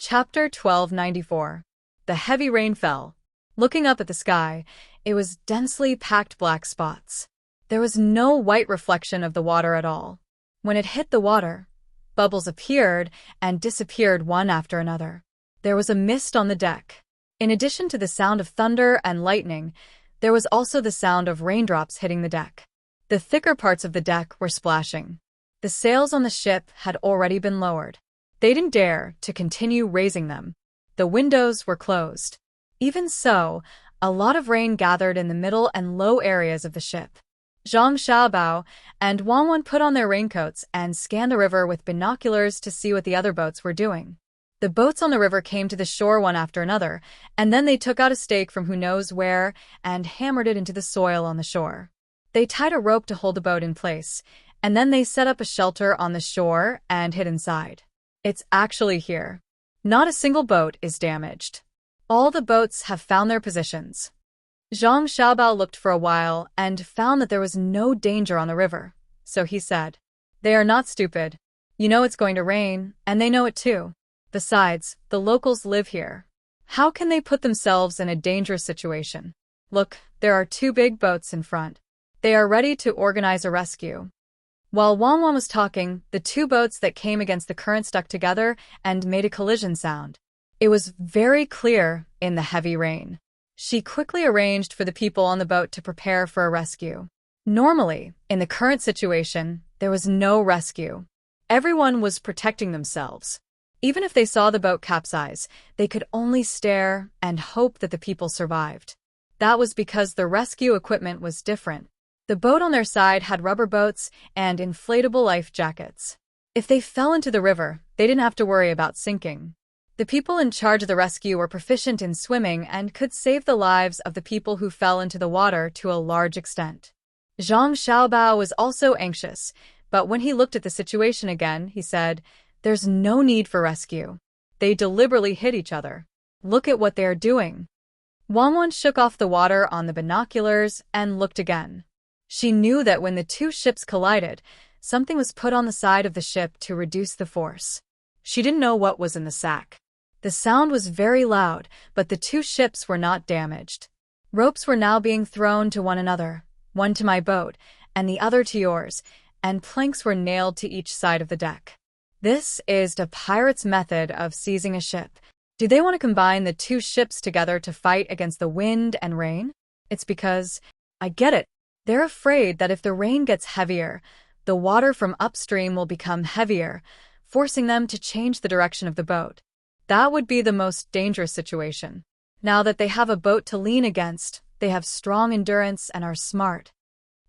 Chapter 1294. The heavy rain fell. Looking up at the sky, it was densely packed black spots. There was no white reflection of the water at all. When it hit the water, bubbles appeared and disappeared one after another. There was a mist on the deck. In addition to the sound of thunder and lightning, there was also the sound of raindrops hitting the deck. The thicker parts of the deck were splashing. The sails on the ship had already been lowered. They didn't dare to continue raising them. The windows were closed. Even so, a lot of rain gathered in the middle and low areas of the ship. Zhang Xiaobao and Wang Wan put on their raincoats and scanned the river with binoculars to see what the other boats were doing. The boats on the river came to the shore one after another, and then they took out a stake from who knows where and hammered it into the soil on the shore. They tied a rope to hold the boat in place, and then they set up a shelter on the shore and hid inside. It's actually here. Not a single boat is damaged. All the boats have found their positions. Zhang Xiaobao looked for a while and found that there was no danger on the river, so he said, "They are not stupid. You know it's going to rain, and they know it too. Besides, the locals live here. How can they put themselves in a dangerous situation? Look, there are 2 big boats in front. They are ready to organize a rescue." While Wang Wan was talking, the 2 boats that came against the current stuck together and made a collision sound. It was very clear in the heavy rain. She quickly arranged for the people on the boat to prepare for a rescue. Normally, in the current situation, there was no rescue. Everyone was protecting themselves. Even if they saw the boat capsize, they could only stare and hope that the people survived. That was because the rescue equipment was different. The boat on their side had rubber boats and inflatable life jackets. If they fell into the river, they didn't have to worry about sinking. The people in charge of the rescue were proficient in swimming and could save the lives of the people who fell into the water to a large extent. Zhang Xiaobao was also anxious, but when he looked at the situation again, he said, "There's no need for rescue. They deliberately hit each other. Look at what they are doing." Wang Wan shook off the water on the binoculars and looked again. She knew that when the 2 ships collided, something was put on the side of the ship to reduce the force. She didn't know what was in the sack. The sound was very loud, but the 2 ships were not damaged. Ropes were now being thrown to one another, one to my boat, and the other to yours, and planks were nailed to each side of the deck. This is the pirates' method of seizing a ship. Do they want to combine the 2 ships together to fight against the wind and rain? It's because, I get it, they're afraid that if the rain gets heavier, the water from upstream will become heavier, forcing them to change the direction of the boat. That would be the most dangerous situation. Now that they have a boat to lean against, they have strong endurance and are smart.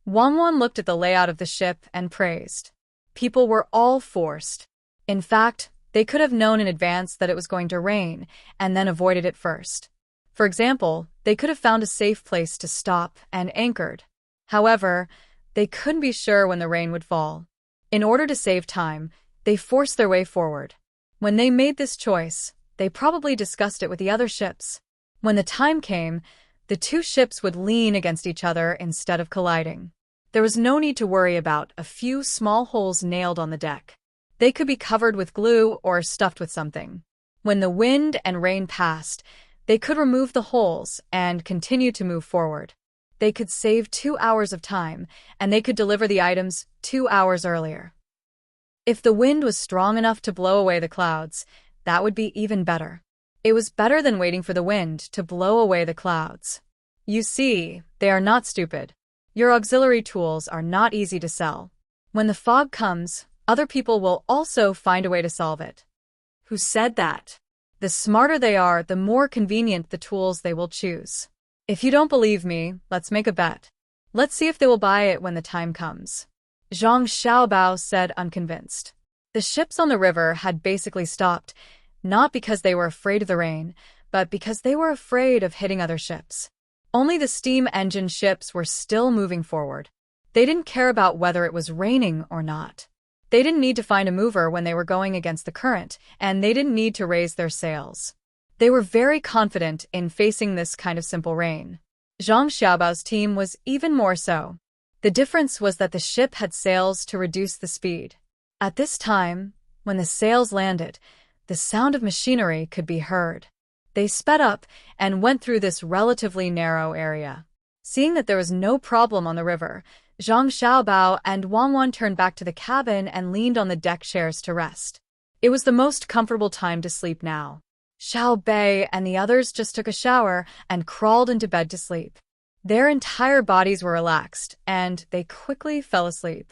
Wang Wan looked at the layout of the ship and praised. People were all forced. In fact, they could have known in advance that it was going to rain and then avoided it first. For example, they could have found a safe place to stop and anchored. However, they couldn't be sure when the rain would fall. In order to save time, they forced their way forward. When they made this choice, they probably discussed it with the other ships. When the time came, the 2 ships would lean against each other instead of colliding. There was no need to worry about a few small holes nailed on the deck. They could be covered with glue or stuffed with something. When the wind and rain passed, they could remove the holes and continue to move forward. They could save 2 hours of time, and they could deliver the items 2 hours earlier. If the wind was strong enough to blow away the clouds, that would be even better. It was better than waiting for the wind to blow away the clouds. You see, they are not stupid. Your auxiliary tools are not easy to sell. When the fog comes, other people will also find a way to solve it. Who said that? The smarter they are, the more convenient the tools they will choose. If you don't believe me, let's make a bet. Let's see if they will buy it when the time comes. Zhang Xiaobao said, unconvinced. The ships on the river had basically stopped, not because they were afraid of the rain, but because they were afraid of hitting other ships. Only the steam engine ships were still moving forward. They didn't care about whether it was raining or not. They didn't need to find a mover when they were going against the current, and they didn't need to raise their sails. They were very confident in facing this kind of simple rain. Zhang Xiaobao's team was even more so. The difference was that the ship had sails to reduce the speed. At this time, when the sails landed, The sound of machinery could be heard. They sped up and went through this relatively narrow area. Seeing that there was no problem on the river, Zhang Xiaobao and Wang Wan turned back to the cabin and leaned on the deck chairs to rest. It was the most comfortable time to sleep now. Xiao Bei and the others just took a shower and crawled into bed to sleep. Their entire bodies were relaxed, and they quickly fell asleep.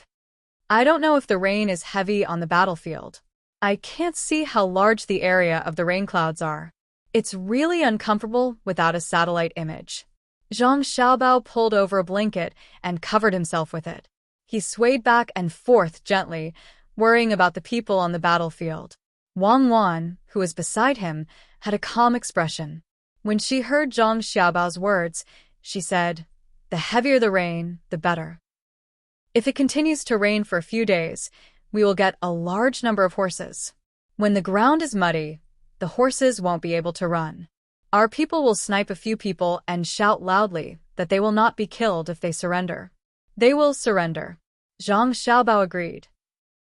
I don't know if the rain is heavy on the battlefield. I can't see how large the area of the rain clouds are. It's really uncomfortable without a satellite image. Zhang Xiaobao pulled over a blanket and covered himself with it. He swayed back and forth gently, worrying about the people on the battlefield. Wang Wan, who was beside him, had a calm expression. When she heard Zhang Xiaobao's words, she said, "The heavier the rain, the better. If it continues to rain for a few days, we will get a large number of horses. When the ground is muddy, the horses won't be able to run. Our people will snipe a few people and shout loudly that they will not be killed if they surrender. They will surrender." Zhang Xiaobao agreed.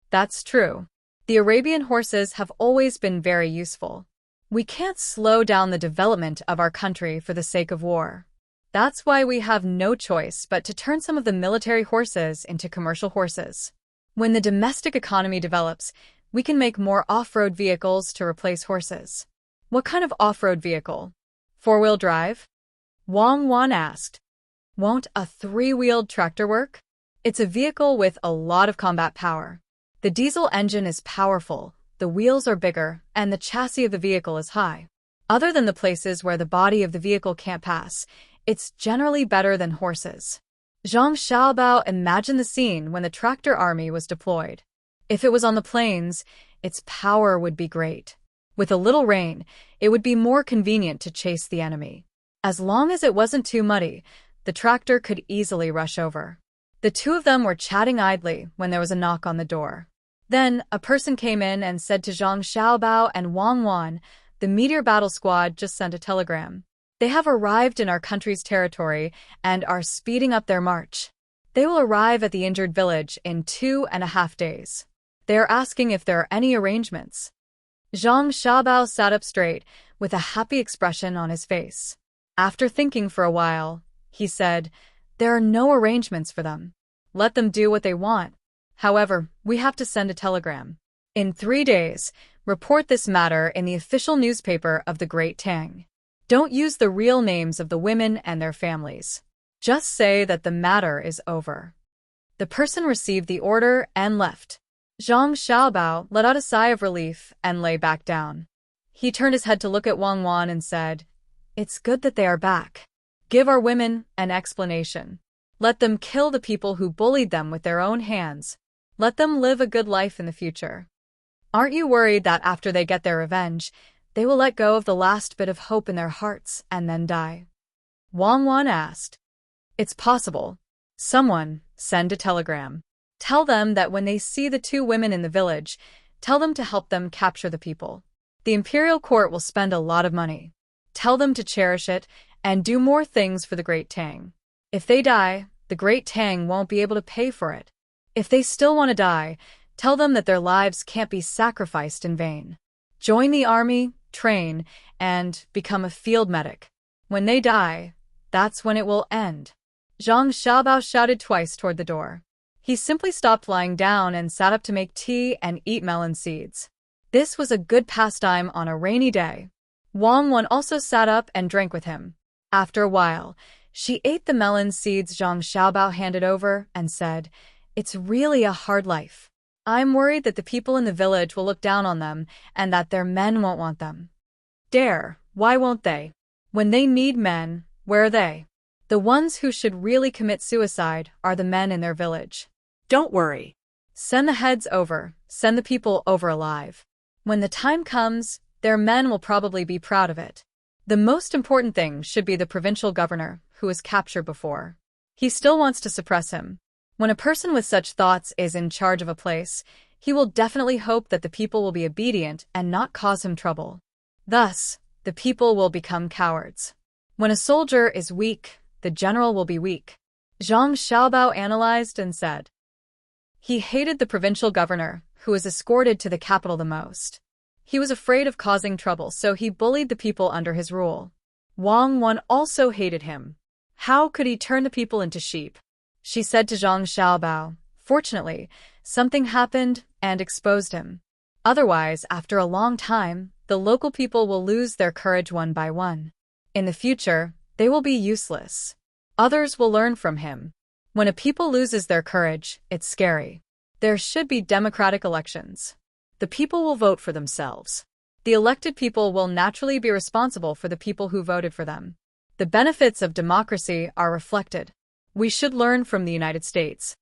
That's true. The Arabian horses have always been very useful. We can't slow down the development of our country for the sake of war. That's why we have no choice but to turn some of the military horses into commercial horses. When the domestic economy develops, we can make more off-road vehicles to replace horses. What kind of off-road vehicle? Four-wheel drive? Wang Wan asked. Won't a three-wheeled tractor work? It's a vehicle with a lot of combat power. The diesel engine is powerful, the wheels are bigger, and the chassis of the vehicle is high. Other than the places where the body of the vehicle can't pass, it's generally better than horses. Zhang Xiaobao imagined the scene when the tractor army was deployed. If it was on the plains, its power would be great. With a little rain, it would be more convenient to chase the enemy. As long as it wasn't too muddy, the tractor could easily rush over. The two of them were chatting idly when there was a knock on the door. Then, a person came in and said to Zhang Xiaobao and Wang Wan, "The Meteor Battle Squad just sent a telegram. They have arrived in our country's territory and are speeding up their march. They will arrive at the injured village in 2.5 days. They are asking if there are any arrangements." Zhang Xiaobao sat up straight, with a happy expression on his face. After thinking for a while, he said, "There are no arrangements for them. Let them do what they want. However, we have to send a telegram. In 3 days, report this matter in the official newspaper of the Great Tang. Don't use the real names of the women and their families. Just say that the matter is over." The person received the order and left. Zhang Xiaobao let out a sigh of relief and lay back down. He turned his head to look at Wang Wan and said, "It's good that they are back. Give our women an explanation. Let them kill the people who bullied them with their own hands. Let them live a good life in the future. Aren't you worried that after they get their revenge, they will let go of the last bit of hope in their hearts and then die?" Wang Wan asked. "It's possible. Someone, send a telegram. Tell them that when they see the two women in the village, tell them to help them capture the people. The imperial court will spend a lot of money. Tell them to cherish it and do more things for the Great Tang. If they die, the Great Tang won't be able to pay for it. If they still want to die, tell them that their lives can't be sacrificed in vain. Join the army, train, and become a field medic. When they die, that's when it will end." Zhang Xiaobao shouted twice toward the door. He simply stopped lying down and sat up to make tea and eat melon seeds. This was a good pastime on a rainy day. Wang Wan also sat up and drank with him. After a while, she ate the melon seeds Zhang Xiaobao handed over and said, "It's really a hard life. I'm worried that the people in the village will look down on them and that their men won't want them." "Dare, why won't they? When they need men, where are they? The ones who should really commit suicide are the men in their village. Don't worry. Send the heads over, send the people over alive. When the time comes, their men will probably be proud of it. The most important thing should be the provincial governor, who was captured before. He still wants to suppress him. When a person with such thoughts is in charge of a place, he will definitely hope that the people will be obedient and not cause him trouble. Thus, the people will become cowards. When a soldier is weak, the general will be weak." Zhang Xiaobao analyzed and said. He hated the provincial governor, who was escorted to the capital the most. He was afraid of causing trouble, so he bullied the people under his rule. Wang Wan also hated him. How could he turn the people into sheep? She said to Zhang Xiaobao. Fortunately, something happened and exposed him. Otherwise, after a long time, the local people will lose their courage one by one. In the future, they will be useless. Others will learn from him. When a people loses their courage, it's scary. There should be democratic elections. The people will vote for themselves. The elected people will naturally be responsible for the people who voted for them. The benefits of democracy are reflected. We should learn from the United States.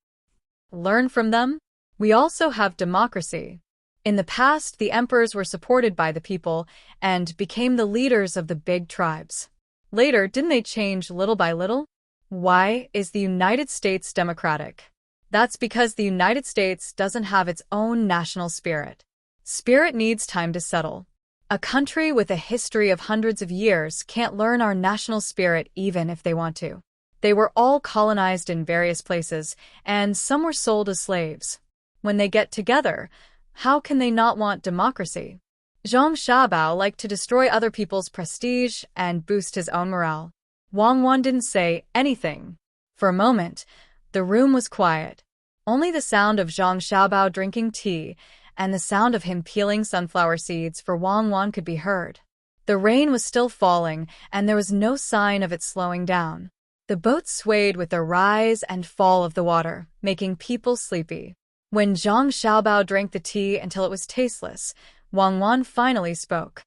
Learn from them? We also have democracy. In the past, the emperors were supported by the people and became the leaders of the big tribes. Later, didn't they change little by little? Why is the United States democratic? That's because the United States doesn't have its own national spirit. Spirit needs time to settle. A country with a history of hundreds of years can't learn our national spirit even if they want to. They were all colonized in various places, and some were sold as slaves. When they get together, how can they not want democracy? Zhang Xiaobao liked to destroy other people's prestige and boost his own morale. Wang Wan didn't say anything. For a moment, the room was quiet. Only the sound of Zhang Xiaobao drinking tea and the sound of him peeling sunflower seeds for Wang Wan could be heard. The rain was still falling, and there was no sign of it slowing down. The boat swayed with the rise and fall of the water, making people sleepy. When Zhang Xiaobao drank the tea until it was tasteless, Wang Wan finally spoke.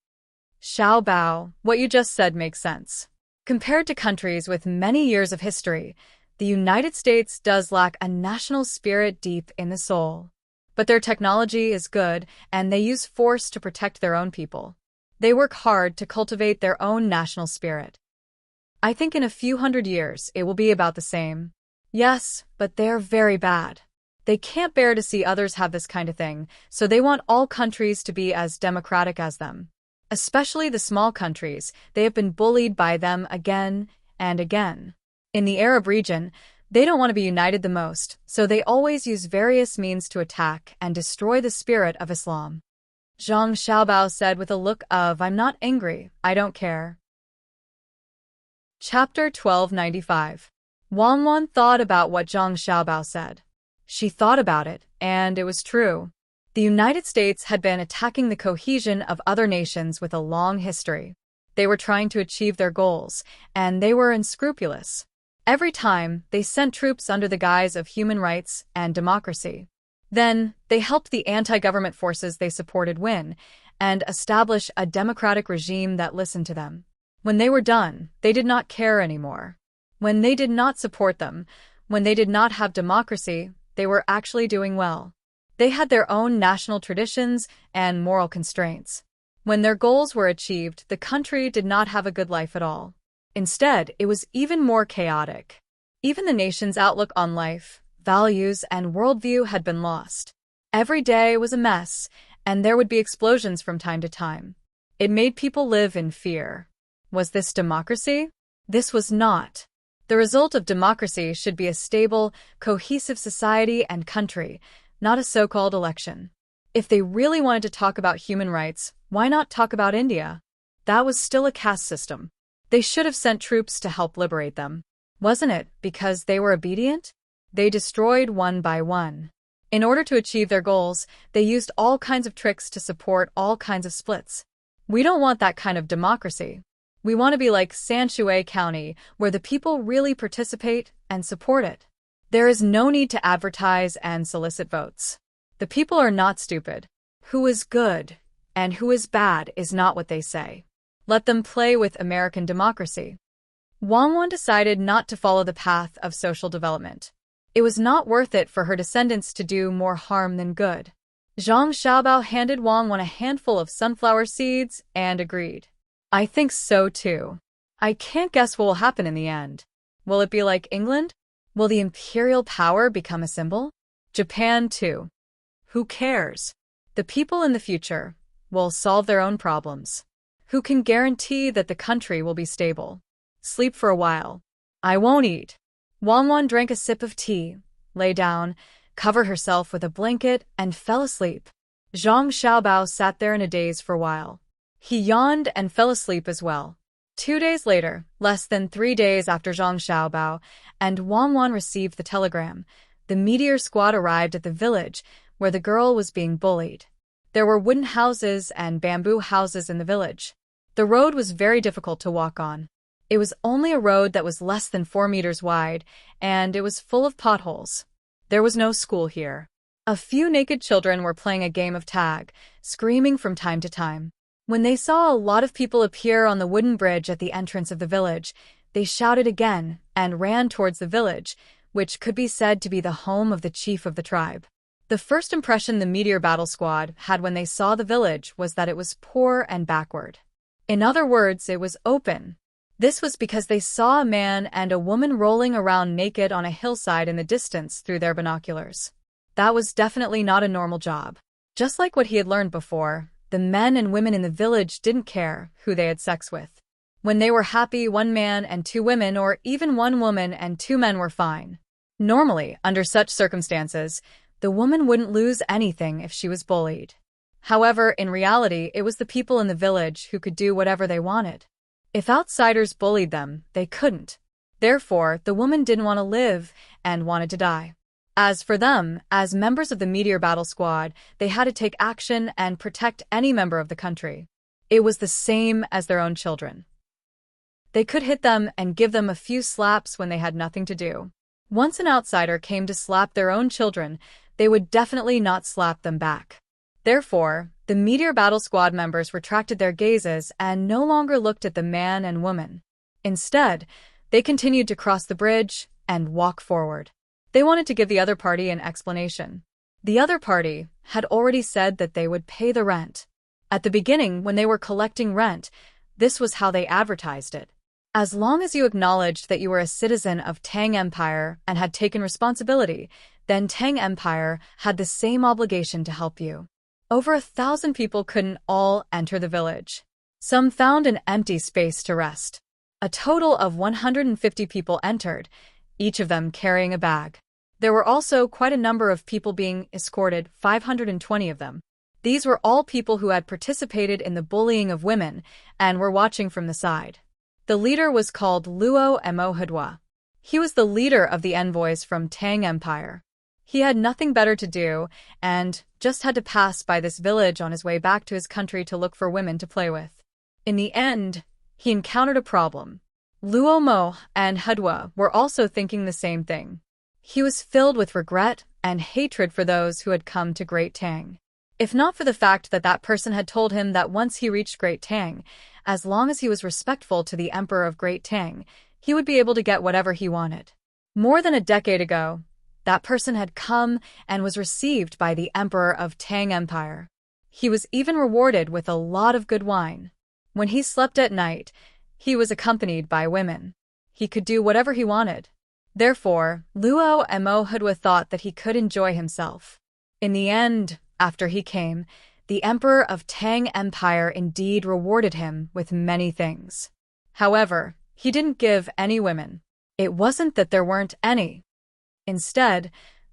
Xiaobao, what you just said makes sense. Compared to countries with many years of history, the United States does lack a national spirit deep in the soul. But their technology is good, and they use force to protect their own people. They work hard to cultivate their own national spirit. I think in a few hundred years it will be about the same. Yes, but they're very bad. They can't bear to see others have this kind of thing, so they want all countries to be as democratic as them. Especially the small countries, they have been bullied by them again and again. In the Arab region, they don't want to be united the most, so they always use various means to attack and destroy the spirit of Islam. Zhang Xiaobao said with a look of, I'm not angry, I don't care. Chapter 1295. Wang Wan thought about what Zhang Xiaobao said. She thought about it, and it was true. The United States had been attacking the cohesion of other nations with a long history. They were trying to achieve their goals, and they were unscrupulous. Every time, they sent troops under the guise of human rights and democracy. Then, they helped the anti-government forces they supported win and establish a democratic regime that listened to them. When they were done, they did not care anymore. When they did not support them, when they did not have democracy, they were actually doing well. They had their own national traditions and moral constraints. When their goals were achieved, the country did not have a good life at all. Instead, it was even more chaotic. Even the nation's outlook on life, values, and worldview had been lost. Every day was a mess, and there would be explosions from time to time. It made people live in fear. Was this democracy? This was not. The result of democracy should be a stable, cohesive society and country, not a so-called election. If they really wanted to talk about human rights, why not talk about India? That was still a caste system. They should have sent troops to help liberate them. Wasn't it because they were obedient? They destroyed one by one. In order to achieve their goals, they used all kinds of tricks to support all kinds of splits. We don't want that kind of democracy. We want to be like Sanshui County, where the people really participate and support it. There is no need to advertise and solicit votes. The people are not stupid. Who is good and who is bad is not what they say. Let them play with American democracy. Wang Wan decided not to follow the path of social development. It was not worth it for her descendants to do more harm than good. Zhang Xiaobao handed Wang Wan a handful of sunflower seeds and agreed. I think so too. I can't guess what will happen in the end. Will it be like England? Will the imperial power become a symbol? Japan too. Who cares? The people in the future will solve their own problems. Who can guarantee that the country will be stable? Sleep for a while. I won't eat. Wang Wan drank a sip of tea, lay down, covered herself with a blanket, and fell asleep. Zhang Xiaobao sat there in a daze for a while. He yawned and fell asleep as well. 2 days later, less than 3 days after Zhang Xiaobao and Wang Wan received the telegram, the meteor squad arrived at the village where the girl was being bullied. There were wooden houses and bamboo houses in the village. The road was very difficult to walk on. It was only a road that was less than 4 meters wide, and it was full of potholes. There was no school here. A few naked children were playing a game of tag, screaming from time to time. When they saw a lot of people appear on the wooden bridge at the entrance of the village, they shouted again and ran towards the village, which could be said to be the home of the chief of the tribe. The first impression the Meteor Battle Squad had when they saw the village was that it was poor and backward. In other words, it was open. This was because they saw a man and a woman rolling around naked on a hillside in the distance through their binoculars. That was definitely not a normal job. Just like what he had learned before, the men and women in the village didn't care who they had sex with. When they were happy, 1 man and 2 women, or even 1 woman and 2 men were fine. Normally, under such circumstances, the woman wouldn't lose anything if she was bullied. However, in reality, it was the people in the village who could do whatever they wanted. If outsiders bullied them, they couldn't. Therefore, the woman didn't want to live and wanted to die. As for them, as members of the Meteor Battle Squad, they had to take action and protect any member of the country. It was the same as their own children. They could hit them and give them a few slaps when they had nothing to do. Once an outsider came to slap their own children, they would definitely not slap them back. Therefore, the Meteor Battle Squad members retracted their gazes and no longer looked at the man and woman. Instead, they continued to cross the bridge and walk forward. They wanted to give the other party an explanation. The other party had already said that they would pay the rent. At the beginning, when they were collecting rent, this was how they advertised it. As long as you acknowledged that you were a citizen of Tang Empire and had taken responsibility, then Tang Empire had the same obligation to help you. Over 1,000 people couldn't all enter the village. Some found an empty space to rest. A total of 150 people entered, each of them carrying a bag. There were also quite a number of people being escorted, 520 of them. These were all people who had participated in the bullying of women and were watching from the side. The leader was called Luo Mo. He was the leader of the envoys from Tang Empire. He had nothing better to do and just had to pass by this village on his way back to his country to look for women to play with. In the end, he encountered a problem. Luo Mo and Hudwa were also thinking the same thing. He was filled with regret and hatred for those who had come to Great Tang. If not for the fact that that person had told him that once he reached Great Tang, as long as he was respectful to the Emperor of Great Tang, he would be able to get whatever he wanted. More than a decade ago, that person had come and was received by the Emperor of Tang Empire. He was even rewarded with a lot of good wine. When he slept at night, he was accompanied by women. He could do whatever he wanted. Therefore, Luo Mo Hudwa thought that he could enjoy himself. In the end, after he came, the Emperor of Tang Empire indeed rewarded him with many things. However, he didn't give any women. It wasn't that there weren't any. Instead,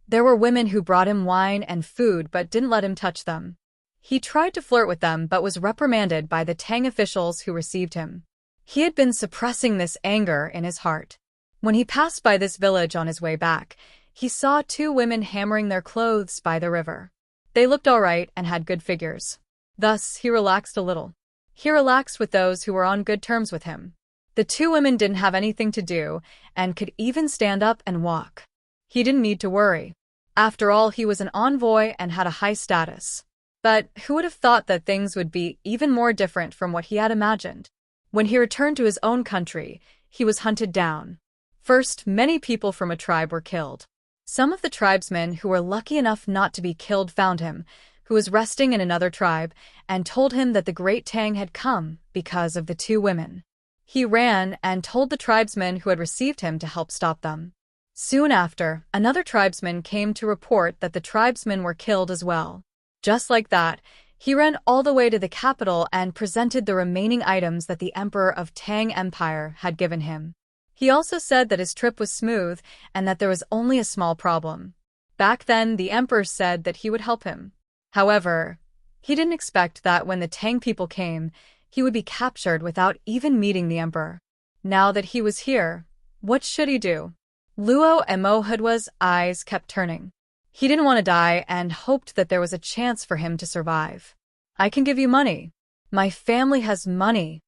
there were women who brought him wine and food but didn't let him touch them. He tried to flirt with them but was reprimanded by the Tang officials who received him. He had been suppressing this anger in his heart. When he passed by this village on his way back, he saw 2 women hammering their clothes by the river. They looked all right and had good figures. Thus, he relaxed a little. He relaxed with those who were on good terms with him. The 2 women didn't have anything to do and could even stand up and walk. He didn't need to worry. After all, he was an envoy and had a high status. But who would have thought that things would be even more different from what he had imagined? When he returned to his own country, he was hunted down. First, many people from a tribe were killed. Some of the tribesmen who were lucky enough not to be killed found him, who was resting in another tribe, and told him that the Great Tang had come because of the 2 women. He ran and told the tribesmen who had received him to help stop them. Soon after, another tribesman came to report that the tribesmen were killed as well. Just like that, he ran all the way to the capital and presented the remaining items that the Emperor of Tang Empire had given him. He also said that his trip was smooth and that there was only a small problem. Back then, the Emperor said that he would help him. However, He didn't expect that when the Tang people came, he would be captured without even meeting the emperor. Now that he was here, what should he do? Luo Emohudwa's eyes kept turning. He didn't want to die and hoped that there was a chance for him to survive. I can give you money. My family has money.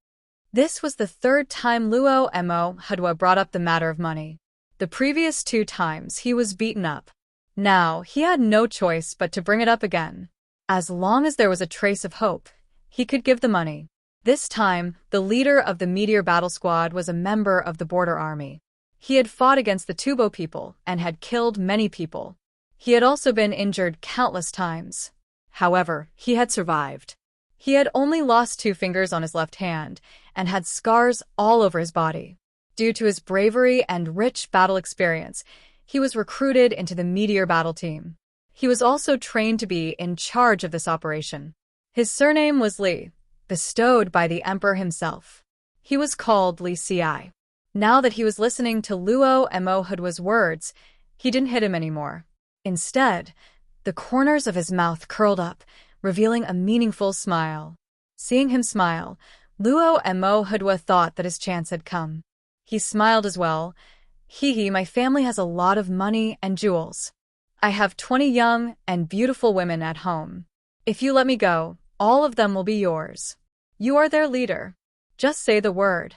This was the third time Luo Emohudwa brought up the matter of money. The previous 2 times he was beaten up. Now he had no choice but to bring it up again. As long as there was a trace of hope, he could give the money. This time, the leader of the Meteor Battle Squad was a member of the border army. He had fought against the Tubo people and had killed many people. He had also been injured countless times. However, he had survived. He had only lost 2 fingers on his left hand and had scars all over his body. Due to his bravery and rich battle experience, he was recruited into the Meteor Battle Team. He was also trained to be in charge of this operation. His surname was Li, bestowed by the emperor himself. He was called Li Ci. Now that he was listening to Luo Emohudwa's words, he didn't hit him anymore. Instead, the corners of his mouth curled up, revealing a meaningful smile. Seeing him smile, Luo Emohudwa thought that his chance had come. He smiled as well. Hee, my family has a lot of money and jewels. I have 20 young and beautiful women at home. If you let me go, all of them will be yours. You are their leader. Just say the word.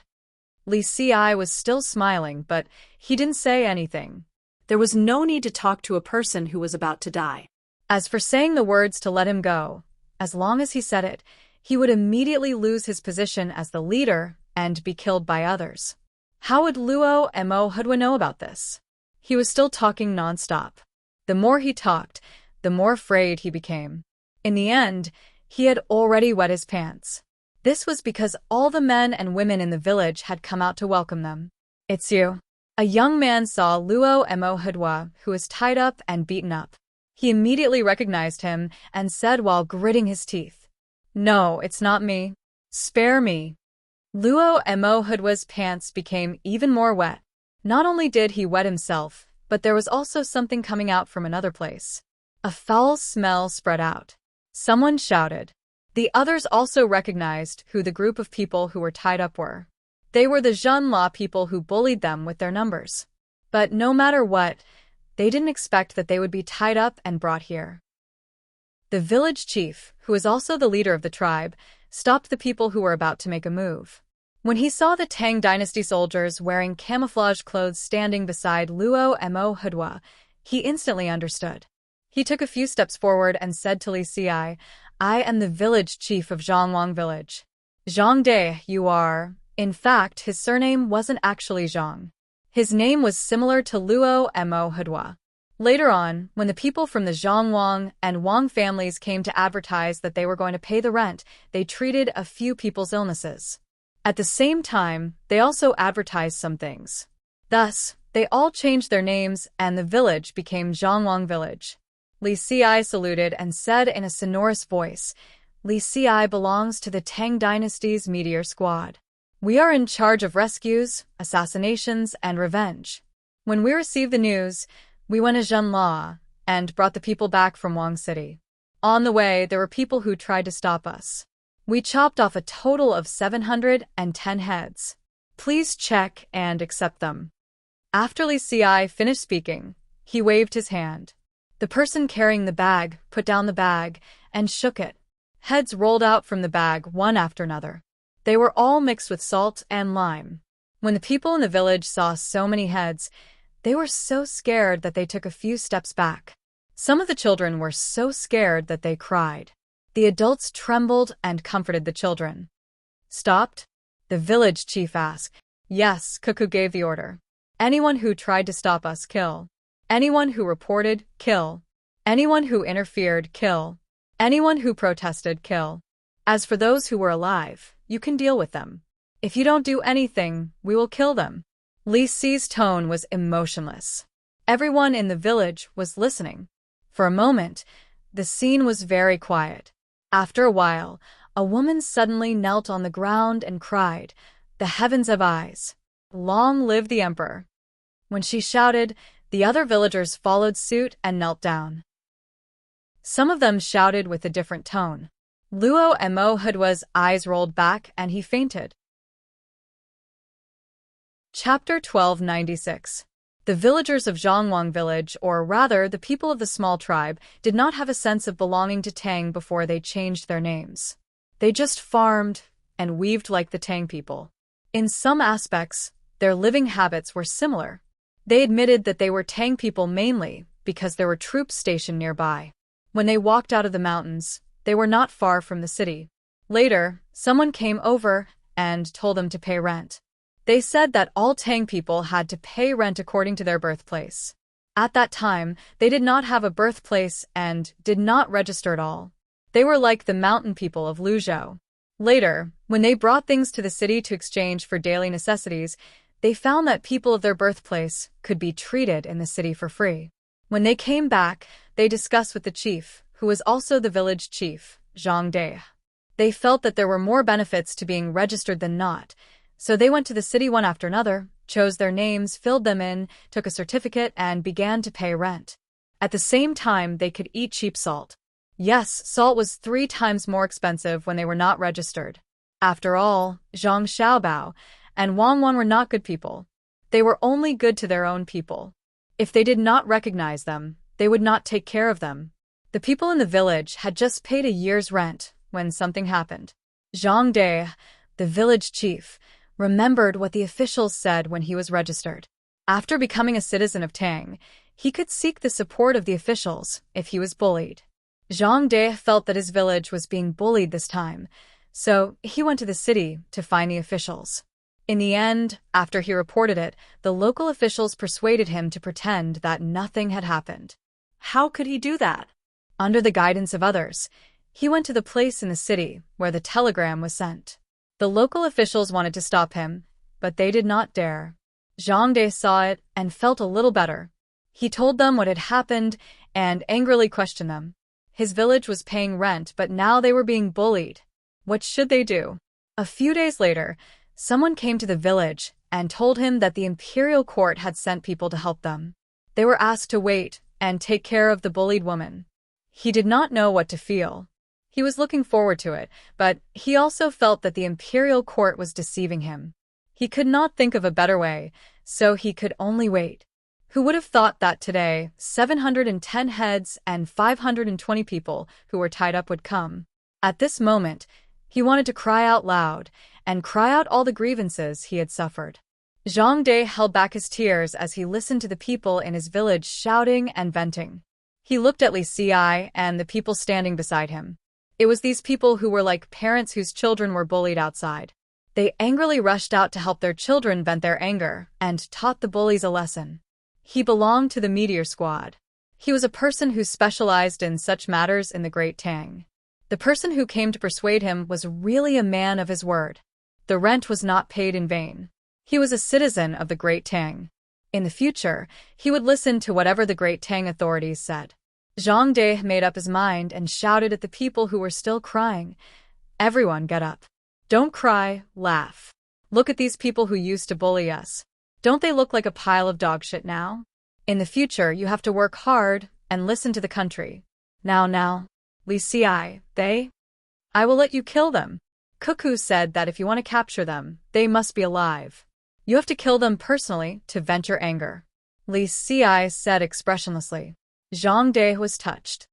Li Ci was still smiling, but he didn't say anything. There was no need to talk to a person who was about to die. As for saying the words to let him go, as long as he said it, he would immediately lose his position as the leader and be killed by others. How would Luo Emohudwa know about this? He was still talking non-stop. The more he talked, the more afraid he became. In the end, he had already wet his pants. This was because all the men and women in the village had come out to welcome them. It's you. A young man saw Luo Emohudwa, who was tied up and beaten up. He immediately recognized him and said while gritting his teeth, "No, it's not me. Spare me." Luo Emohudwa's pants became even more wet. Not only did he wet himself, but there was also something coming out from another place. A foul smell spread out. Someone shouted. The others also recognized who the group of people who were tied up were. They were the Zhenla people who bullied them with their numbers. But no matter what, they didn't expect that they would be tied up and brought here. The village chief, who was also the leader of the tribe, stopped the people who were about to make a move. When he saw the Tang dynasty soldiers wearing camouflage clothes standing beside Luo Emohudwa, he instantly understood. He took a few steps forward and said to Li Ci, "I am the village chief of Zhangwang village." "Zhang De, you are." In fact, his surname wasn't actually Zhang. His name was similar to Luo Emohudwa. Later on, when the people from the Zhangwang and Wang families came to advertise that they were going to pay the rent, they treated a few people's illnesses. At the same time, they also advertised some things. Thus, they all changed their names and the village became Zhangwang Village. Li Ci saluted and said in a sonorous voice, "Li Ci belongs to the Tang dynasty's Meteor Squad. We are in charge of rescues, assassinations, and revenge. When we received the news, we went to Zhenla and brought the people back from Wang City. On the way, there were people who tried to stop us. We chopped off a total of 710 heads. Please check and accept them." After Li Ci finished speaking, he waved his hand. The person carrying the bag put down the bag and shook it. Heads rolled out from the bag one after another. They were all mixed with salt and lime. When the people in the village saw so many heads, they were so scared that they took a few steps back. Some of the children were so scared that they cried. The adults trembled and comforted the children. "Stopped?" the village chief asked. "Yes," Cuckoo gave the order. "Anyone who tried to stop us, kill. Anyone who reported, kill. Anyone who interfered, kill. Anyone who protested, kill. As for those who were alive, you can deal with them. If you don't do anything, we will kill them." Li Ci's tone was emotionless. Everyone in the village was listening. For a moment, the scene was very quiet. After a while, a woman suddenly knelt on the ground and cried, "The heavens have eyes. Long live the emperor." When she shouted, the other villagers followed suit and knelt down. Some of them shouted with a different tone. Luo and Mohudwa's eyes rolled back and he fainted. Chapter 1296. The villagers of Zhongwang village, or rather the people of the small tribe, did not have a sense of belonging to Tang before they changed their names. They just farmed and weaved like the Tang people. In some aspects, their living habits were similar. They admitted that they were Tang people mainly because there were troops stationed nearby. When they walked out of the mountains, they were not far from the city. Later, someone came over and told them to pay rent. They said that all Tang people had to pay rent according to their birthplace. At that time, they did not have a birthplace and did not register at all. They were like the mountain people of Luzhou. Later, when they brought things to the city to exchange for daily necessities, they found that people of their birthplace could be treated in the city for free. When they came back, they discussed with the chief, who was also the village chief, Zhang De. They felt that there were more benefits to being registered than not, so they went to the city one after another, chose their names, filled them in, took a certificate, and began to pay rent. At the same time, they could eat cheap salt. Yes, salt was 3 times more expensive when they were not registered. After all, Zhang Xiaobao and Wang Wan were not good people. They were only good to their own people. If they did not recognize them, they would not take care of them. The people in the village had just paid a year's rent when something happened. Zhang De, the village chief, remembered what the officials said when he was registered. After becoming a citizen of Tang, he could seek the support of the officials if he was bullied. Zhang De felt that his village was being bullied this time, so he went to the city to find the officials. In the end, after he reported it, the local officials persuaded him to pretend that nothing had happened. How could he do that? Under the guidance of others, he went to the place in the city where the telegram was sent. The local officials wanted to stop him, but they did not dare. Zhang De saw it and felt a little better. He told them what had happened and angrily questioned them. His village was paying rent, but now they were being bullied. What should they do? A few days later, someone came to the village and told him that the imperial court had sent people to help them. They were asked to wait and take care of the bullied woman. He did not know what to feel. He was looking forward to it, but he also felt that the imperial court was deceiving him. He could not think of a better way, so he could only wait. Who would have thought that today, 710 heads and 520 people who were tied up would come? At this moment, he wanted to cry out loud and cry out all the grievances he had suffered. Zhang De held back his tears as he listened to the people in his village shouting and venting. He looked at Li Xi and the people standing beside him. It was these people who were like parents whose children were bullied outside. They angrily rushed out to help their children vent their anger and taught the bullies a lesson. He belonged to the Meteor Squad. He was a person who specialized in such matters in the Great Tang. The person who came to persuade him was really a man of his word. The rent was not paid in vain. He was a citizen of the Great Tang. In the future, he would listen to whatever the Great Tang authorities said. Zhang De made up his mind and shouted at the people who were still crying. Everyone get up. Don't cry, laugh. Look at these people who used to bully us. Don't they look like a pile of dog shit now? In the future, you have to work hard and listen to the country. Now, Li Xi, I will let you kill them. Cuckoo said that if you want to capture them, they must be alive. You have to kill them personally to vent your anger. Li Xi said expressionlessly. Zhang De was touched.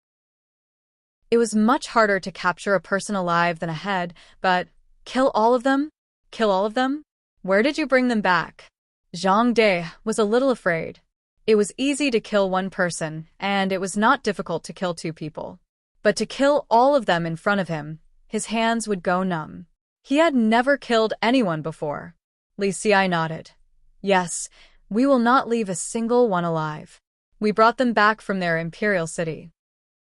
It was much harder to capture a person alive than a head, but kill all of them? Kill all of them? Where did you bring them back? Zhang De was a little afraid. It was easy to kill one person, and it was not difficult to kill 2 people. But to kill all of them in front of him, his hands would go numb. He had never killed anyone before. Li Xi nodded. Yes, we will not leave a single one alive. We brought them back from their imperial city.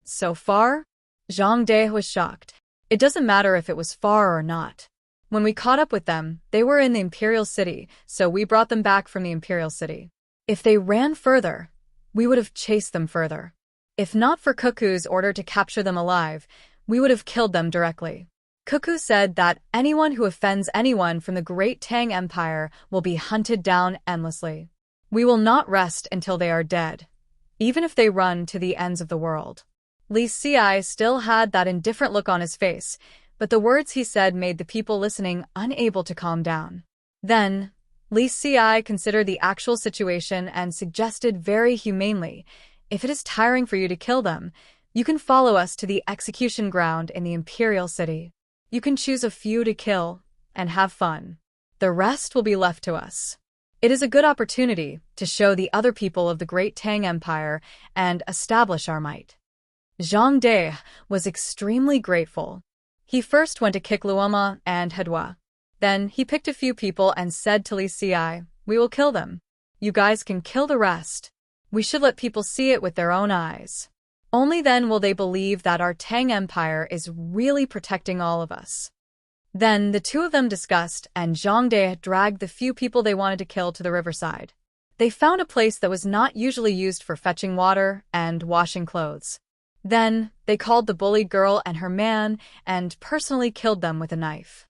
So far? Zhang De was shocked. It doesn't matter if it was far or not. When we caught up with them, they were in the imperial city, so we brought them back from the imperial city. If they ran further, we would have chased them further. If not for Cuckoo's order to capture them alive, we would have killed them directly. Cuckoo said that anyone who offends anyone from the Great Tang Empire will be hunted down endlessly. We will not rest until they are dead, even if they run to the ends of the world. Li Xi still had that indifferent look on his face, but the words he said made the people listening unable to calm down. Then, Li Xi considered the actual situation and suggested very humanely, "If it is tiring for you to kill them, you can follow us to the execution ground in the imperial city. You can choose a few to kill and have fun. The rest will be left to us." It is a good opportunity to show the other people of the great Tang Empire and establish our might. Zhang De was extremely grateful. He first went to kick Luoma and Hedua. Then he picked a few people and said to Li Xi, "We will kill them. You guys can kill the rest. We should let people see it with their own eyes. Only then will they believe that our Tang Empire is really protecting all of us." Then the two of them discussed, and Zhang De dragged the few people they wanted to kill to the riverside. They found a place that was not usually used for fetching water and washing clothes. Then they called the bullied girl and her man and personally killed them with a knife.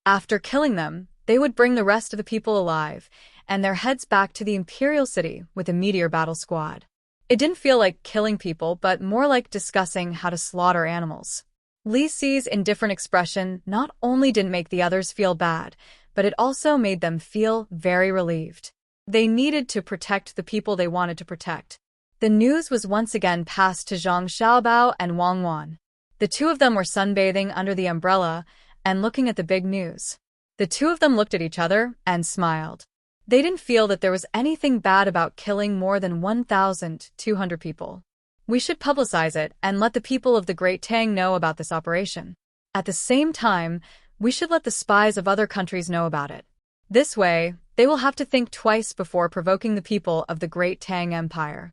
After killing them, they would bring the rest of the people alive and their heads back to the Imperial City with a meteor battle squad. It didn't feel like killing people, but more like discussing how to slaughter animals. Li Xi's indifferent expression not only didn't make the others feel bad, but it also made them feel very relieved. They needed to protect the people they wanted to protect. The news was once again passed to Zhang Xiaobao and Wang Wan. The two of them were sunbathing under the umbrella and looking at the big news. The two of them looked at each other and smiled. They didn't feel that there was anything bad about killing more than 1,200 people. "We should publicize it and let the people of the Great Tang know about this operation. At the same time, we should let the spies of other countries know about it. This way, they will have to think twice before provoking the people of the Great Tang Empire."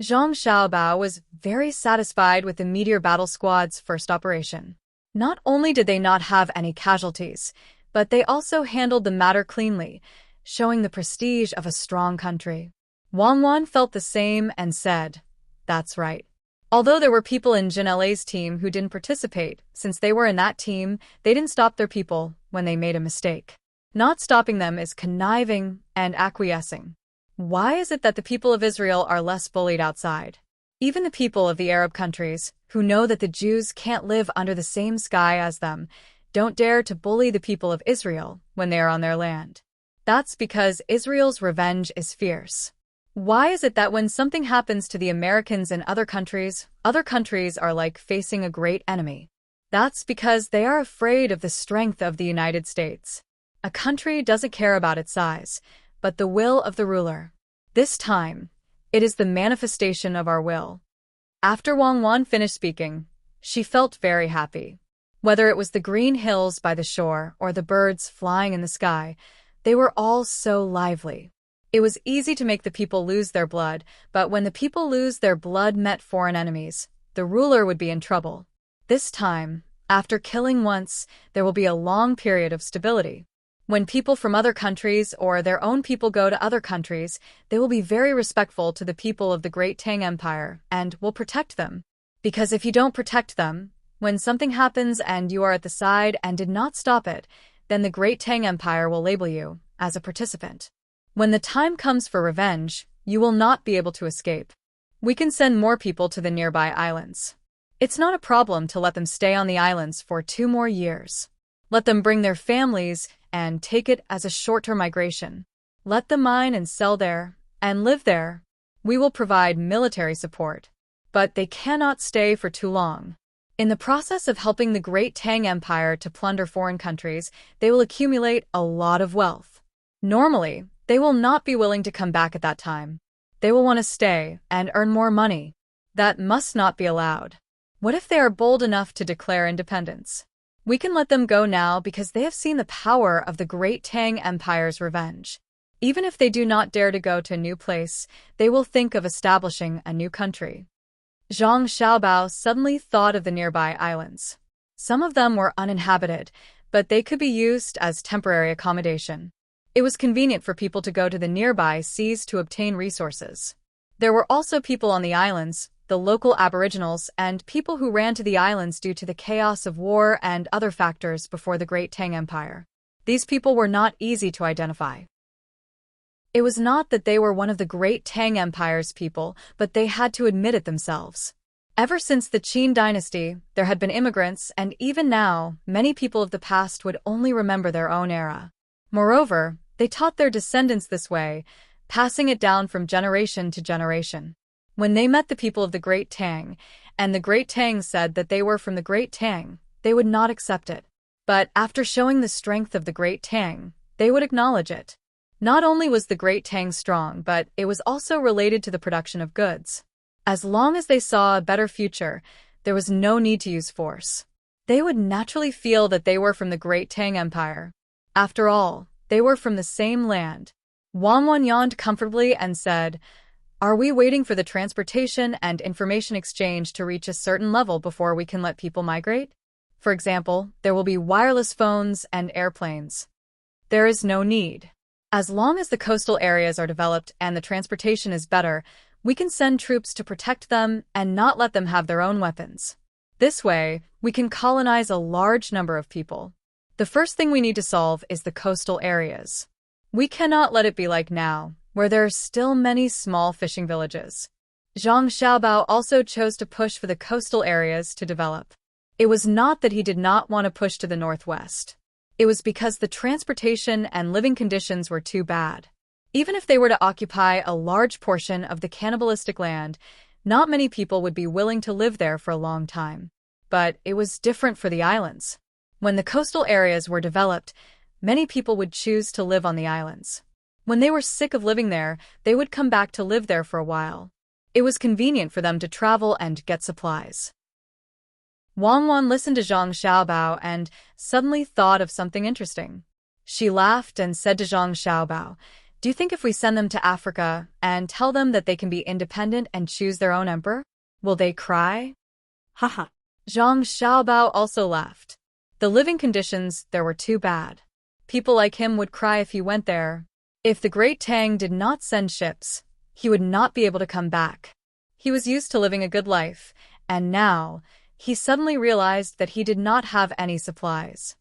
Zhang Xiaobao was very satisfied with the Meteor Battle Squad's first operation. Not only did they not have any casualties, but they also handled the matter cleanly, showing the prestige of a strong country. Wang Wan felt the same and said, "That's right." Although there were people in Jin LA's team who didn't participate, since they were in that team, they didn't stop their people when they made a mistake. Not stopping them is conniving and acquiescing. Why is it that the people of Israel are less bullied outside? Even the people of the Arab countries, who know that the Jews can't live under the same sky as them, don't dare to bully the people of Israel when they are on their land. That's because Israel's revenge is fierce. Why is it that when something happens to the Americans in other countries are like facing a great enemy? That's because they are afraid of the strength of the United States. A country doesn't care about its size, but the will of the ruler. This time, it is the manifestation of our will. After Wang Wan finished speaking, she felt very happy. Whether it was the green hills by the shore or the birds flying in the sky, they were all so lively. It was easy to make the people lose their blood, but when the people lose their blood met foreign enemies, the ruler would be in trouble. This time, after killing once, there will be a long period of stability. When people from other countries or their own people go to other countries, they will be very respectful to the people of the Great Tang Empire and will protect them. Because if you don't protect them, when something happens and you are at the side and did not stop it, then the Great Tang Empire will label you as a participant. When the time comes for revenge, you will not be able to escape. We can send more people to the nearby islands. It's not a problem to let them stay on the islands for 2 more years. Let them bring their families and take it as a short-term migration. Let them mine and sell there and live there. We will provide military support, but they cannot stay for too long. In the process of helping the Great Tang Empire to plunder foreign countries, they will accumulate a lot of wealth. Normally, they will not be willing to come back at that time. They will want to stay and earn more money. That must not be allowed. What if they are bold enough to declare independence? We can let them go now because they have seen the power of the Great Tang Empire's revenge. Even if they do not dare to go to a new place, they will think of establishing a new country. Zhang Xiaobao suddenly thought of the nearby islands. Some of them were uninhabited, but they could be used as temporary accommodation. It was convenient for people to go to the nearby seas to obtain resources. There were also people on the islands, the local aboriginals, and people who ran to the islands due to the chaos of war and other factors before the Great Tang Empire. These people were not easy to identify. It was not that they were one of the Great Tang Empire's people, but they had to admit it themselves. Ever since the Qin dynasty, there had been immigrants, and even now, many people of the past would only remember their own era. Moreover, they taught their descendants this way, passing it down from generation to generation. When they met the people of the Great Tang, and the Great Tang said that they were from the Great Tang, they would not accept it. But after showing the strength of the Great Tang, they would acknowledge it. Not only was the Great Tang strong, but it was also related to the production of goods. As long as they saw a better future, there was no need to use force. They would naturally feel that they were from the Great Tang Empire. After all, they were from the same land. Wang Wan yawned comfortably and said, "Are we waiting for the transportation and information exchange to reach a certain level before we can let people migrate? For example, there will be wireless phones and airplanes." There is no need. As long as the coastal areas are developed and the transportation is better, we can send troops to protect them and not let them have their own weapons. This way, we can colonize a large number of people. The first thing we need to solve is the coastal areas. We cannot let it be like now, where there are still many small fishing villages. Zhang Xiaobao also chose to push for the coastal areas to develop. It was not that he did not want to push to the northwest. It was because the transportation and living conditions were too bad. Even if they were to occupy a large portion of the cannibalistic land, not many people would be willing to live there for a long time. But it was different for the islands. When the coastal areas were developed, many people would choose to live on the islands. When they were sick of living there, they would come back to live there for a while. It was convenient for them to travel and get supplies. Wang Wan listened to Zhang Xiaobao and suddenly thought of something interesting. She laughed and said to Zhang Xiaobao, "Do you think if we send them to Africa and tell them that they can be independent and choose their own emperor, will they cry?" Haha. Zhang Xiaobao also laughed. The living conditions there were too bad. People like him would cry if he went there. If the Great Tang did not send ships, he would not be able to come back. He was used to living a good life, and now he suddenly realized that he did not have any supplies.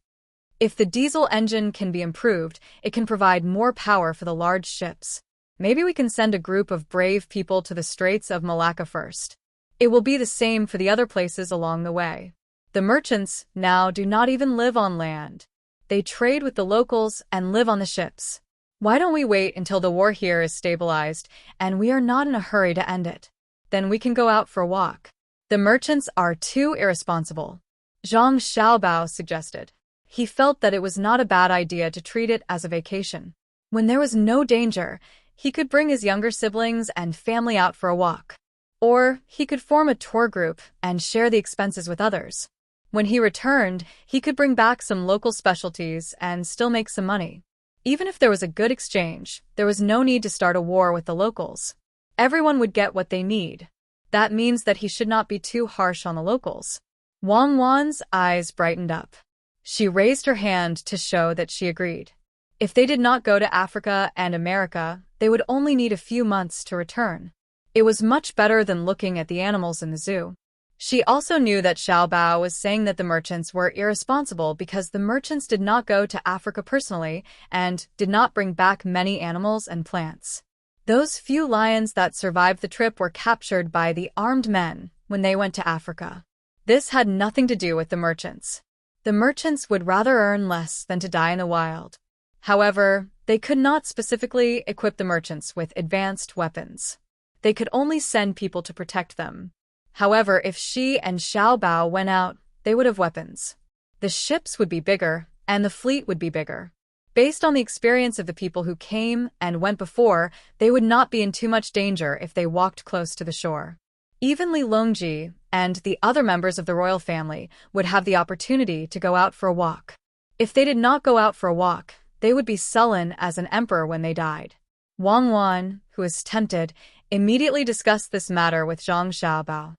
If the diesel engine can be improved, it can provide more power for the large ships. Maybe we can send a group of brave people to the Straits of Malacca first. It will be the same for the other places along the way. The merchants now do not even live on land. They trade with the locals and live on the ships. Why don't we wait until the war here is stabilized and we are not in a hurry to end it? Then we can go out for a walk. The merchants are too irresponsible, Zhang Xiaobao suggested. He felt that it was not a bad idea to treat it as a vacation. When there was no danger, he could bring his younger siblings and family out for a walk. Or he could form a tour group and share the expenses with others. When he returned, he could bring back some local specialties and still make some money. Even if there was a good exchange, there was no need to start a war with the locals. Everyone would get what they need. That means that he should not be too harsh on the locals. Wang Wan's eyes brightened up. She raised her hand to show that she agreed. If they did not go to Africa and America, they would only need a few months to return. It was much better than looking at the animals in the zoo. She also knew that Xiaobao was saying that the merchants were irresponsible because the merchants did not go to Africa personally and did not bring back many animals and plants. Those few lions that survived the trip were captured by the armed men when they went to Africa. This had nothing to do with the merchants. The merchants would rather earn less than to die in the wild. However, they could not specifically equip the merchants with advanced weapons. They could only send people to protect them. However, if she and Xiaobao went out, they would have weapons. The ships would be bigger, and the fleet would be bigger. Based on the experience of the people who came and went before, they would not be in too much danger if they walked close to the shore. Even Li Longji and the other members of the royal family would have the opportunity to go out for a walk. If they did not go out for a walk, they would be sullen as an emperor when they died. Wang Wan, who was tempted, immediately discussed this matter with Zhang Xiaobao.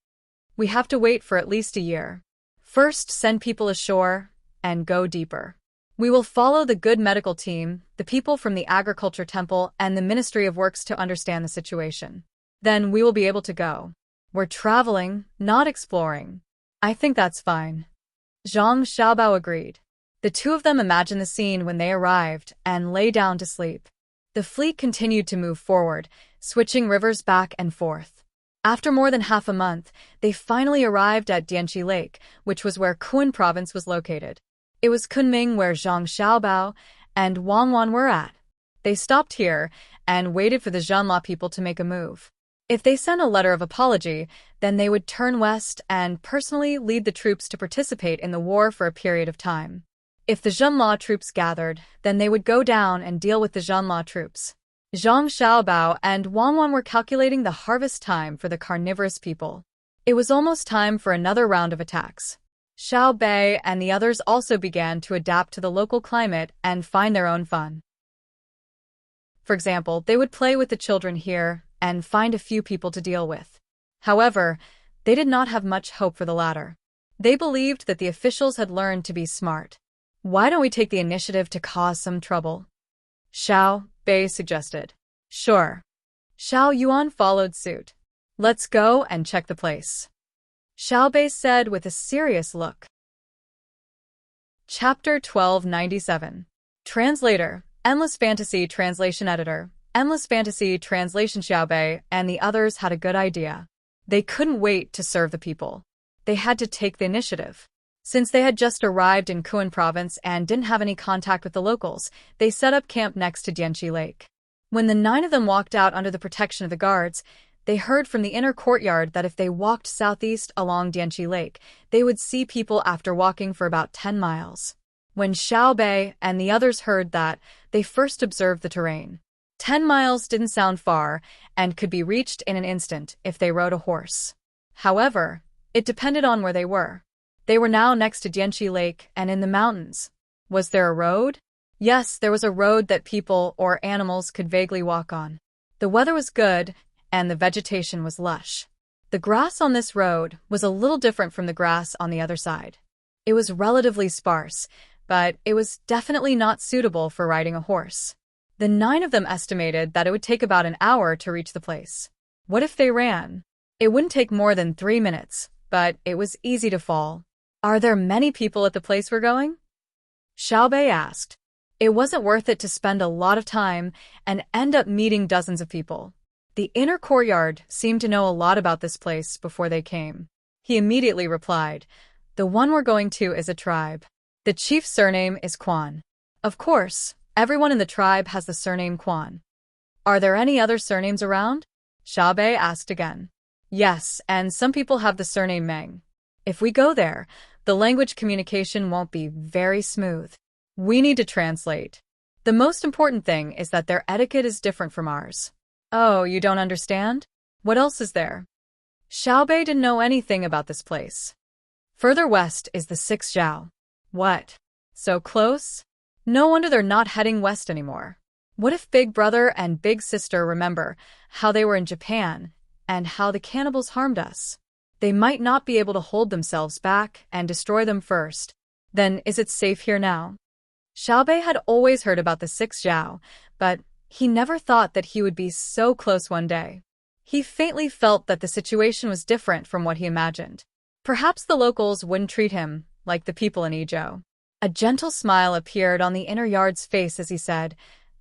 We have to wait for at least a year. First, send people ashore and go deeper. We will follow the good medical team, the people from the Agriculture Temple, and the Ministry of Works to understand the situation. Then we will be able to go. We're traveling, not exploring. I think that's fine. Zhang Xiaobao agreed. The two of them imagined the scene when they arrived and lay down to sleep. The fleet continued to move forward, switching rivers back and forth. After more than half a month, they finally arrived at Dianchi Lake, which was where Kun province was located. It was Kunming where Zhang Xiaobao and Wang Wan were at. They stopped here and waited for the Zhenla people to make a move. If they sent a letter of apology, then they would turn west and personally lead the troops to participate in the war for a period of time. If the Zhenla troops gathered, then they would go down and deal with the Zhenla troops. Zhang Xiaobao and Wang Wan were calculating the harvest time for the carnivorous people. It was almost time for another round of attacks. Xiao Bei and the others also began to adapt to the local climate and find their own fun. For example, they would play with the children here and find a few people to deal with. However, they did not have much hope for the latter. They believed that the officials had learned to be smart. Why don't we take the initiative to cause some trouble? Xiao Bei suggested. Sure. Xiao Yuan followed suit. Let's go and check the place. Xiao Bei said with a serious look. Chapter 1297. Translator, Endless Fantasy Translation Editor, Endless Fantasy Translation. Xiao Bei and the others had a good idea. They couldn't wait to serve the people. They had to take the initiative. Since they had just arrived in Kun province and didn't have any contact with the locals, they set up camp next to Dianchi Lake. When the 9 of them walked out under the protection of the guards, they heard from the inner courtyard that if they walked southeast along Dianchi Lake, they would see people after walking for about 10 miles. When Xiao Bei and the others heard that, they first observed the terrain. 10 miles didn't sound far and could be reached in an instant if they rode a horse. However, it depended on where they were. They were now next to Dianchi Lake and in the mountains. Was there a road? Yes, there was a road that people or animals could vaguely walk on. The weather was good, and the vegetation was lush. The grass on this road was a little different from the grass on the other side. It was relatively sparse, but it was definitely not suitable for riding a horse. The 9 of them estimated that it would take about an hour to reach the place. What if they ran? It wouldn't take more than 3 minutes, but it was easy to fall. Are there many people at the place we're going? Xiao Bei asked. It wasn't worth it to spend a lot of time and end up meeting dozens of people. The inner courtyard seemed to know a lot about this place before they came. He immediately replied, the one we're going to is a tribe. The chief's surname is Quan. Of course, everyone in the tribe has the surname Quan. Are there any other surnames around? Xiao Bei asked again. Yes, and some people have the surname Meng. If we go there, the language communication won't be very smooth. We need to translate. The most important thing is that their etiquette is different from ours. Oh, you don't understand? What else is there? Xiao Bei didn't know anything about this place. Further west is the 6th Zhao. What? So close? No wonder they're not heading west anymore. What if Big Brother and Big Sister remember how they were in Japan and how the cannibals harmed us? They might not be able to hold themselves back and destroy them first. Then is it safe here now? Xiao Bei had always heard about the 6th Zhao, but he never thought that he would be so close one day. He faintly felt that the situation was different from what he imagined. Perhaps the locals wouldn't treat him like the people in Idyll. A gentle smile appeared on the inner yard's face as he said,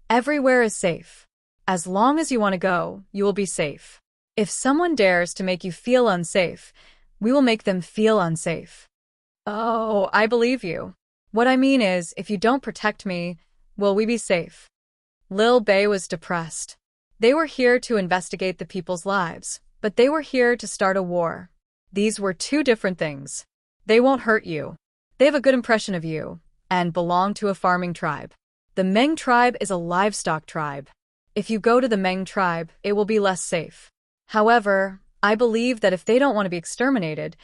everywhere is safe. As long as you want to go, you will be safe. If someone dares to make you feel unsafe, we will make them feel unsafe. Oh, I believe you. What I mean is, if you don't protect me, will we be safe? Lil Bei was depressed. They were here to investigate the people's lives, but they were here to start a war. These were 2 different things. They won't hurt you. They have a good impression of you, and belong to a farming tribe. The Meng tribe is a livestock tribe. If you go to the Meng tribe, it will be less safe. However, I believe that if they don't want to be exterminated,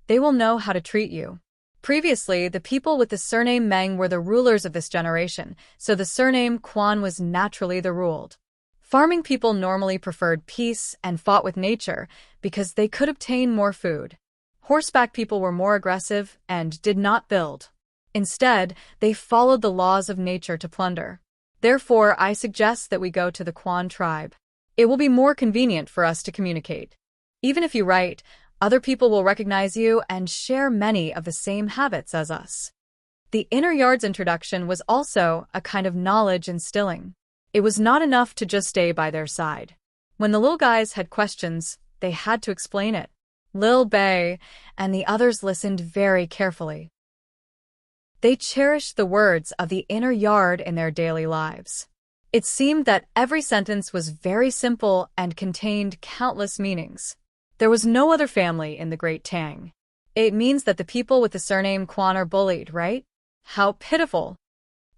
they will know how to treat you. Previously, the people with the surname Meng were the rulers of this generation, so the surname Quan was naturally the ruled. Farming people normally preferred peace and fought with nature because they could obtain more food. Horseback people were more aggressive and did not build. Instead, they followed the laws of nature to plunder. Therefore, I suggest that we go to the Quan tribe. It will be more convenient for us to communicate. Even if you write, other people will recognize you and share many of the same habits as us. The inner yard's introduction was also a kind of knowledge instilling. It was not enough to just stay by their side. When the little guys had questions, they had to explain it. Lil Bei and the others listened very carefully. They cherished the words of the inner yard in their daily lives. It seemed that every sentence was very simple and contained countless meanings. There was no other family in the Great Tang. It means that the people with the surname Quan are bullied, right? How pitiful.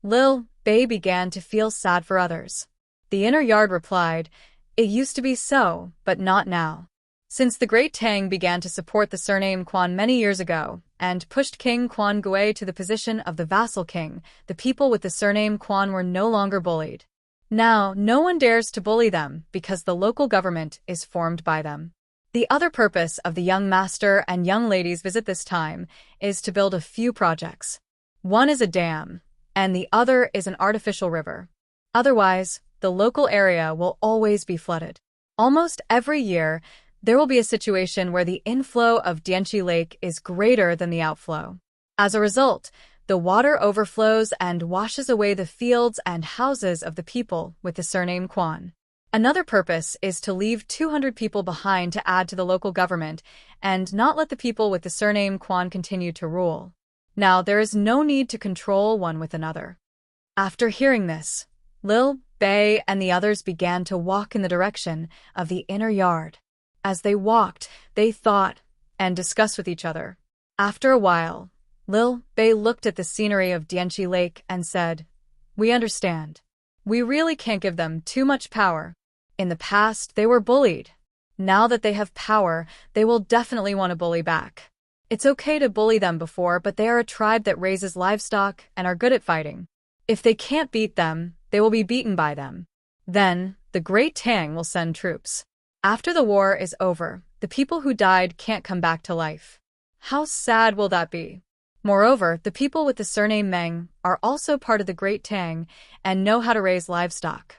Lil Bei began to feel sad for others. The inner yard replied, "It used to be so, but not now." Since the Great Tang began to support the surname Quan many years ago and pushed King Quan Gui to the position of the vassal king, the people with the surname Quan were no longer bullied. Now, no one dares to bully them because the local government is formed by them. The other purpose of the young master and young lady's visit this time is to build a few projects. One is a dam, and the other is an artificial river. Otherwise, the local area will always be flooded. Almost every year, there will be a situation where the inflow of Dianchi Lake is greater than the outflow. As a result, the water overflows and washes away the fields and houses of the people with the surname Quan. Another purpose is to leave 200 people behind to add to the local government and not let the people with the surname Quan continue to rule. Now, there is no need to control one with another. After hearing this, Lil Bei and the others began to walk in the direction of the inner yard. As they walked, they thought and discussed with each other. After a while, Lil Bei looked at the scenery of Dianchi Lake and said, "We understand. We really can't give them too much power. In the past, they were bullied. Now that they have power, they will definitely want to bully back. It's okay to bully them before, but they are a tribe that raises livestock and are good at fighting. If they can't beat them, they will be beaten by them. Then, the Great Tang will send troops. After the war is over, the people who died can't come back to life. How sad will that be?" Moreover, the people with the surname Meng are also part of the Great Tang and know how to raise livestock.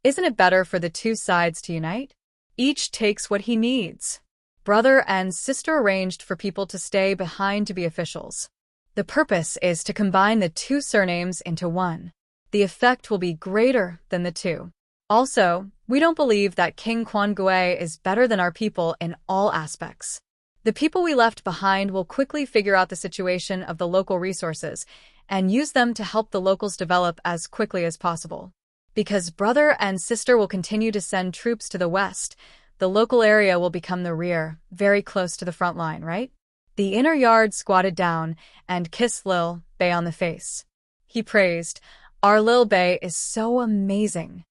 Isn't it better for the two sides to unite? Each takes what he needs. Brother and sister arranged for people to stay behind to be officials. The purpose is to combine the two surnames into one. The effect will be greater than the two. Also, we don't believe that King Quan Gui is better than our people in all aspects. The people we left behind will quickly figure out the situation of the local resources and use them to help the locals develop as quickly as possible. Because brother and sister will continue to send troops to the west, the local area will become the rear, very close to the front line, right? The inner yard squatted down and kissed Lil Bei on the face. He praised, "Our Lil Bei is so amazing.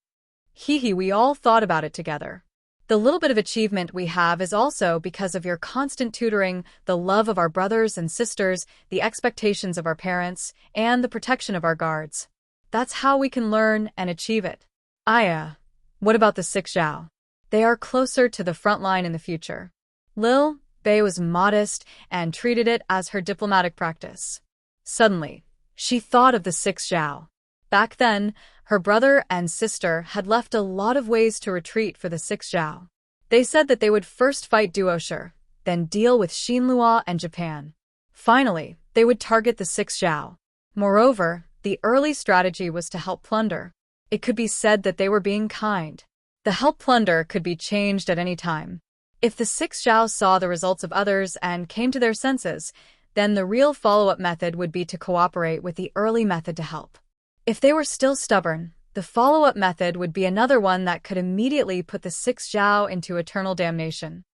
Hee, we all thought about it together. The little bit of achievement we have is also because of your constant tutoring, the love of our brothers and sisters, the expectations of our parents, and the protection of our guards. That's how we can learn and achieve it." What about the 6 Zhao? They are closer to the front line in the future. Lil Bei was modest and treated it as her diplomatic practice. Suddenly, she thought of the 6 Zhao. Back then, her brother and sister had left a lot of ways to retreat for the 6 Zhao. They said that they would first fight Duosher, then deal with Xinlua and Japan. Finally, they would target the 6 Zhao. Moreover, the early strategy was to help plunder. It could be said that they were being kind. The help plunder could be changed at any time. If the 6 Zhao saw the results of others and came to their senses, then the real follow-up method would be to cooperate with the early method to help. If they were still stubborn, the follow-up method would be another one that could immediately put the 6 Zhao into eternal damnation.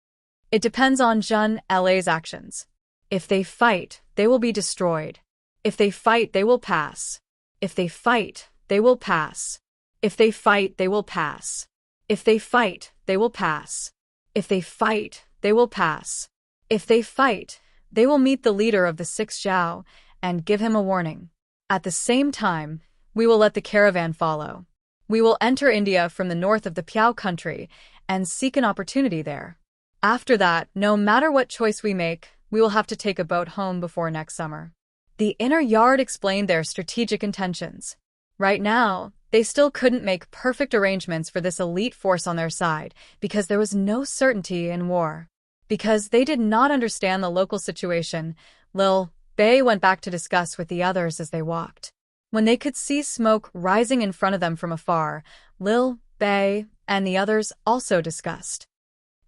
It depends on Zhun La's actions. If they fight, they will be destroyed. If they fight, they will pass. If they fight, they will pass. If they fight, they will pass. If they fight, they will pass. If they fight, they will pass. If they fight, they will meet the leader of the 6 Zhao and give him a warning. At the same time, we will let the caravan follow. We will enter India from the north of the Piao country and seek an opportunity there. After that, no matter what choice we make, we will have to take a boat home before next summer. The inner yard explained their strategic intentions. Right now, they still couldn't make perfect arrangements for this elite force on their side because there was no certainty in war. Because they did not understand the local situation, Lil Bei went back to discuss with the others as they walked. When they could see smoke rising in front of them from afar, Lil Bei and the others also discussed.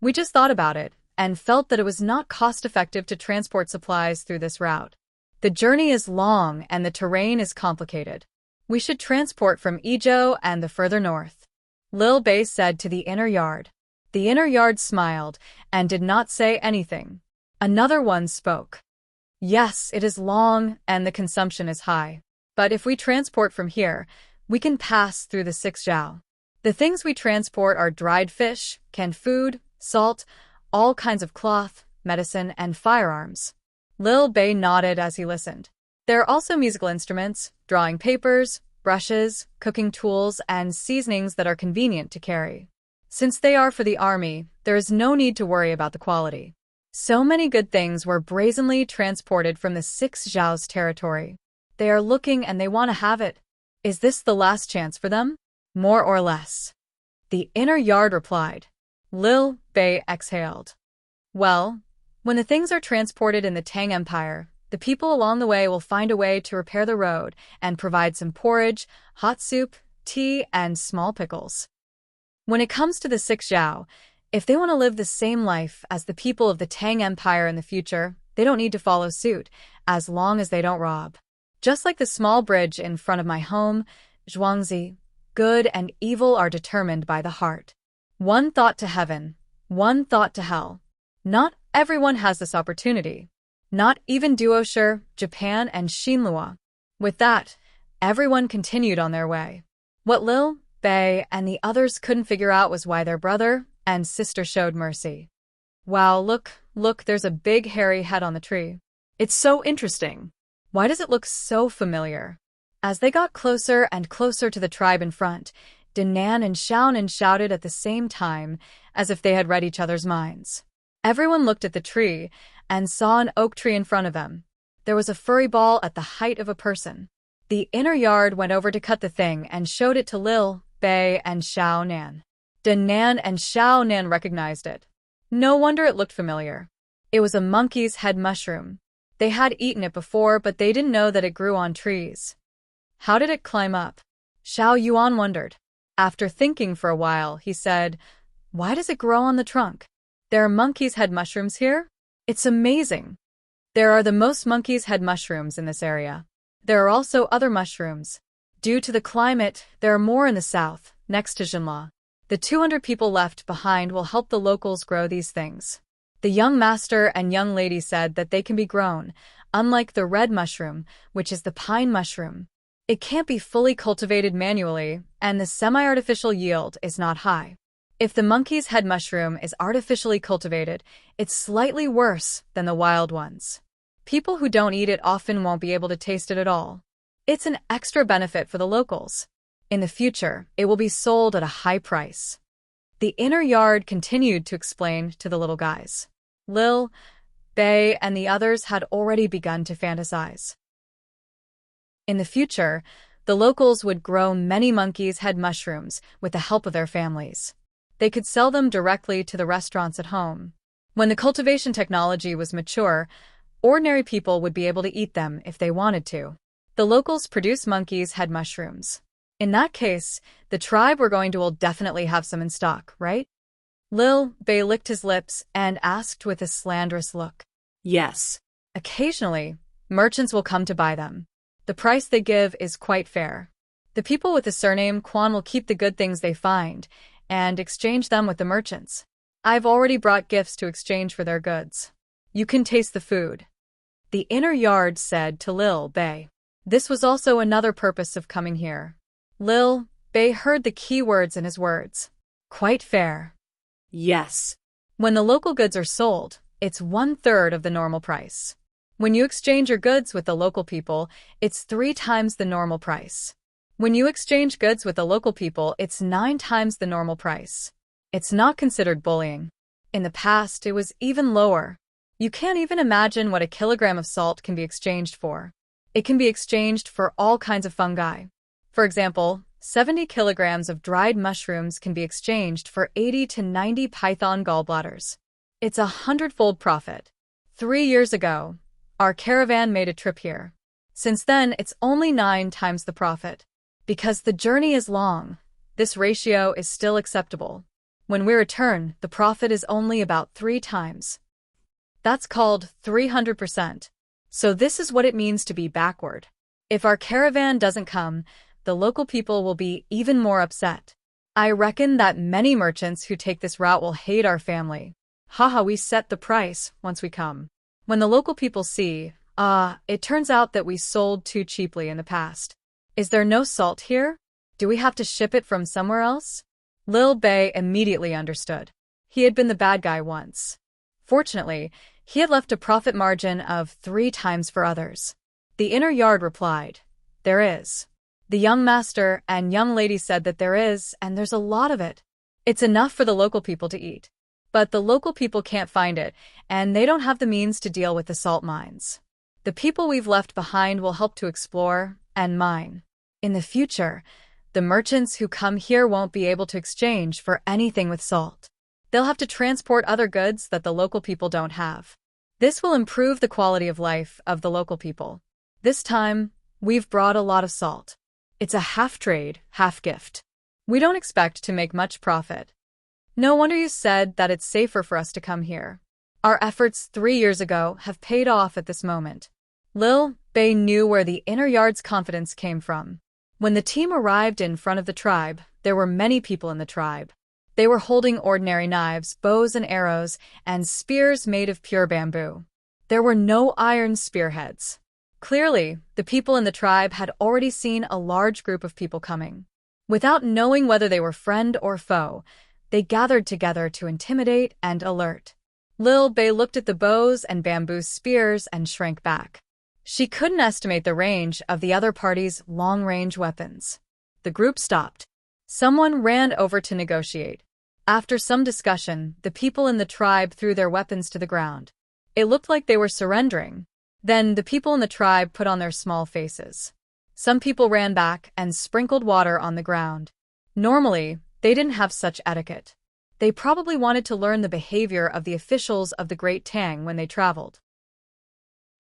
We just thought about it and felt that it was not cost-effective to transport supplies through this route. The journey is long and the terrain is complicated. We should transport from Idyll and the further north. Lil Bei said to the inner yard. The inner yard smiled and did not say anything. Another one spoke. Yes, it is long and the consumption is high. But if we transport from here, we can pass through the 6 zhao. The things we transport are dried fish, canned food, salt, all kinds of cloth, medicine, and firearms. Lil Bei nodded as he listened. There are also musical instruments, drawing papers, brushes, cooking tools, and seasonings that are convenient to carry. Since they are for the army, there is no need to worry about the quality. So many good things were brazenly transported from the 6 zhao's territory. They are looking and they want to have it. Is this the last chance for them? More or less. The inner yard replied. Lil Bei exhaled. Well, when the things are transported in the Tang Empire, the people along the way will find a way to repair the road and provide some porridge, hot soup, tea, and small pickles. When it comes to the 6 zhao, if they want to live the same life as the people of the Tang Empire in the future, they don't need to follow suit, as long as they don't rob. Just like the small bridge in front of my home, Zhuangzi, good and evil are determined by the heart. One thought to heaven, one thought to hell. Not everyone has this opportunity. Not even Duoshi, Japan, and Xinhua. With that, everyone continued on their way. What Lil Bei and the others couldn't figure out was why their brother and sister showed mercy. Wow, look, there's a big hairy head on the tree. It's so interesting. Why does it look so familiar? As they got closer and closer to the tribe in front, Dinan and Xiaonan shouted at the same time, as if they had read each other's minds. Everyone looked at the tree and saw an oak tree in front of them. There was a furry ball at the height of a person. The inner yard went over to cut the thing and showed it to Lil Bei and Xiaonan. Dinan and Xiaonan recognized it. No wonder it looked familiar. It was a monkey's head mushroom. They had eaten it before, but they didn't know that it grew on trees. How did it climb up? Xiao Yuan wondered. After thinking for a while, he said, "Why does it grow on the trunk? There are monkey's head mushrooms here? It's amazing. There are the most monkey's head mushrooms in this area. There are also other mushrooms. Due to the climate, there are more in the south, next to Jinla. The 200 people left behind will help the locals grow these things." The young master and young lady said that they can be grown, unlike the red mushroom, which is the pine mushroom. It can't be fully cultivated manually, and the semi-artificial yield is not high. If the monkey's head mushroom is artificially cultivated, it's slightly worse than the wild ones. People who don't eat it often won't be able to taste it at all. It's an extra benefit for the locals. In the future, it will be sold at a high price. The inner yard continued to explain to the little guys. Lil Bei and the others had already begun to fantasize. In the future, the locals would grow many monkey's head mushrooms with the help of their families. They could sell them directly to the restaurants at home. When the cultivation technology was mature, ordinary people would be able to eat them if they wanted to. The locals produce monkey's head mushrooms. In that case, the tribe we're going to will definitely have some in stock, right? Lil Bei licked his lips and asked with a slanderous look. Yes. Occasionally, merchants will come to buy them. The price they give is quite fair. The people with the surname Quan will keep the good things they find and exchange them with the merchants. I've already brought gifts to exchange for their goods. You can taste the food. The inner yard said to Lil Bei. This was also another purpose of coming here. Lil Bei heard the key words in his words. Quite fair. Yes. When the local goods are sold, it's 1/3 of the normal price. When you exchange your goods with the local people, it's 3 times the normal price. When you exchange goods with the local people, it's 9 times the normal price. It's not considered bullying. In the past, it was even lower. You can't even imagine what a kilogram of salt can be exchanged for. It can be exchanged for all kinds of fungi. For example, 70 kilograms of dried mushrooms can be exchanged for 80 to 90 python gallbladders. It's 100-fold profit. 3 years ago, our caravan made a trip here. Since then, it's only 9 times the profit. Because the journey is long, this ratio is still acceptable. When we return, the profit is only about 3 times. That's called 300%. So this is what it means to be backward. If our caravan doesn't come, the local people will be even more upset. I reckon that many merchants who take this route will hate our family. Haha, we set the price once we come. When the local people see, it turns out that we sold too cheaply in the past. Is there no salt here? Do we have to ship it from somewhere else? Lil Bei immediately understood. He had been the bad guy once. Fortunately, he had left a profit margin of 3 times for others. The inner yard replied, "There is." The young master and young lady said that there is, and there's a lot of it. It's enough for the local people to eat. But the local people can't find it, and they don't have the means to deal with the salt mines. The people we've left behind will help to explore and mine. In the future, the merchants who come here won't be able to exchange for anything with salt. They'll have to transport other goods that the local people don't have. This will improve the quality of life of the local people. This time, we've brought a lot of salt. It's a half trade, half gift. We don't expect to make much profit. No wonder you said that it's safer for us to come here. Our efforts 3 years ago have paid off at this moment. Lil Bei knew where the inner yard's confidence came from. When the team arrived in front of the tribe, there were many people in the tribe. They were holding ordinary knives, bows and arrows, and spears made of pure bamboo. There were no iron spearheads. Clearly, the people in the tribe had already seen a large group of people coming. Without knowing whether they were friend or foe, they gathered together to intimidate and alert. Lil Bei looked at the bows and bamboo spears and shrank back. She couldn't estimate the range of the other party's long-range weapons. The group stopped. Someone ran over to negotiate. After some discussion, the people in the tribe threw their weapons to the ground. It looked like they were surrendering. Then the people in the tribe put on their small faces. Some people ran back and sprinkled water on the ground. Normally, they didn't have such etiquette. They probably wanted to learn the behavior of the officials of the Great Tang when they traveled.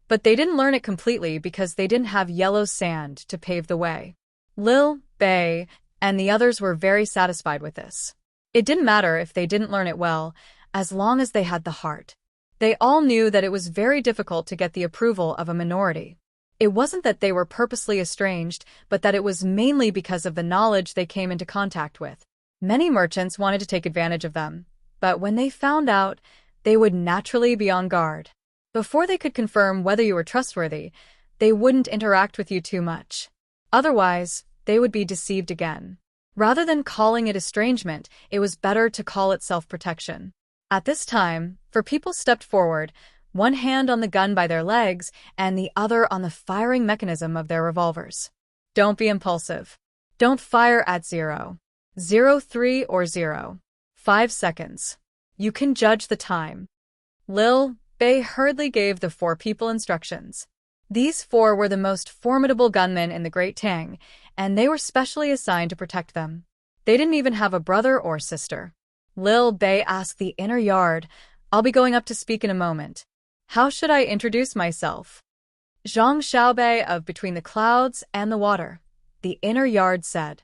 But they didn't learn it completely because they didn't have yellow sand to pave the way. Lil Bei and the others were very satisfied with this. It didn't matter if they didn't learn it well, as long as they had the heart. They all knew that it was very difficult to get the approval of a minority. It wasn't that they were purposely estranged, but that it was mainly because of the knowledge they came into contact with. Many merchants wanted to take advantage of them, but when they found out, they would naturally be on guard. Before they could confirm whether you were trustworthy, they wouldn't interact with you too much. Otherwise, they would be deceived again. Rather than calling it estrangement, it was better to call it self-protection. At this time, 4 people stepped forward, one hand on the gun by their legs and the other on the firing mechanism of their revolvers. Don't be impulsive. Don't fire at 0, 03 or 05 seconds. You can judge the time. Lil Bei hurriedly gave the 4 people instructions. These 4 were the most formidable gunmen in the Great Tang, and they were specially assigned to protect them. They didn't even have a brother or sister. Lil Bei asked the inner yard, "I'll be going up to speak in a moment. How should I introduce myself?" "Zhang Xiaobei of Between the Clouds and the Water," the inner yard said.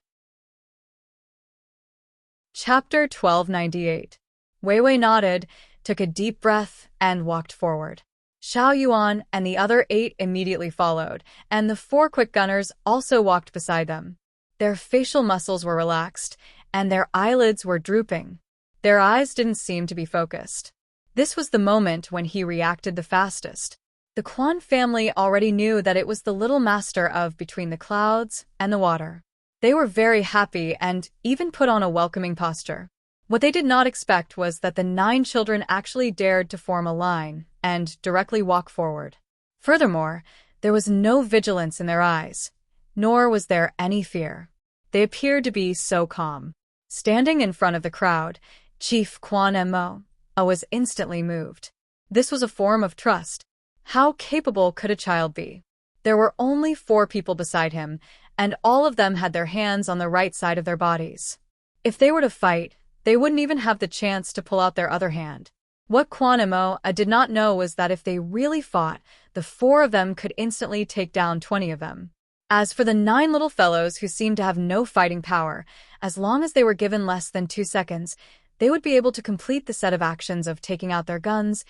Chapter 1298. Wei Wei nodded, took a deep breath, and walked forward. Xiao Yuan and the other 8 immediately followed, and the 4 quick gunners also walked beside them. Their facial muscles were relaxed, and their eyelids were drooping. Their eyes didn't seem to be focused. This was the moment when he reacted the fastest. The Quan family already knew that it was the little master of Between the Clouds and the Water. They were very happy and even put on a welcoming posture. What they did not expect was that the 9 children actually dared to form a line and directly walk forward. Furthermore, there was no vigilance in their eyes, nor was there any fear. They appeared to be so calm. Standing in front of the crowd, Chief Quan Mo was instantly moved. This was a form of trust. How capable could a child be? There were only 4 people beside him, and all of them had their hands on the right side of their bodies. If they were to fight, they wouldn't even have the chance to pull out their other hand. What Quan Mo did not know was that if they really fought, the 4 of them could instantly take down 20 of them. As for the 9 little fellows who seemed to have no fighting power, as long as they were given less than 2 seconds, they would be able to complete the set of actions of taking out their guns,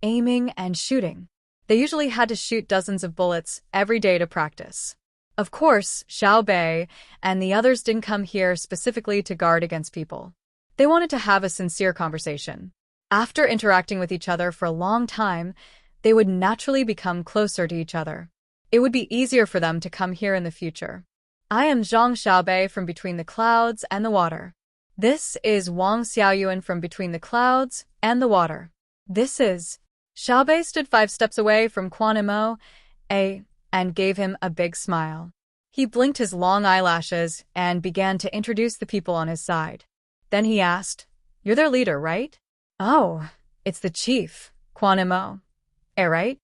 aiming, and shooting. They usually had to shoot dozens of bullets every day to practice. Of course, Xiao Bei and the others didn't come here specifically to guard against people. They wanted to have a sincere conversation. After interacting with each other for a long time, they would naturally become closer to each other. It would be easier for them to come here in the future. I am Zhang Xiaobei from between the clouds and the water. This is Wang Xiaoyuan from between the clouds and the water. This is... Xiaobei stood 5 steps away from Quan Imo, and gave him a big smile. He blinked his long eyelashes and began to introduce the people on his side. Then he asked, "You're their leader, right?" "Oh, it's the chief, Quan Imo. Right?"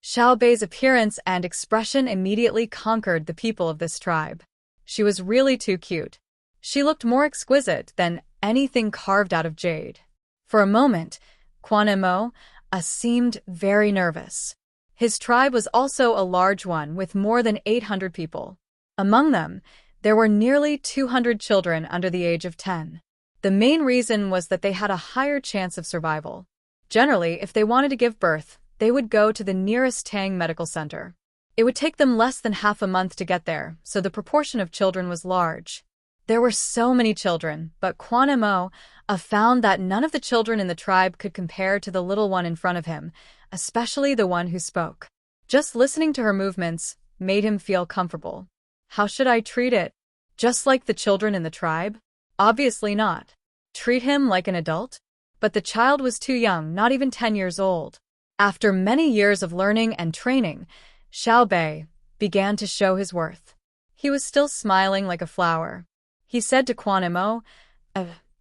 Xiaobei's appearance and expression immediately conquered the people of this tribe. She was really too cute. She looked more exquisite than anything carved out of jade. For a moment, Quan Imo seemed very nervous. His tribe was also a large one with more than 800 people. Among them, there were nearly 200 children under the age of 10. The main reason was that they had a higher chance of survival. Generally, if they wanted to give birth, they would go to the nearest Tang medical center. It would take them less than half a month to get there, so the proportion of children was large. There were so many children, but Quan Imo found that none of the children in the tribe could compare to the little one in front of him, especially the one who spoke. Just listening to her movements made him feel comfortable. How should I treat it? Just like the children in the tribe? Obviously not. Treat him like an adult? But the child was too young, not even 10 years old. After many years of learning and training, Xiao Bei began to show his worth. He was still smiling like a flower. He said to Quan Imo,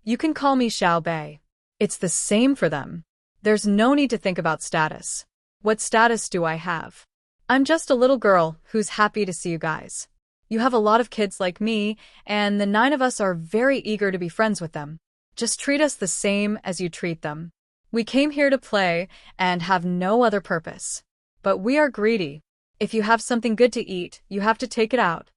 "You can call me Xiao Bei. It's the same for them. There's no need to think about status. What status do I have? I'm just a little girl who's happy to see you guys. You have a lot of kids like me, and the 9 of us are very eager to be friends with them. Just treat us the same as you treat them. We came here to play and have no other purpose. But we are greedy. If you have something good to eat, you have to take it out."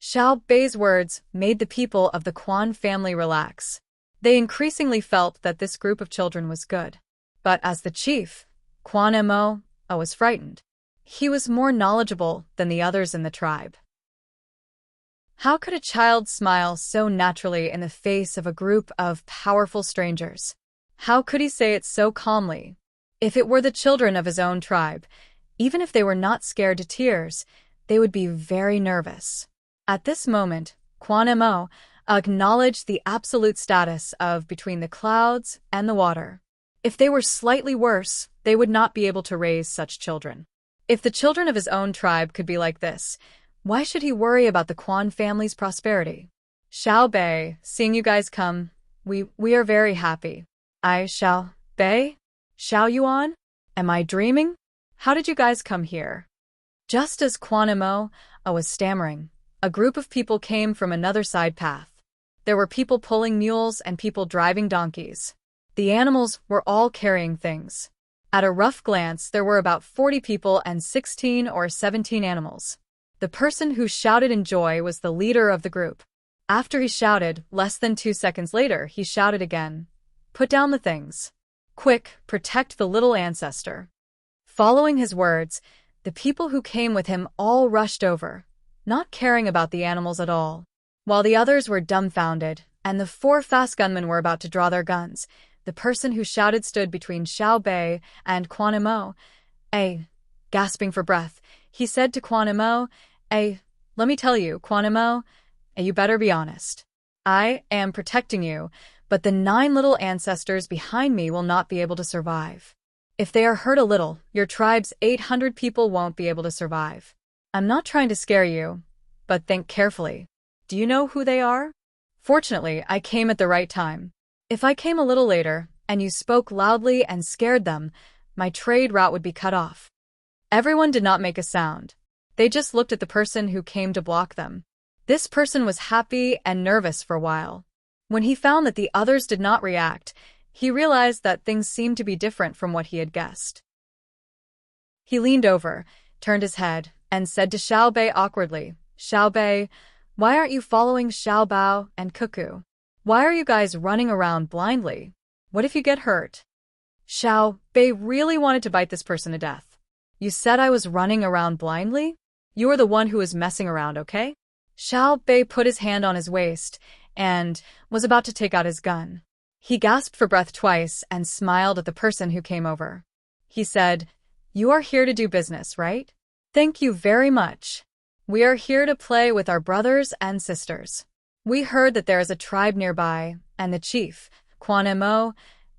Xiao Bei's words made the people of the Quan family relax. They increasingly felt that this group of children was good. But as the chief, Quan Imo was frightened. He was more knowledgeable than the others in the tribe. How could a child smile so naturally in the face of a group of powerful strangers? How could he say it so calmly? If it were the children of his own tribe, even if they were not scared to tears, they would be very nervous. At this moment, Quan Imo acknowledged the absolute status of between the clouds and the water. If they were slightly worse, they would not be able to raise such children. If the children of his own tribe could be like this, why should he worry about the Quan family's prosperity? Xiao Bei, seeing you guys come, we are very happy. Xiao Bei? Xiao Yuan? Am I dreaming? How did you guys come here? Just as Quan Imo was stammering, a group of people came from another side path. There were people pulling mules and people driving donkeys. The animals were all carrying things. At a rough glance, there were about 40 people and 16 or 17 animals. The person who shouted in joy was the leader of the group. After he shouted, less than 2 seconds later, he shouted again, "Put down the things. Quick, protect the little ancestor." Following his words, the people who came with him all rushed over, not caring about the animals at all. While the others were dumbfounded, and the 4 fast gunmen were about to draw their guns, the person who shouted stood between Xiao Bei and Quan Imo. Gasping for breath, he said to Quan Imo, "Let me tell you, Quan Imo, you better be honest. I am protecting you, but the 9 little ancestors behind me will not be able to survive. If they are hurt a little, your tribe's 800 people won't be able to survive. I'm not trying to scare you, but think carefully. Do you know who they are? Fortunately, I came at the right time. If I came a little later, and you spoke loudly and scared them, my trade route would be cut off." Everyone did not make a sound. They just looked at the person who came to block them. This person was happy and nervous for a while. When he found that the others did not react, he realized that things seemed to be different from what he had guessed. He leaned over, turned his head, and said to Xiao Bei awkwardly, "Xiao Bei, why aren't you following Xiao Bao and Cuckoo? Why are you guys running around blindly? What if you get hurt? Xiao Bei really wanted to bite this person to death. You said I was running around blindly? You were the one who was messing around, okay? Xiao Bei put his hand on his waist and was about to take out his gun. He gasped for breath twice and smiled at the person who came over. He said, "You are here to do business, right? Thank you very much. We are here to play with our brothers and sisters. We heard that there is a tribe nearby, and the chief, Quan Mo,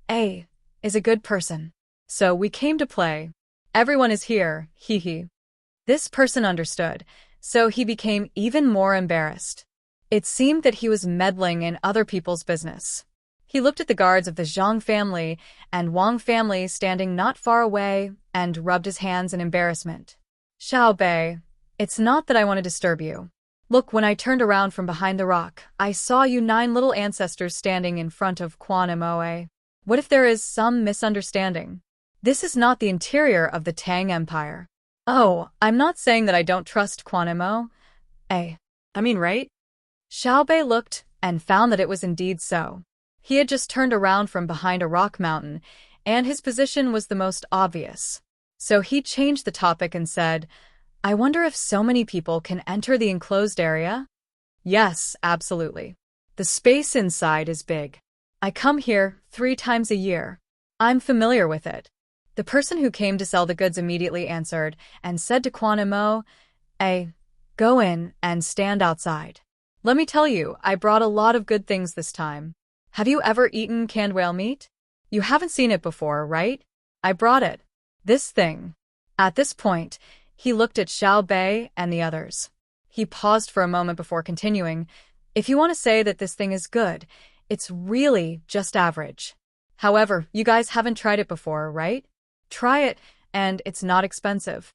is a good person. So we came to play. Everyone is here, hee hee." This person understood, so he became even more embarrassed. It seemed that he was meddling in other people's business. He looked at the guards of the Zhang family and Wang family standing not far away and rubbed his hands in embarrassment. "Xiao Bei, it's not that I want to disturb you. Look, when I turned around from behind the rock, I saw you 9 little ancestors standing in front of Quan Mo. What if there is some misunderstanding? This is not the interior of the Tang Empire. Oh, I'm not saying that I don't trust Quan Mo. Right?" Xiao Bei looked and found that it was indeed so. He had just turned around from behind a rock mountain, and his position was the most obvious. So he changed the topic and said, "I wonder if so many people can enter the enclosed area?" "Yes, absolutely. The space inside is big. I come here 3 times a year. I'm familiar with it." The person who came to sell the goods immediately answered and said to Quan Mo, "Go in and stand outside. Let me tell you, I brought a lot of good things this time. Have you ever eaten canned whale meat? You haven't seen it before, right? I brought it. This thing." At this point, he looked at Xiao Bei and the others. He paused for a moment before continuing, "If you want to say that this thing is good, it's really just average. However, you guys haven't tried it before, right? Try it, and it's not expensive."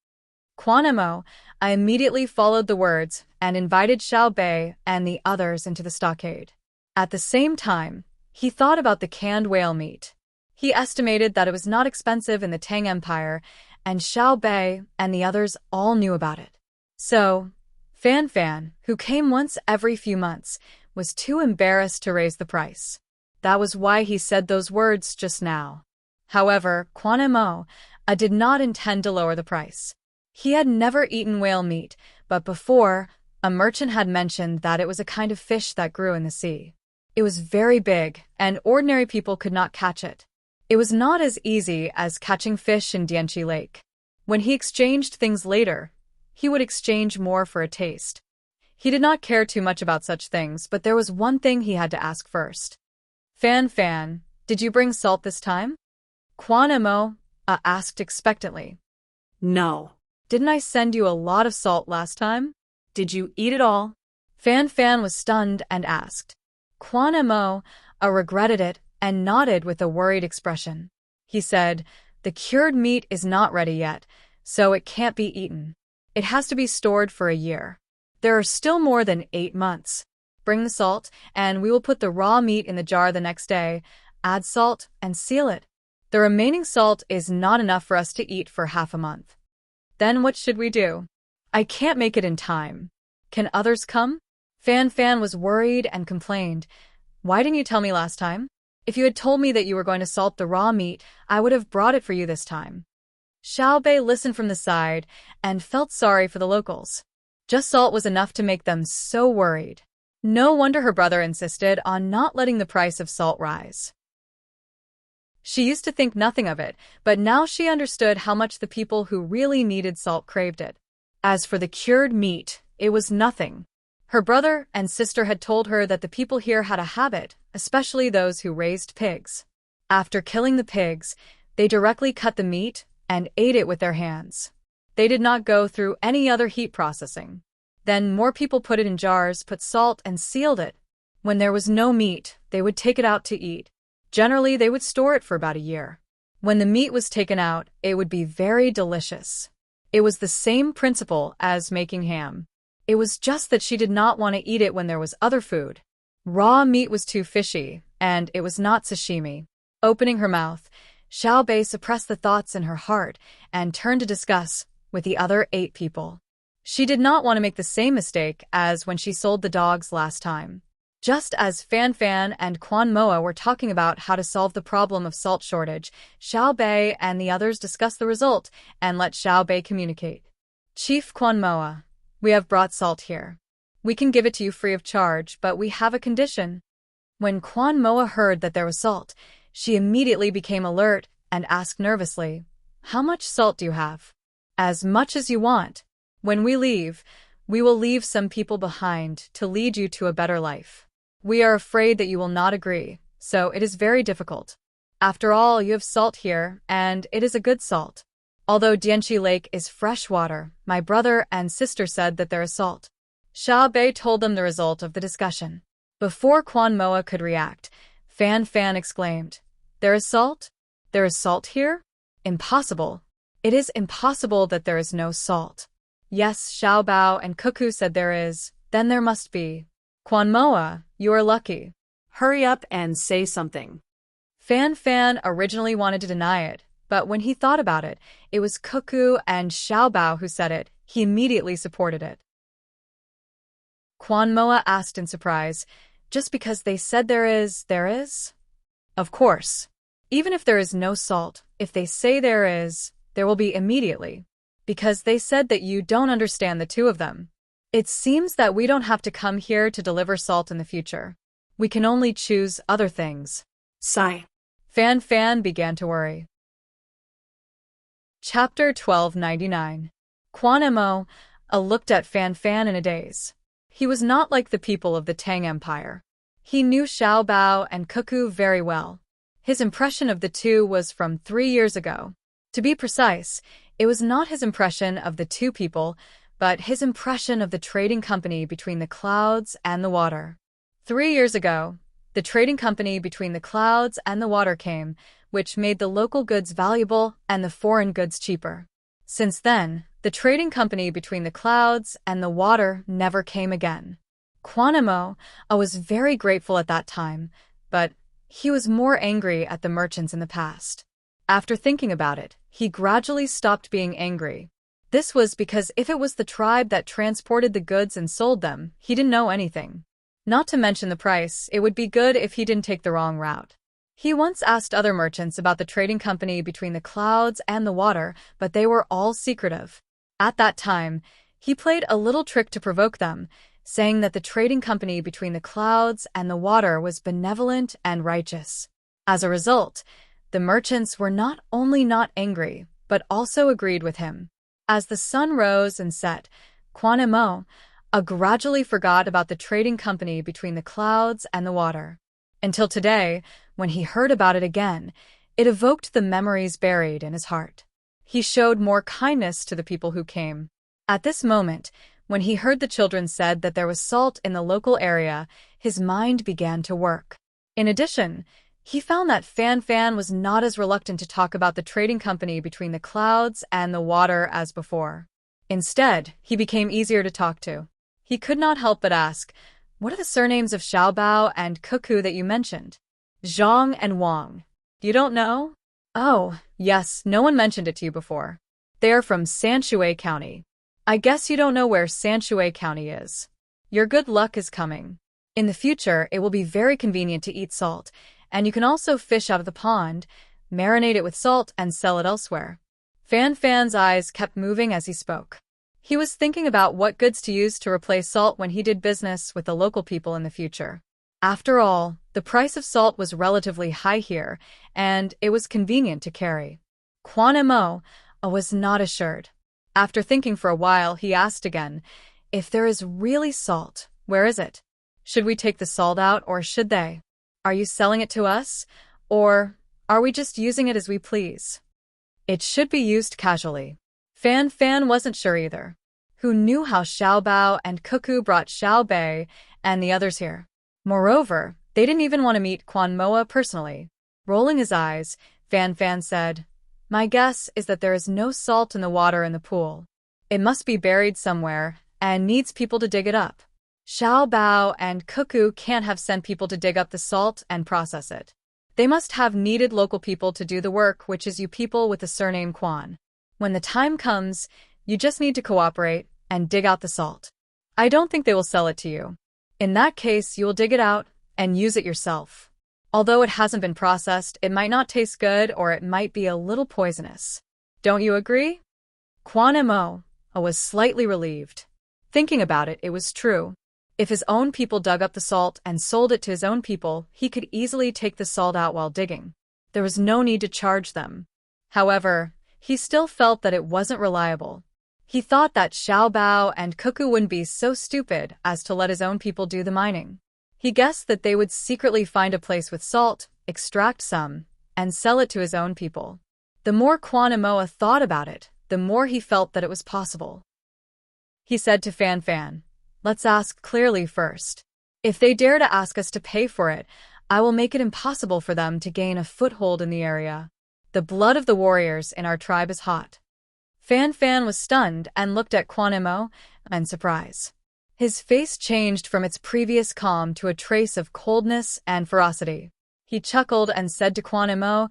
Quan Mo, I immediately followed the words and invited Xiao Bei and the others into the stockade. At the same time, he thought about the canned whale meat. He estimated that it was not expensive in the Tang Empire, and Xiao Bei and the others all knew about it. So, Fan, who came once every few months, was too embarrassed to raise the price. That was why he said those words just now. However, Quan Mo did not intend to lower the price. He had never eaten whale meat, but before, a merchant had mentioned that it was a kind of fish that grew in the sea. It was very big, and ordinary people could not catch it. It was not as easy as catching fish in Dianchi Lake. When he exchanged things later, he would exchange more for a taste. He did not care too much about such things, but there was one thing he had to ask first. Fan, did you bring salt this time?" Quan Mo asked expectantly. No. "Didn't I send you a lot of salt last time? Did you eat it all?" Fan was stunned and asked. Quan Mo regretted it and nodded with a worried expression. He said, "The cured meat is not ready yet, so it can't be eaten. It has to be stored for a year. There are still more than 8 months. Bring the salt, and we will put the raw meat in the jar the next day, add salt, and seal it. The remaining salt is not enough for us to eat for half a month. Then what should we do? I can't make it in time. Can others come?" Fan was worried and complained. "Why didn't you tell me last time? If you had told me that you were going to salt the raw meat, I would have brought it for you this time." Xiao Bei listened from the side and felt sorry for the locals. Just salt was enough to make them so worried. No wonder her brother insisted on not letting the price of salt rise. She used to think nothing of it, but now she understood how much the people who really needed salt craved it. As for the cured meat, it was nothing. Her brother and sister had told her that the people here had a habit, especially those who raised pigs. After killing the pigs, they directly cut the meat and ate it with their hands. They did not go through any other heat processing. Then more people put it in jars, put salt, and sealed it. When there was no meat, they would take it out to eat. Generally, they would store it for about a year. When the meat was taken out, it would be very delicious. It was the same principle as making ham. It was just that she did not want to eat it when there was other food. Raw meat was too fishy, and it was not sashimi. Opening her mouth, Xiao Bei suppressed the thoughts in her heart and turned to discuss with the other 8 people. She did not want to make the same mistake as when she sold the dogs last time. Just as Fan Fan and Quan Moa were talking about how to solve the problem of salt shortage, Xiao Bei and the others discussed the result and let Xiao Bei communicate. Chief Quan Moa, we have brought salt here. We can give it to you free of charge, but we have a condition. When Quan Moa heard that there was salt, she immediately became alert and asked nervously, "How much salt do you have?" "As much as you want. When we leave, we will leave some people behind to lead you to a better life. We are afraid that you will not agree, so it is very difficult. After all, you have salt here, and it is a good salt. Although Dianchi Lake is fresh water, my brother and sister said that there is salt." Xiao Bei told them the result of the discussion. Before Quan Moa could react, Fan Fan exclaimed, "There is salt? There is salt here? Impossible. It is impossible that there is no salt." "Yes," Xiao Bao and Cuckoo said there is, "then there must be." "Quan Moa, you are lucky. Hurry up and say something." Fan Fan originally wanted to deny it, but when he thought about it, it was Cuckoo and Xiao Bao who said it. He immediately supported it. Quan Moa asked in surprise, "Just because they said there is, there is?" "Of course. Even if there is no salt, if they say there is, there will be immediately. Because they said that you don't understand the two of them. It seems that we don't have to come here to deliver salt in the future. We can only choose other things." Sigh. Fan Fan began to worry. Chapter 1299. Quan Mo looked at Fan Fan in a daze. He was not like the people of the Tang Empire. He knew Xiao Bao and Cuckoo very well. His impression of the two was from 3 years ago. To be precise, it was not his impression of the two people, but his impression of the trading company between the clouds and the water. 3 years ago, the trading company between the clouds and the water came, which made the local goods valuable and the foreign goods cheaper. Since then, the trading company between the clouds and the water never came again. Quan Mo was very grateful at that time, but he was more angry at the merchants in the past. After thinking about it, he gradually stopped being angry. This was because if it was the tribe that transported the goods and sold them, he didn't know anything. Not to mention the price, it would be good if he didn't take the wrong route. He once asked other merchants about the trading company between the clouds and the water, but they were all secretive. At that time, he played a little trick to provoke them, saying that the trading company between the clouds and the water was benevolent and righteous. As a result, the merchants were not only not angry, but also agreed with him. As the sun rose and set, Quan Mo gradually forgot about the trading company between the clouds and the water. Until today, when he heard about it again, it evoked the memories buried in his heart. He showed more kindness to the people who came. At this moment, when he heard the children said that there was salt in the local area, his mind began to work. In addition, he found that Fan Fan was not as reluctant to talk about the trading company between the clouds and the water as before. Instead, he became easier to talk to. He could not help but ask, "What are the surnames of Xiao Bao and Cuckoo that you mentioned?" "Zhang and Wang. You don't know?" "Oh, yes, no one mentioned it to you before. They are from Sanshui County. I guess you don't know where Sanshui County is. Your good luck is coming. In the future, it will be very convenient to eat salt, and you can also fish out of the pond, marinate it with salt, and sell it elsewhere." Fan Fan's eyes kept moving as he spoke. He was thinking about what goods to use to replace salt when he did business with the local people in the future. After all, the price of salt was relatively high here, and it was convenient to carry. Quan Mo was not assured. After thinking for a while, he asked again, "If there is really salt, where is it? Should we take the salt out or should they? Are you selling it to us, or are we just using it as we please?" "It should be used casually." Fan Fan wasn't sure either. Who knew how Xiao Bao and Cuckoo brought Xiao Bei and the others here? Moreover, they didn't even want to meet Quan Moa personally. Rolling his eyes, Fan Fan said, "My guess is that there is no salt in the water in the pool. It must be buried somewhere and needs people to dig it up. Xiao Bao and Cuckoo can't have sent people to dig up the salt and process it. They must have needed local people to do the work, which is you people with the surname Quan. When the time comes, you just need to cooperate and dig out the salt. I don't think they will sell it to you. In that case, you will dig it out and use it yourself. Although it hasn't been processed, it might not taste good or it might be a little poisonous. Don't you agree? Quan Mo was slightly relieved. Thinking about it, it was true. If his own people dug up the salt and sold it to his own people, he could easily take the salt out while digging. There was no need to charge them. However, he still felt that it wasn't reliable. He thought that Xiao Bao and Cuckoo wouldn't be so stupid as to let his own people do the mining. He guessed that they would secretly find a place with salt, extract some, and sell it to his own people. The more Quan Mo thought about it, the more he felt that it was possible. He said to Fan Fan, "Let's ask clearly first. If they dare to ask us to pay for it, I will make it impossible for them to gain a foothold in the area. The blood of the warriors in our tribe is hot." Fan Fan was stunned and looked at Quan Mo in surprise. His face changed from its previous calm to a trace of coldness and ferocity. He chuckled and said to Quan Mo,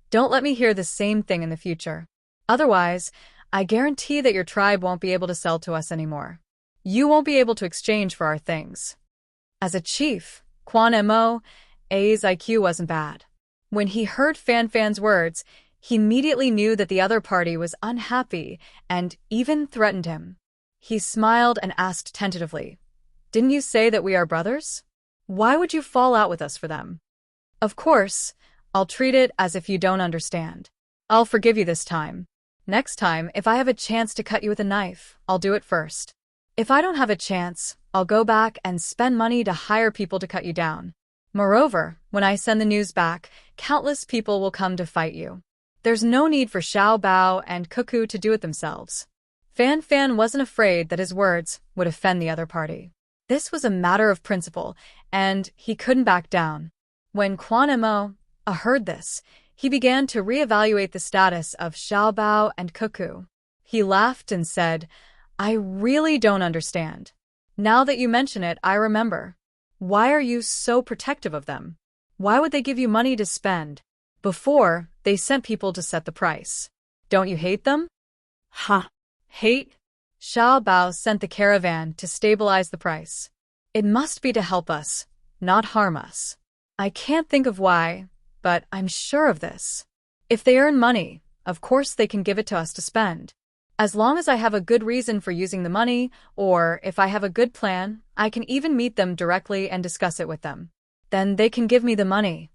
"Don't let me hear the same thing in the future. Otherwise, I guarantee that your tribe won't be able to sell to us anymore. You won't be able to exchange for our things." As a chief, Quan Mo's IQ wasn't bad. When he heard Fan Fan's words, he immediately knew that the other party was unhappy and even threatened him. He smiled and asked tentatively, "Didn't you say that we are brothers? Why would you fall out with us for them?" "Of course, I'll treat it as if you don't understand. I'll forgive you this time. Next time, if I have a chance to cut you with a knife, I'll do it first. If I don't have a chance, I'll go back and spend money to hire people to cut you down. Moreover, when I send the news back, countless people will come to fight you. There's no need for Xiao Bao and Cuckoo to do it themselves." Fan Fan wasn't afraid that his words would offend the other party. This was a matter of principle, and he couldn't back down. When Quan Mo heard this, he began to reevaluate the status of Xiao Bao and Cuckoo. He laughed and said, "I really don't understand. Now that you mention it, I remember. Why are you so protective of them? Why would they give you money to spend? Before, they sent people to set the price. Don't you hate them?" Ha! "Hate?" Xiao Bao sent the caravan to stabilize the price. "It must be to help us, not harm us. I can't think of why, but I'm sure of this. If they earn money, of course they can give it to us to spend. As long as I have a good reason for using the money, or if I have a good plan, I can even meet them directly and discuss it with them. Then they can give me the money.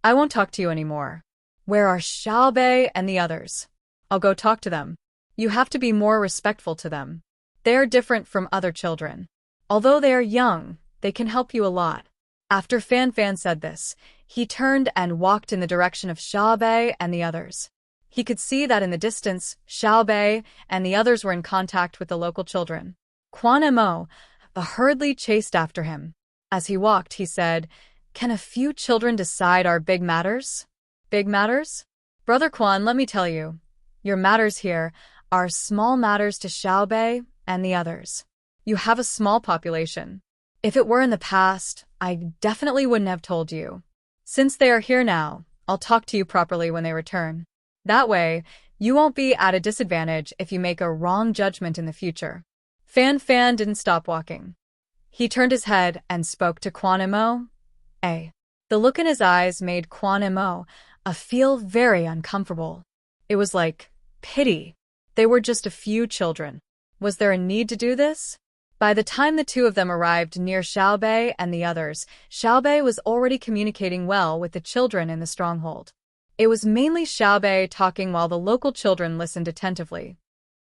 I won't talk to you anymore. Where are Xiaobei and the others? I'll go talk to them. You have to be more respectful to them. They are different from other children. Although they are young, they can help you a lot." After Fan Fan said this, he turned and walked in the direction of Xiaobei and the others. He could see that in the distance, Xiaobei and the others were in contact with the local children. Quan Mo hurriedly chased after him. As he walked, he said, "Can a few children decide our big matters?" "Big matters? Brother Quan, let me tell you. Your matters here are small matters to Xiaobei and the others. You have a small population. If it were in the past, I definitely wouldn't have told you. Since they are here now, I'll talk to you properly when they return. That way, you won't be at a disadvantage if you make a wrong judgment in the future." Fan Fan didn't stop walking. He turned his head and spoke to Quan Mo. The look in his eyes made Quan Mo feel very uncomfortable. It was like pity. They were just a few children. Was there a need to do this? By the time the two of them arrived near Xiaobei and the others, Xiaobei was already communicating well with the children in the stronghold. It was mainly Xiaobei talking while the local children listened attentively.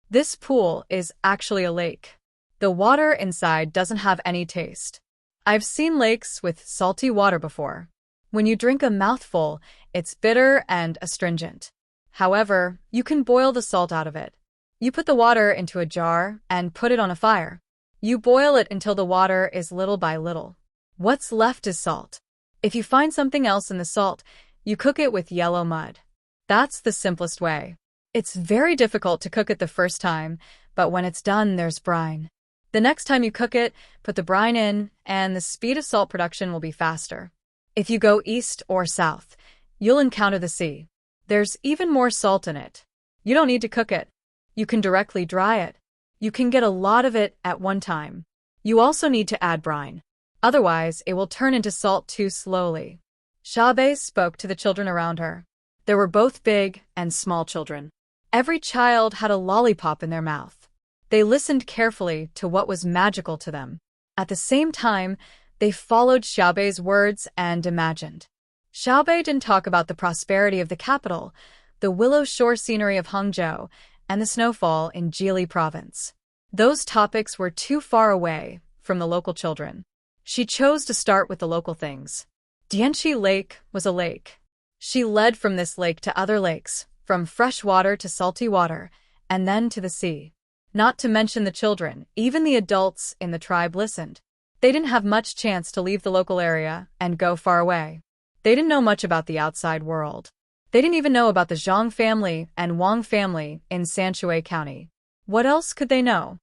"This pool is actually a lake. The water inside doesn't have any taste. I've seen lakes with salty water before. When you drink a mouthful, it's bitter and astringent. However, you can boil the salt out of it. You put the water into a jar and put it on a fire. You boil it until the water is little by little. What's left is salt. If you find something else in the salt, you cook it with yellow mud. That's the simplest way. It's very difficult to cook it the first time, but when it's done, there's brine. The next time you cook it, put the brine in, and the speed of salt production will be faster. If you go east or south, you'll encounter the sea. There's even more salt in it. You don't need to cook it. You can directly dry it. You can get a lot of it at one time. You also need to add brine. Otherwise, it will turn into salt too slowly. Xiaobei spoke to the children around her. There were both big and small children. Every child had a lollipop in their mouth. They listened carefully to what was magical to them. At the same time, they followed Xiaobei's words and imagined. Xiaobei didn't talk about the prosperity of the capital, the willow shore scenery of Hangzhou, and the snowfall in Jili province. Those topics were too far away from the local children. She chose to start with the local things. Dianqi Lake was a lake. She led from this lake to other lakes, from fresh water to salty water, and then to the sea. Not to mention the children, even the adults in the tribe listened. They didn't have much chance to leave the local area and go far away. They didn't know much about the outside world. They didn't even know about the Zhang family and Wang family in Sanshui County. What else could they know?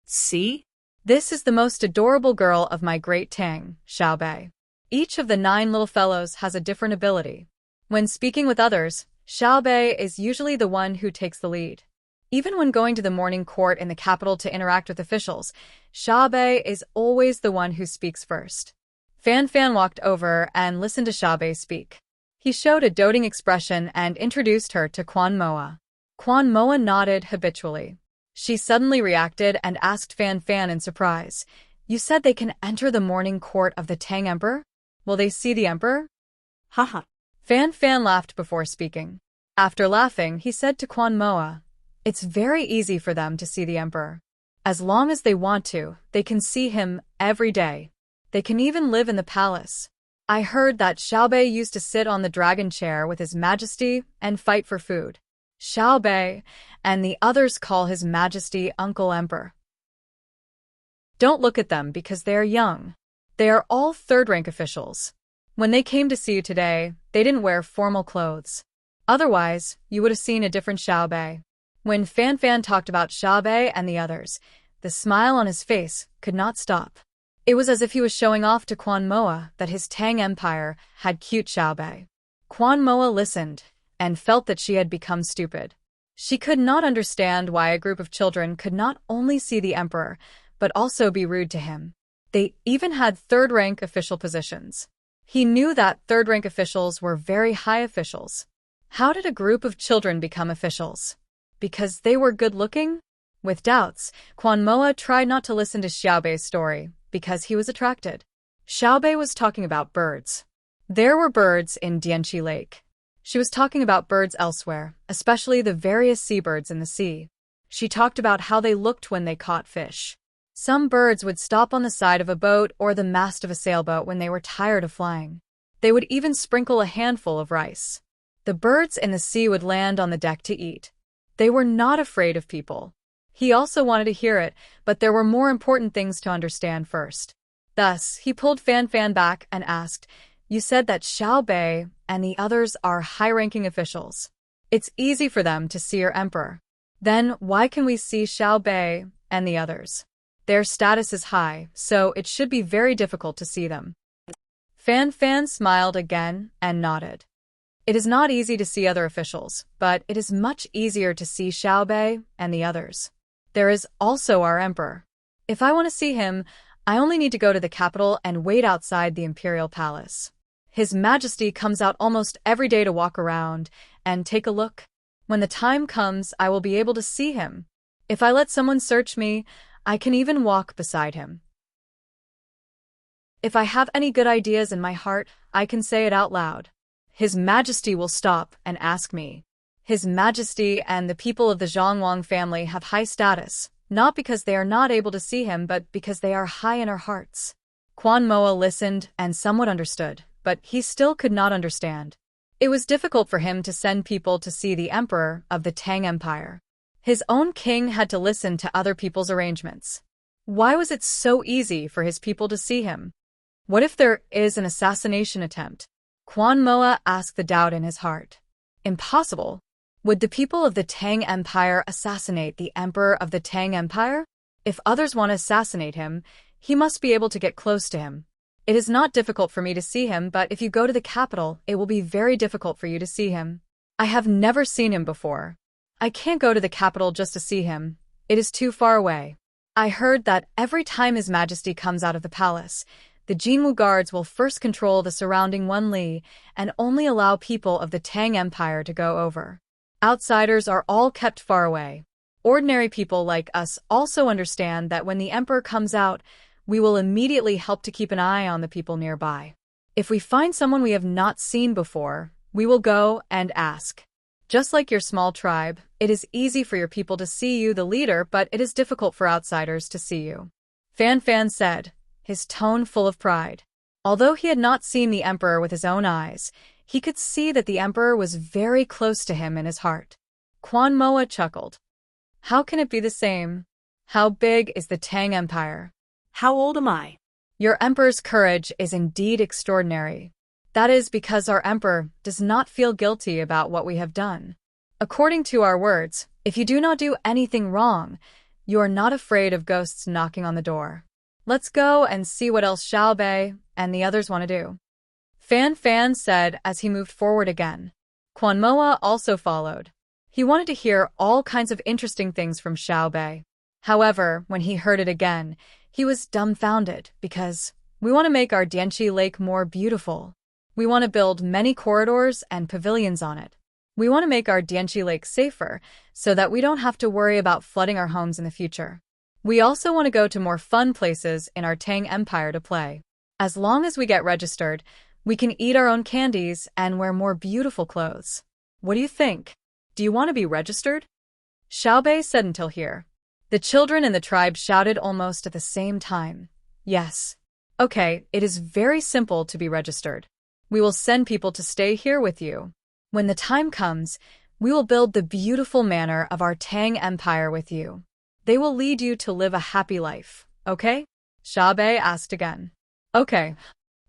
See? This is the most adorable girl of my great Tang, Xiaobei. Each of the 9 little fellows has a different ability. When speaking with others, Xiaobei is usually the one who takes the lead. Even when going to the morning court in the capital to interact with officials, Xiaobei is always the one who speaks first. Fan Fan walked over and listened to Xiaobei speak. He showed a doting expression and introduced her to Quan Moa. Quan Moa nodded habitually. She suddenly reacted and asked Fan Fan in surprise, "You said they can enter the morning court of the Tang Emperor? Will they see the Emperor?" Haha. Fan Fan laughed before speaking. After laughing, he said to Quan Moa, "It's very easy for them to see the Emperor. As long as they want to, they can see him every day. They can even live in the palace. I heard that Xiaobei used to sit on the dragon chair with His Majesty and fight for food. Xiaobei and the others call His Majesty Uncle Emperor. Don't look at them because they are young. They are all third-rank officials. When they came to see you today, they didn't wear formal clothes. Otherwise, you would have seen a different Xiaobei." When Fan Fan talked about Xiaobei and the others, the smile on his face could not stop. It was as if he was showing off to Quan Moa that his Tang Empire had cute Xiaobei. Quan Moa listened and felt that she had become stupid. She could not understand why a group of children could not only see the emperor, but also be rude to him. They even had third-rank official positions. He knew that third-rank officials were very high officials. How did a group of children become officials? Because they were good-looking? With doubts, Quan Moa tried not to listen to Xiaobei's story, because he was attracted. Xiaobei was talking about birds. There were birds in Dianqi Lake. She was talking about birds elsewhere, especially the various seabirds in the sea. She talked about how they looked when they caught fish. Some birds would stop on the side of a boat or the mast of a sailboat when they were tired of flying. They would even sprinkle a handful of rice. The birds in the sea would land on the deck to eat. They were not afraid of people. He also wanted to hear it, but there were more important things to understand first. Thus, he pulled Fan Fan back and asked, "You said that Xiaobei and the others are high-ranking officials. It's easy for them to see your emperor. Then why can we see Xiaobei and the others? Their status is high, so it should be very difficult to see them." Fan Fan smiled again and nodded. It is not easy to see other officials, but it is much easier to see Xiaobei and the others. There is also our emperor. If I want to see him, I only need to go to the capital and wait outside the imperial palace. His Majesty comes out almost every day to walk around and take a look. When the time comes, I will be able to see him. If I let someone search me, I can even walk beside him. If I have any good ideas in my heart, I can say it out loud. His Majesty will stop and ask me. His Majesty and the people of the Zhangwang family have high status, not because they are not able to see him, but because they are high in our hearts. Quan Moa listened and somewhat understood, but he still could not understand. It was difficult for him to send people to see the emperor of the Tang Empire. His own king had to listen to other people's arrangements. Why was it so easy for his people to see him? What if there is an assassination attempt? Quan Moa asked the doubt in his heart. Impossible. Would the people of the Tang Empire assassinate the emperor of the Tang Empire? If others want to assassinate him, he must be able to get close to him. It is not difficult for me to see him, but if you go to the capital, it will be very difficult for you to see him. I have never seen him before. I can't go to the capital just to see him. It is too far away. I heard that every time His Majesty comes out of the palace, the Jinwu guards will first control the surrounding 1 li and only allow people of the Tang Empire to go over. Outsiders are all kept far away. Ordinary people like us also understand that when the emperor comes out, we will immediately help to keep an eye on the people nearby. If we find someone we have not seen before, we will go and ask. Just like your small tribe, it is easy for your people to see you, the leader, but it is difficult for outsiders to see you. Fan Fan said, his tone full of pride. Although he had not seen the emperor with his own eyes, he could see that the emperor was very close to him in his heart. Quan Moa chuckled. How can it be the same? How big is the Tang Empire? How old am I? Your emperor's courage is indeed extraordinary. That is because our emperor does not feel guilty about what we have done. According to our words, if you do not do anything wrong, you are not afraid of ghosts knocking on the door. Let's go and see what else Xiao Bei and the others want to do. Fan Fan said as he moved forward again. Quan Moa also followed. He wanted to hear all kinds of interesting things from Xiao Bei. However, when he heard it again, he was dumbfounded because we want to make our Dianqi Lake more beautiful. We want to build many corridors and pavilions on it. We want to make our Dianqi Lake safer so that we don't have to worry about flooding our homes in the future. We also want to go to more fun places in our Tang Empire to play. As long as we get registered, we can eat our own candies and wear more beautiful clothes. What do you think? Do you want to be registered? Xiao Bei said until here. The children in the tribe shouted almost at the same time. Yes. Okay, it is very simple to be registered. We will send people to stay here with you. When the time comes, we will build the beautiful manor of our Tang Empire with you. They will lead you to live a happy life, okay? Xiao Bei asked again. Okay.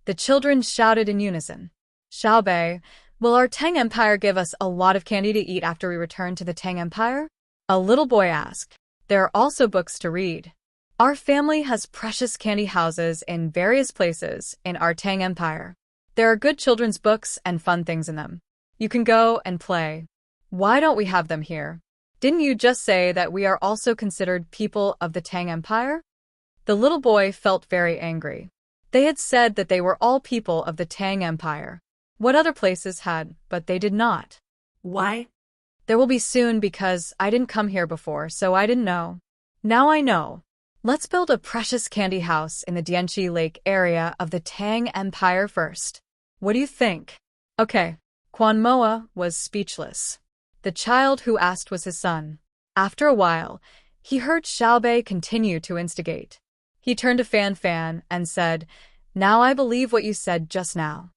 The children shouted in unison. Xiao Bei, will our Tang Empire give us a lot of candy to eat after we return to the Tang Empire? A little boy asked. There are also books to read. Our family has precious candy houses in various places in our Tang Empire. There are good children's books and fun things in them. You can go and play. Why don't we have them here? Didn't you just say that we are also considered people of the Tang Empire? The little boy felt very angry. They had said that they were all people of the Tang Empire. What other places had, but they did not. Why? There will be soon because I didn't come here before, so I didn't know. Now I know. Let's build a precious candy house in the Dianqi Lake area of the Tang Empire first. What do you think? Okay. Quan Moa was speechless. The child who asked was his son. After a while, he heard Xiao Bei continue to instigate. He turned to Fan Fan and said, Now I believe what you said just now.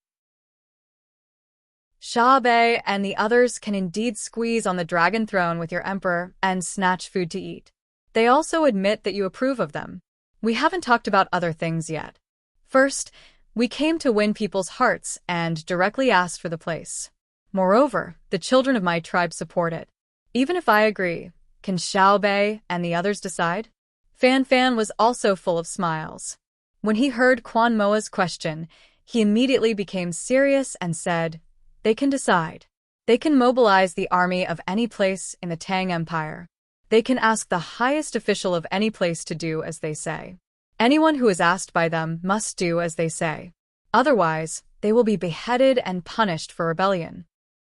Xiao Bei and the others can indeed squeeze on the dragon throne with your emperor and snatch food to eat. They also admit that you approve of them. We haven't talked about other things yet. First, we came to win people's hearts and directly asked for the place. Moreover, the children of my tribe support it. Even if I agree, can Xiao Bei and the others decide? Fan Fan was also full of smiles. When he heard Quan Moa's question, he immediately became serious and said, They can decide. They can mobilize the army of any place in the Tang Empire. They can ask the highest official of any place to do as they say. Anyone who is asked by them must do as they say. Otherwise, they will be beheaded and punished for rebellion.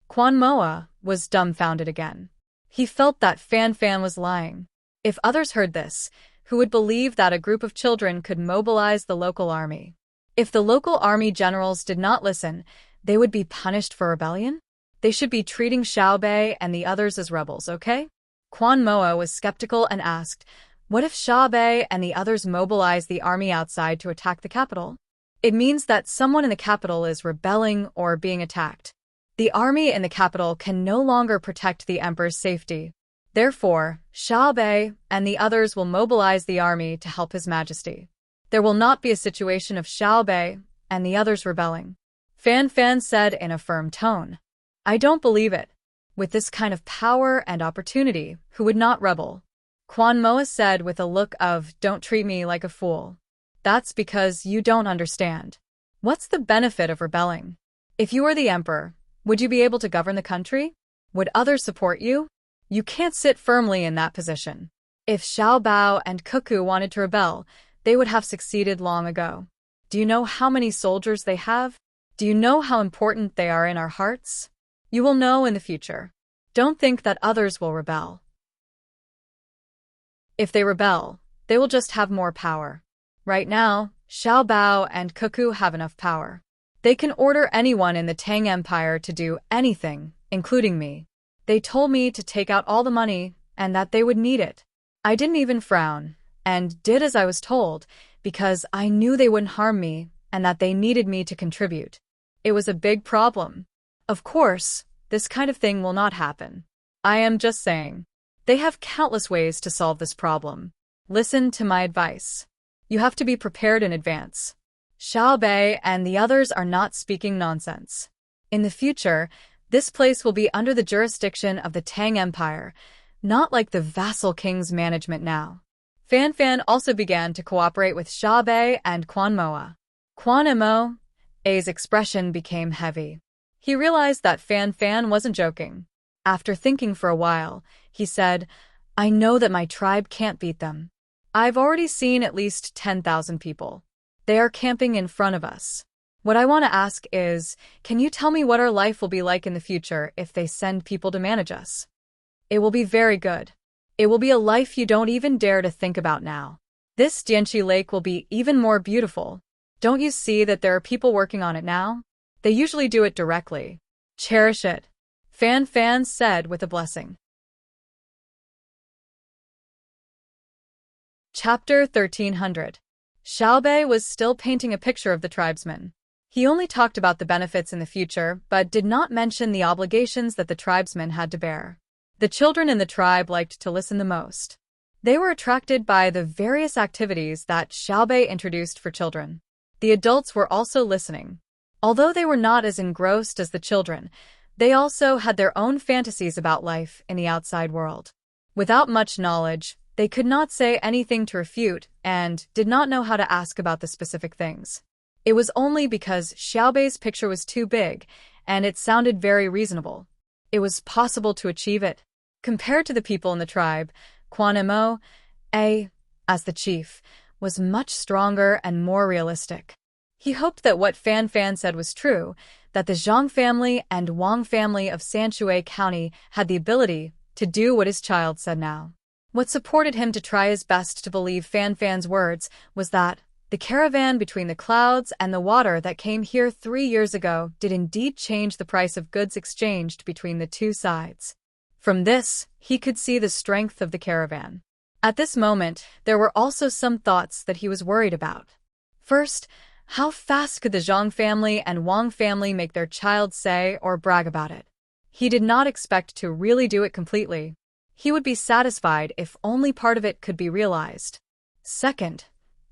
Quan Moa was dumbfounded again. He felt that Fan Fan was lying. If others heard this, who would believe that a group of children could mobilize the local army? If the local army generals did not listen, they would be punished for rebellion? They should be treating Xiao Bei and the others as rebels, okay? Quan Moa was skeptical and asked, What if Xiao Bei and the others mobilize the army outside to attack the capital? It means that someone in the capital is rebelling or being attacked. The army in the capital can no longer protect the emperor's safety. Therefore, Xiao Bei and the others will mobilize the army to help His Majesty. There will not be a situation of Xiao Bei and the others rebelling. Fan Fan said in a firm tone. I don't believe it. With this kind of power and opportunity, who would not rebel? Quan Moa said with a look of, Don't treat me like a fool. That's because you don't understand. What's the benefit of rebelling? If you were the emperor, would you be able to govern the country? Would others support you? You can't sit firmly in that position. If Xiao Bao and Cuckoo wanted to rebel, they would have succeeded long ago. Do you know how many soldiers they have? Do you know how important they are in our hearts? You will know in the future. Don't think that others will rebel. If they rebel, they will just have more power. Right now, Xiao Bao and Cuckoo have enough power. They can order anyone in the Tang Empire to do anything, including me. They told me to take out all the money and that they would need it. I didn't even frown, and did as I was told, because I knew they wouldn't harm me and that they needed me to contribute. It was a big problem. Of course, this kind of thing will not happen. I am just saying. They have countless ways to solve this problem. Listen to my advice. You have to be prepared in advance. Xiao Bei and the others are not speaking nonsense. In the future, this place will be under the jurisdiction of the Tang Empire, not like the vassal king's management now. Fan Fan also began to cooperate with Xiao Bei and Quan Moa. Quan Mo's expression became heavy. He realized that Fan Fan wasn't joking. After thinking for a while, he said, I know that my tribe can't beat them. I've already seen at least 10,000 people. They are camping in front of us. What I want to ask is, can you tell me what our life will be like in the future if they send people to manage us? It will be very good. It will be a life you don't even dare to think about now. This Dianchi Lake will be even more beautiful. Don't you see that there are people working on it now? They usually do it directly. Cherish it. Fan Fan said with a blessing. Chapter 1300. Xiao Bei was still painting a picture of the tribesmen. He only talked about the benefits in the future, but did not mention the obligations that the tribesmen had to bear. The children in the tribe liked to listen the most. They were attracted by the various activities that Xiao Bei introduced for children. The adults were also listening. Although they were not as engrossed as the children, they also had their own fantasies about life in the outside world. Without much knowledge, they could not say anything to refute and did not know how to ask about the specific things. It was only because Xiao Bei's picture was too big and it sounded very reasonable. It was possible to achieve it. Compared to the people in the tribe, Quan Mo, as the chief, was much stronger and more realistic. He hoped that what Fan Fan said was true, that the Zhang family and Wang family of Sanshui County had the ability to do what his child said now. What supported him to try his best to believe Fan Fan's words was that the caravan between the clouds and the water that came here 3 years ago did indeed change the price of goods exchanged between the two sides. From this, he could see the strength of the caravan. At this moment, there were also some thoughts that he was worried about. First, how fast could the Zhang family and Wang family make their child say or brag about it? He did not expect to really do it completely. He would be satisfied if only part of it could be realized. Second,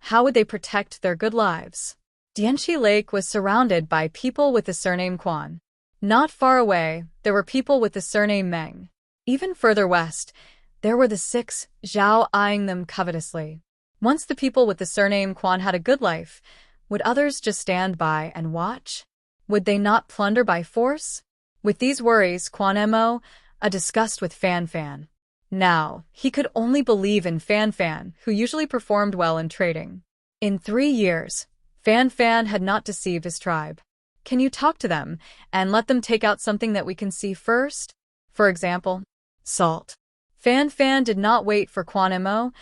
how would they protect their good lives? Dianchi Lake was surrounded by people with the surname Quan. Not far away, there were people with the surname Meng. Even further west, there were the 6 Zhao eyeing them covetously. Once the people with the surname Quan had a good life, would others just stand by and watch? Would they not plunder by force? With these worries, Quan Mo, discussed with Fan Fan. Now, he could only believe in Fan Fan, who usually performed well in trading. In 3 years, Fan Fan had not deceived his tribe. Can you talk to them and let them take out something that we can see first? For example, salt. Fan Fan did not wait for Quan Mo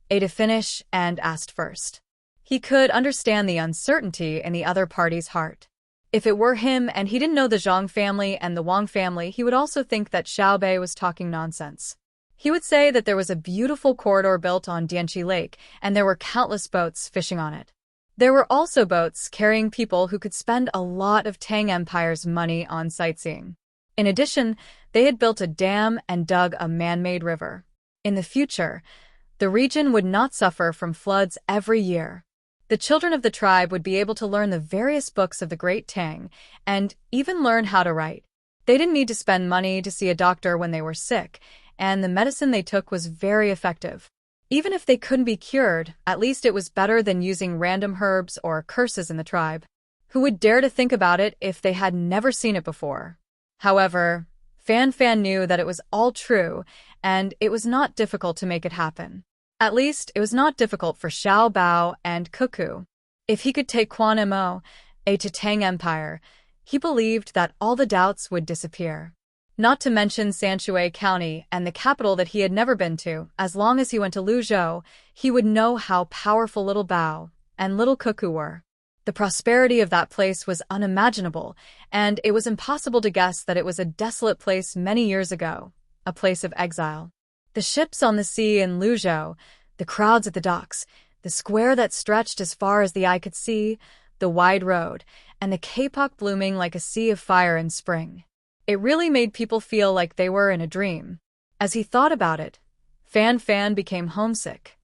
to finish and asked first. He could understand the uncertainty in the other party's heart. If it were him and he didn't know the Zhang family and the Wang family, he would also think that Xiao Bei was talking nonsense. He would say that there was a beautiful corridor built on Dianchi Lake and there were countless boats fishing on it. There were also boats carrying people who could spend a lot of Tang Empire's money on sightseeing. In addition, they had built a dam and dug a man-made river. In the future, the region would not suffer from floods every year. The children of the tribe would be able to learn the various books of the Great Tang and even learn how to write. They didn't need to spend money to see a doctor when they were sick, and the medicine they took was very effective. Even if they couldn't be cured, at least it was better than using random herbs or curses in the tribe. Who would dare to think about it if they had never seen it before? However, Fan Fan knew that it was all true, and it was not difficult to make it happen. At least, it was not difficult for Xiao Bao and Cuckoo. If he could take Quan Mo, to Tang Empire, he believed that all the doubts would disappear. Not to mention Sanshui County and the capital that he had never been to. As long as he went to Luzhou, he would know how powerful little Bao and little Cuckoo were. The prosperity of that place was unimaginable, and it was impossible to guess that it was a desolate place many years ago, a place of exile. The ships on the sea in Luzhou, the crowds at the docks, the square that stretched as far as the eye could see, the wide road, and the K-pop blooming like a sea of fire in spring. It really made people feel like they were in a dream. As he thought about it, Fan Fan became homesick.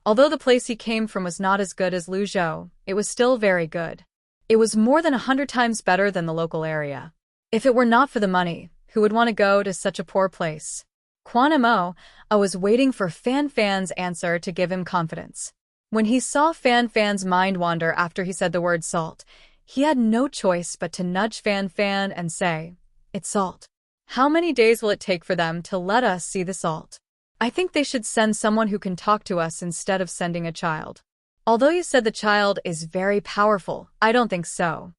Although the place he came from was not as good as Luzhou, it was still very good. It was more than 100 times better than the local area. If it were not for the money, who would want to go to such a poor place? Quan Mo was waiting for Fan Fan's answer to give him confidence. When he saw Fan Fan's mind wander after he said the word salt, he had no choice but to nudge Fan Fan and say, "It's salt. How many days will it take for them to let us see the salt? I think they should send someone who can talk to us instead of sending a child. Although you said the child is very powerful, I don't think so."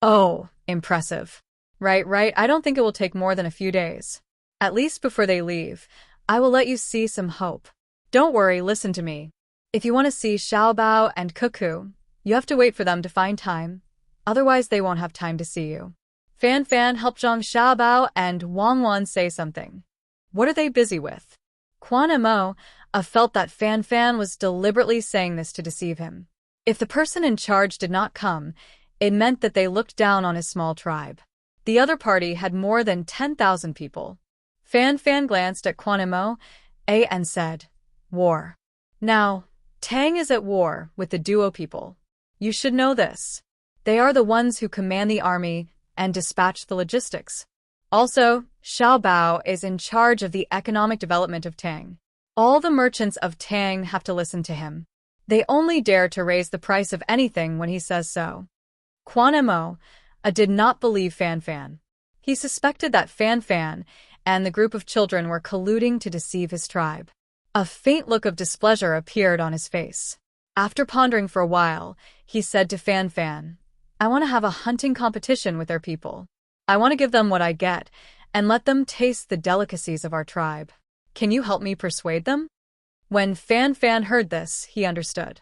"Oh, impressive. Right, I don't think it will take more than a few days. At least before they leave, I will let you see some hope. Don't worry, listen to me. If you want to see Xiao Bao and Cuckoo, you have to wait for them to find time. Otherwise, they won't have time to see you." Fan Fan helped Zhang Xiaobao and Wang Wan say something. What are they busy with? Quan Mo felt that Fan Fan was deliberately saying this to deceive him. If the person in charge did not come, it meant that they looked down on his small tribe. The other party had more than 10,000 people. Fan Fan glanced at Quan Mo and said, "War. Now, Tang is at war with the Duo people. You should know this. They are the ones who command the army and dispatch the logistics. Also, Xiao Bao is in charge of the economic development of Tang. All the merchants of Tang have to listen to him. They only dare to raise the price of anything when he says so." Quan Mo did not believe Fan Fan. He suspected that Fan Fan and the group of children were colluding to deceive his tribe. A faint look of displeasure appeared on his face. After pondering for a while, he said to Fan Fan, "I want to have a hunting competition with their people. I want to give them what I get and let them taste the delicacies of our tribe. Can you help me persuade them?" When Fan Fan heard this, he understood.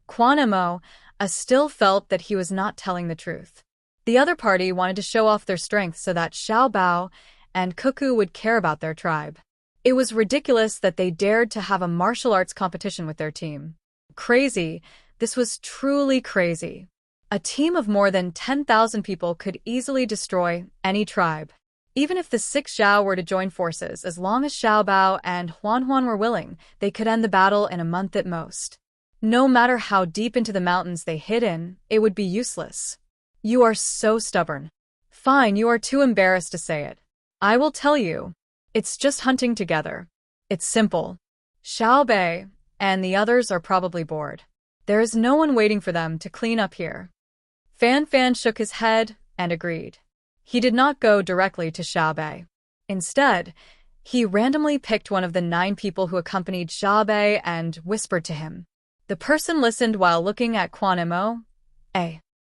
Quan Mo still felt that he was not telling the truth. The other party wanted to show off their strength so that Xiao Bao and Cuckoo would care about their tribe. It was ridiculous that they dared to have a martial arts competition with their team. Crazy. This was truly crazy. A team of more than 10,000 people could easily destroy any tribe. Even if the 6 Xiao were to join forces, as long as Xiao Bao and Huan Huan were willing, they could end the battle in a month at most. No matter how deep into the mountains they hid in, it would be useless. You are so stubborn. Fine, you are too embarrassed to say it. I will tell you. It's just hunting together. It's simple. Xiao Bei and the others are probably bored. There is no one waiting for them to clean up here. Fan Fan shook his head and agreed. He did not go directly to Xiao Bei. Instead, he randomly picked one of the 9 people who accompanied Xiao Bei and whispered to him. The person listened while looking at Quan Mo.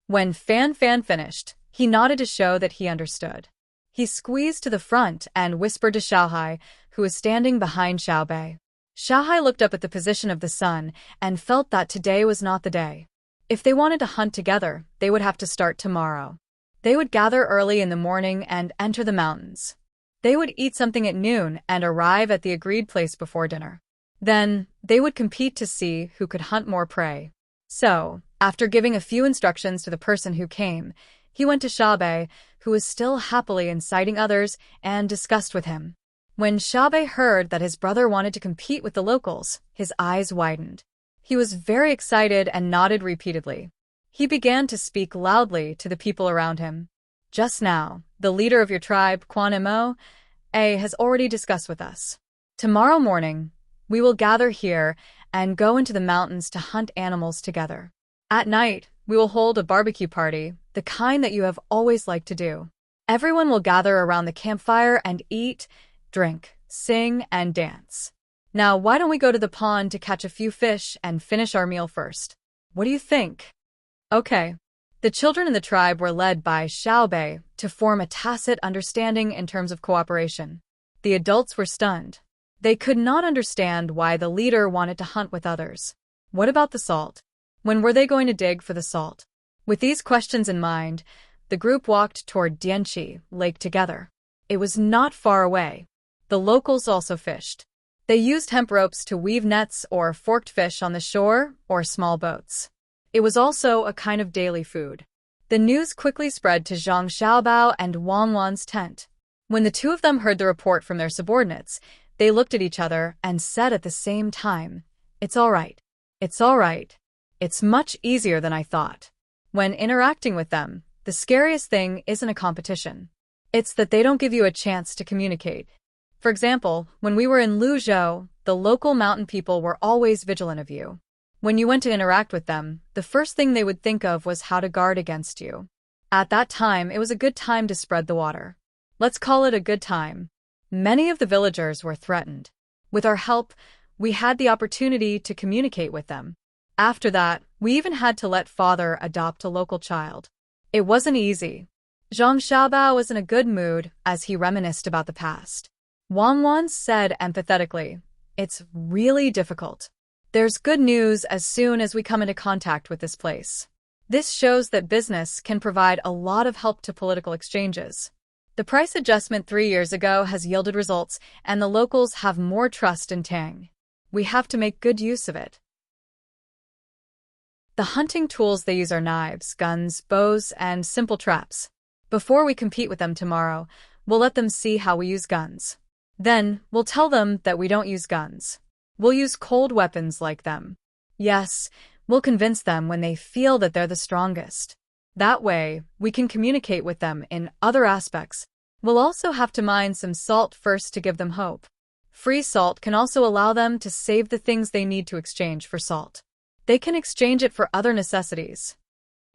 When Fan Fan finished, he nodded to show that he understood. He squeezed to the front and whispered to Xiaohai, who was standing behind Xiao Bei. Xiaohai looked up at the position of the sun and felt that today was not the day. If they wanted to hunt together, they would have to start tomorrow. They would gather early in the morning and enter the mountains. They would eat something at noon and arrive at the agreed place before dinner. Then, they would compete to see who could hunt more prey. So, after giving a few instructions to the person who came, he went to Xiaobei, who was still happily inciting others, and discussed with him. When Xiaobei heard that his brother wanted to compete with the locals, his eyes widened. He was very excited and nodded repeatedly. He began to speak loudly to the people around him. "Just now, the leader of your tribe, Quan Mo, has already discussed with us. Tomorrow morning, we will gather here and go into the mountains to hunt animals together. At night, we will hold a barbecue party, the kind that you have always liked to do. Everyone will gather around the campfire and eat, drink, sing, and dance. Now, why don't we go to the pond to catch a few fish and finish our meal first? What do you think? Okay. The children in the tribe were led by Xiaobei to form a tacit understanding in terms of cooperation. The adults were stunned. They could not understand why the leader wanted to hunt with others. What about the salt? When were they going to dig for the salt? With these questions in mind, the group walked toward Dianqi Lake together. It was not far away. The locals also fished. They used hemp ropes to weave nets or forked fish on the shore or small boats. It was also a kind of daily food. The news quickly spread to Zhang Xiaobao and Wang Wan's tent. When the two of them heard the report from their subordinates, they looked at each other and said at the same time, "It's all right. It's all right. It's much easier than I thought." When interacting with them, the scariest thing isn't a competition. It's that they don't give you a chance to communicate. For example, when we were in Luzhou, the local mountain people were always vigilant of you. When you went to interact with them, the first thing they would think of was how to guard against you. At that time, it was a good time to spread the water. Let's call it a good time. Many of the villagers were threatened. With our help, we had the opportunity to communicate with them. After that, we even had to let father adopt a local child. It wasn't easy. Zhang Xiaobao was in a good mood as he reminisced about the past. Wang Wan said empathetically, "It's really difficult. There's good news as soon as we come into contact with this place. This shows that business can provide a lot of help to political exchanges. The price adjustment 3 years ago has yielded results, and the locals have more trust in Tang. We have to make good use of it." The hunting tools they use are knives, guns, bows, and simple traps. Before we compete with them tomorrow, we'll let them see how we use guns. Then, we'll tell them that we don't use guns. We'll use cold weapons like them. Yes, we'll convince them when they feel that they're the strongest. That way, we can communicate with them in other aspects. We'll also have to mine some salt first to give them hope. Free salt can also allow them to save the things they need to exchange for salt. They can exchange it for other necessities.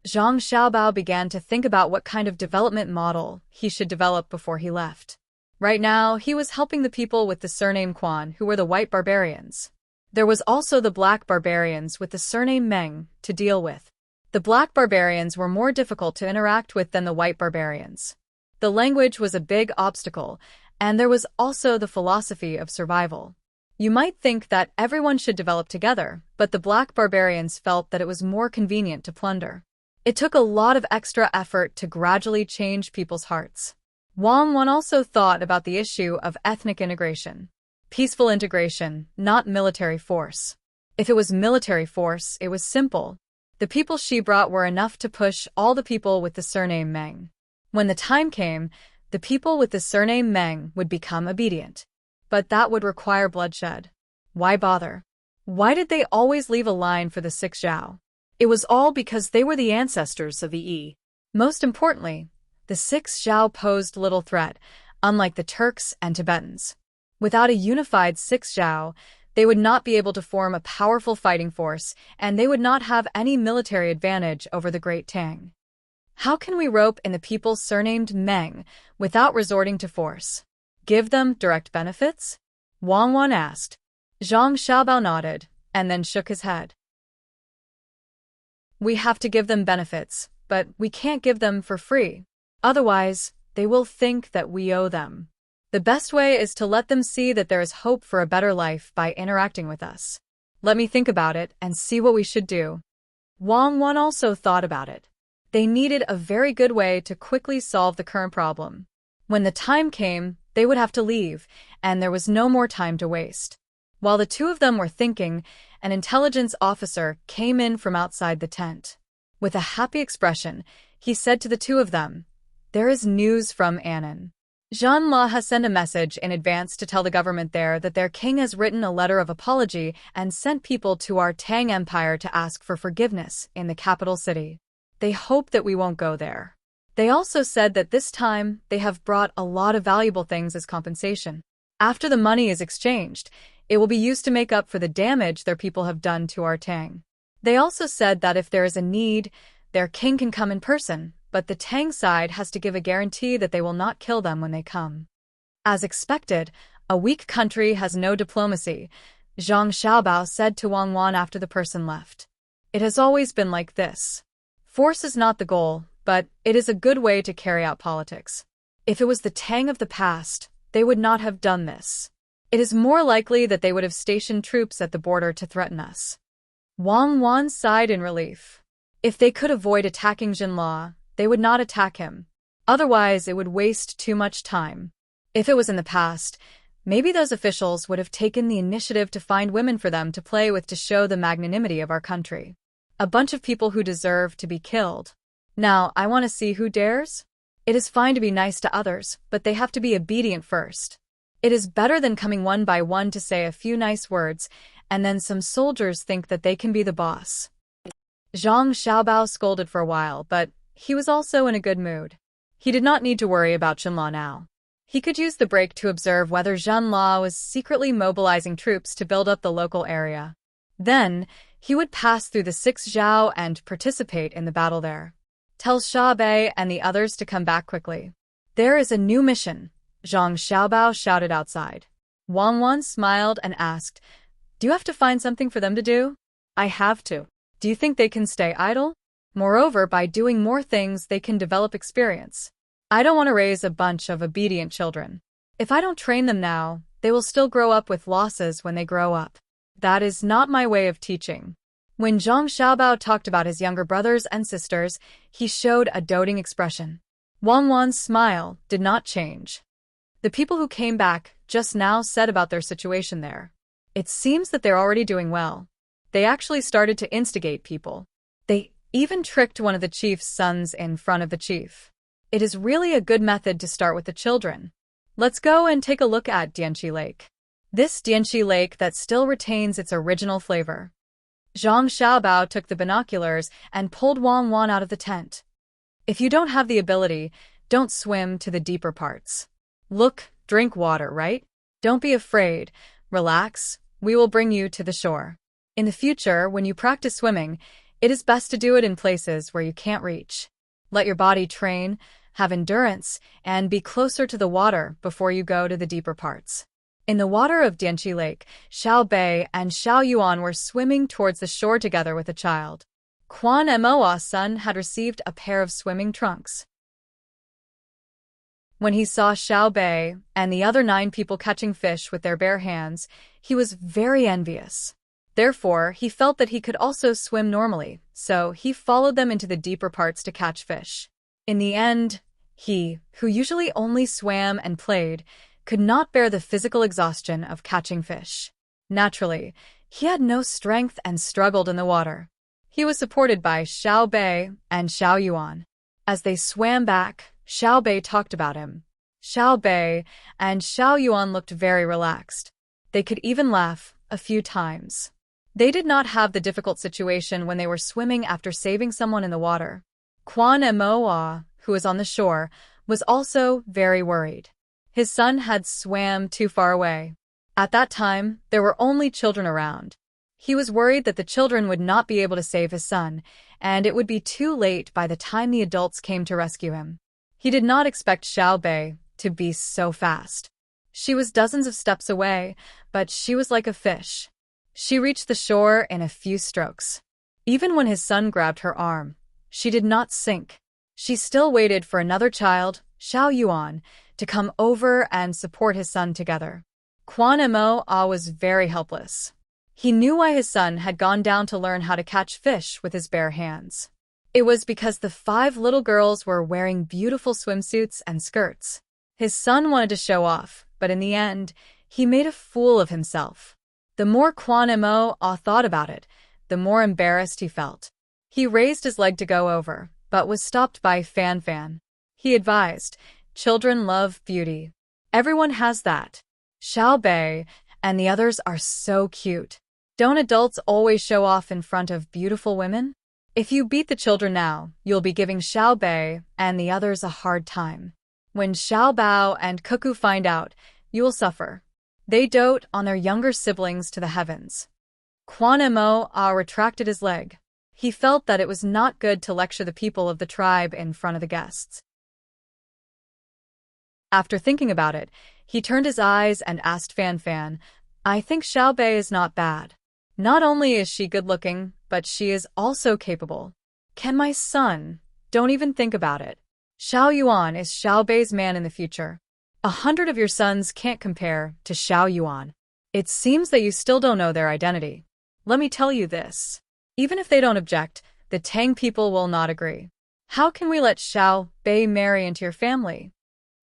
Zhang Xiaobao began to think about what kind of development model he should develop before he left. Right now, he was helping the people with the surname Quan, who were the white barbarians. There was also the black barbarians with the surname Meng to deal with. The black barbarians were more difficult to interact with than the white barbarians. The language was a big obstacle, and there was also the philosophy of survival. You might think that everyone should develop together, but the black barbarians felt that it was more convenient to plunder. It took a lot of extra effort to gradually change people's hearts. Wang Wan also thought about the issue of ethnic integration. Peaceful integration, not military force. If it was military force, it was simple. The people she brought were enough to push all the people with the surname Meng. When the time came, the people with the surname Meng would become obedient. But that would require bloodshed. Why bother? Why did they always leave a line for the 6 Zhao? It was all because they were the ancestors of the Yi. Most importantly, the 6 Zhao posed little threat, unlike the Turks and Tibetans. Without a unified 6 Zhao, they would not be able to form a powerful fighting force, and they would not have any military advantage over the Great Tang. How can we rope in the people surnamed Meng without resorting to force? Give them direct benefits? Wang Wan asked. Zhang Xiaobao nodded, and then shook his head. We have to give them benefits, but we can't give them for free. Otherwise, they will think that we owe them. The best way is to let them see that there is hope for a better life by interacting with us. Let me think about it and see what we should do. Wang Wan also thought about it. They needed a very good way to quickly solve the current problem. When the time came, they would have to leave, and there was no more time to waste. While the two of them were thinking, an intelligence officer came in from outside the tent. With a happy expression, he said to the two of them, "There is news from Annan. Jean La has sent a message in advance to tell the government there that their king has written a letter of apology and sent people to our Tang Empire to ask for forgiveness in the capital city. They hope that we won't go there. They also said that this time they have brought a lot of valuable things as compensation. After the money is exchanged, it will be used to make up for the damage their people have done to our Tang. They also said that if there is a need, their king can come in person, but the Tang side has to give a guarantee that they will not kill them when they come." As expected, A weak country has no diplomacy, Zhang Xiaobao said to Wang Wan after the person left. It has always been like this. Force is not the goal, but it is a good way to carry out politics. If it was the Tang of the past, they would not have done this. It is more likely that they would have stationed troops at the border to threaten us. Wang Wan sighed in relief. If they could avoid attacking Jinla, they would not attack him. Otherwise, it would waste too much time. If it was in the past, maybe those officials would have taken the initiative to find women for them to play with to show the magnanimity of our country. A bunch of people who deserve to be killed. Now, I want to see who dares. It is fine to be nice to others, but they have to be obedient first. It is better than coming one by one to say a few nice words, and then some soldiers think that they can be the boss. Zhang Xiaobao scolded for a while, but he was also in a good mood. He did not need to worry about Jinla now. He could use the break to observe whether Jinla was secretly mobilizing troops to build up the local area. Then, he would pass through the 6 Zhao and participate in the battle there. Tell Xiaobei and the others to come back quickly. There is a new mission, Zhang Xiaobao shouted outside. Wang Wan smiled and asked, Do you have to find something for them to do? I have to. Do you think they can stay idle? Moreover, by doing more things, they can develop experience. I don't want to raise a bunch of obedient children. If I don't train them now, they will still grow up with losses when they grow up. That is not my way of teaching. When Zhang Xiaobao talked about his younger brothers and sisters, he showed a doting expression. Wang Wan's smile did not change. The people who came back just now said about their situation there. It seems that they're already doing well. They actually started to instigate people. They even tricked one of the chief's sons in front of the chief. It is really a good method to start with the children. Let's go and take a look at Dianqi Lake. This Dianqi Lake that still retains its original flavor. Zhang Xiaobao took the binoculars and pulled Wang Wan out of the tent. If you don't have the ability, don't swim to the deeper parts. Look, drink water, right? Don't be afraid. Relax. We will bring you to the shore. In the future, when you practice swimming, it is best to do it in places where you can't reach. Let your body train, have endurance, and be closer to the water before you go to the deeper parts. In the water of Dianqi Lake, Xiao Bei and Xiao Yuan were swimming towards the shore together with a child. Quan Moa's son had received a pair of swimming trunks. When he saw Xiao Bei and the other 9 people catching fish with their bare hands, he was very envious. Therefore, he felt that he could also swim normally, so he followed them into the deeper parts to catch fish. In the end, he, who usually only swam and played, could not bear the physical exhaustion of catching fish. Naturally, he had no strength and struggled in the water. He was supported by Xiao Bei and Xiao Yuan. As they swam back, Xiao Bei talked about him. Xiao Bei and Xiao Yuan looked very relaxed. They could even laugh a few times. They did not have the difficult situation when they were swimming after saving someone in the water. Quan Moa, who was on the shore, was also very worried. His son had swam too far away. At that time, there were only children around. He was worried that the children would not be able to save his son, and it would be too late by the time the adults came to rescue him. He did not expect Xiao Bei to be so fast. She was dozens of steps away, but she was like a fish. She reached the shore in a few strokes. Even when his son grabbed her arm, she did not sink. She still waited for another child, Xiao Yuan, to come over and support his son together. Quan Moa was very helpless. He knew why his son had gone down to learn how to catch fish with his bare hands. It was because the 5 little girls were wearing beautiful swimsuits and skirts. His son wanted to show off, but in the end, he made a fool of himself. The more Quan Moa thought about it, the more embarrassed he felt. He raised his leg to go over, but was stopped by Fan Fan. He advised, Children love beauty. Everyone has that. Xiao Bei and the others are so cute. Don't adults always show off in front of beautiful women? If you beat the children now, you'll be giving Xiao Bei and the others a hard time. When Xiao Bao and Cuckoo find out, you will suffer. They dote on their younger siblings to the heavens. Quan Moa retracted his leg. He felt that it was not good to lecture the people of the tribe in front of the guests. After thinking about it, He turned his eyes and asked Fan Fan, I think Xiao Bei is not bad. Not only is she good-looking, but she is also capable. Can my son? Don't even think about it. Xiao Yuan is Xiao Bei's man in the future. 100 of your sons can't compare to Xiao Yuan. It seems that you still don't know their identity. Let me tell you this. Even if they don't object, the Tang people will not agree. How can we let Xiao Bei marry into your family?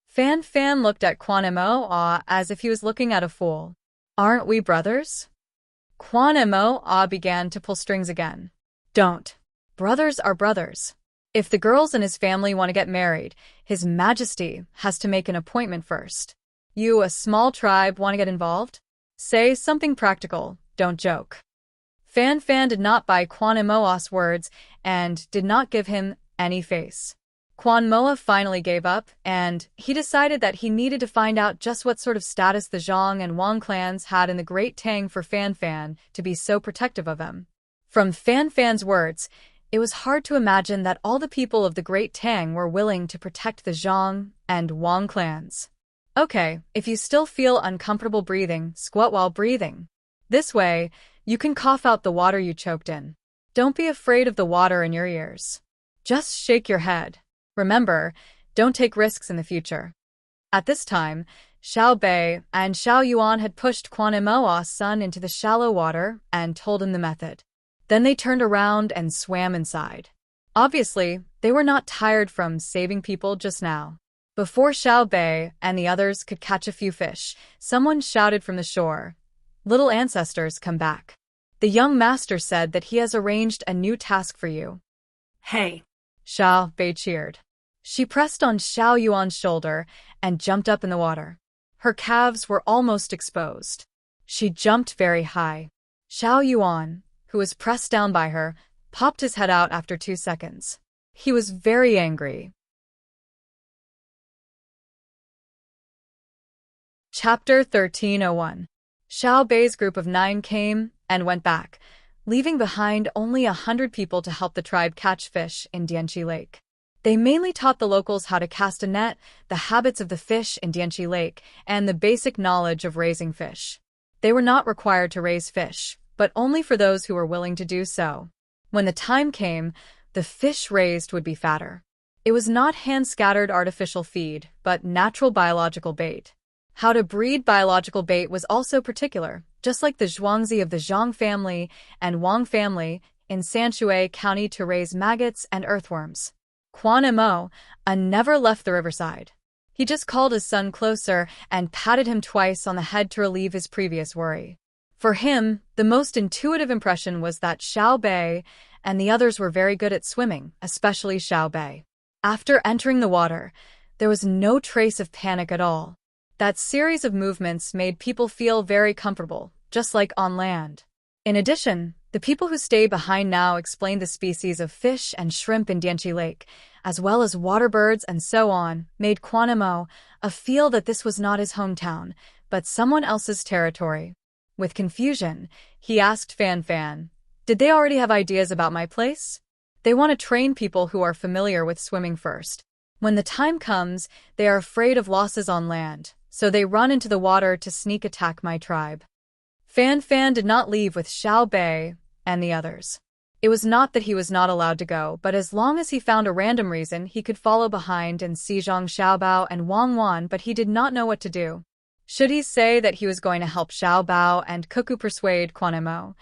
Fan Fan looked at Quan Mo as if he was looking at a fool. Aren't we brothers? Quan Mo began to pull strings again. Don't. Brothers are brothers. If the girls in his family want to get married, His Majesty has to make an appointment first. You, a small tribe, want to get involved? Say something practical, don't joke. Fan Fan did not buy Quan Mo's words and did not give him any face. Quan Moa finally gave up, and he decided that he needed to find out just what sort of status the Zhang and Wang clans had in the Great Tang for Fan Fan to be so protective of him. From Fan Fan's words, it was hard to imagine that all the people of the Great Tang were willing to protect the Zhang and Wang clans. Okay, if you still feel uncomfortable breathing, squat while breathing. This way, you can cough out the water you choked in. Don't be afraid of the water in your ears. Just shake your head. Remember, don't take risks in the future. At this time, Xiao Bei and Xiao Yuan had pushed Quan Mo's son into the shallow water and told him the method. Then they turned around and swam inside. Obviously, they were not tired from saving people just now. Before Xiao Bei and the others could catch a few fish, someone shouted from the shore, "Little ancestors, come back." The young master said that he has arranged a new task for you. Hey! Xiao Bei cheered. She pressed on Xiao Yuan's shoulder and jumped up in the water. Her calves were almost exposed. She jumped very high. Xiao Yuan, who was pressed down by her, popped his head out after 2 seconds. He was very angry. Chapter 1301. Xiao Bei's group of 9 came and went back, leaving behind only 100 people to help the tribe catch fish in Dianqi Lake. They mainly taught the locals how to cast a net, the habits of the fish in Dianqi Lake, and the basic knowledge of raising fish. They were not required to raise fish, but only for those who were willing to do so. When the time came, the fish raised would be fatter. It was not hand-scattered artificial feed, but natural biological bait. How to breed biological bait was also particular, just like the Zhuangzi of the Zhang family and Wang family in Sanshui County to raise maggots and earthworms. Quan Mo never left the riverside. He just called his son closer and patted him twice on the head to relieve his previous worry. For him, the most intuitive impression was that Xiao Bei and the others were very good at swimming, especially Xiao Bei. After entering the water, there was no trace of panic at all. That series of movements made people feel very comfortable, just like on land. In addition, the people who stay behind now explained the species of fish and shrimp in Dianqi Lake, as well as water birds and so on, made Quan Mo feel that this was not his hometown, but someone else's territory. With confusion, he asked Fan Fan, "Did they already have ideas about my place?" They want to train people who are familiar with swimming first. When the time comes, they are afraid of losses on land, so they run into the water to sneak attack my tribe. Fan Fan did not leave with Xiao Bei and the others. It was not that he was not allowed to go, but as long as he found a random reason, he could follow behind and see Zhang Xiaobao and Wang Wan, but he did not know what to do. Should he say that he was going to help Xiaobao and Cuckoo persuade Quan Mo?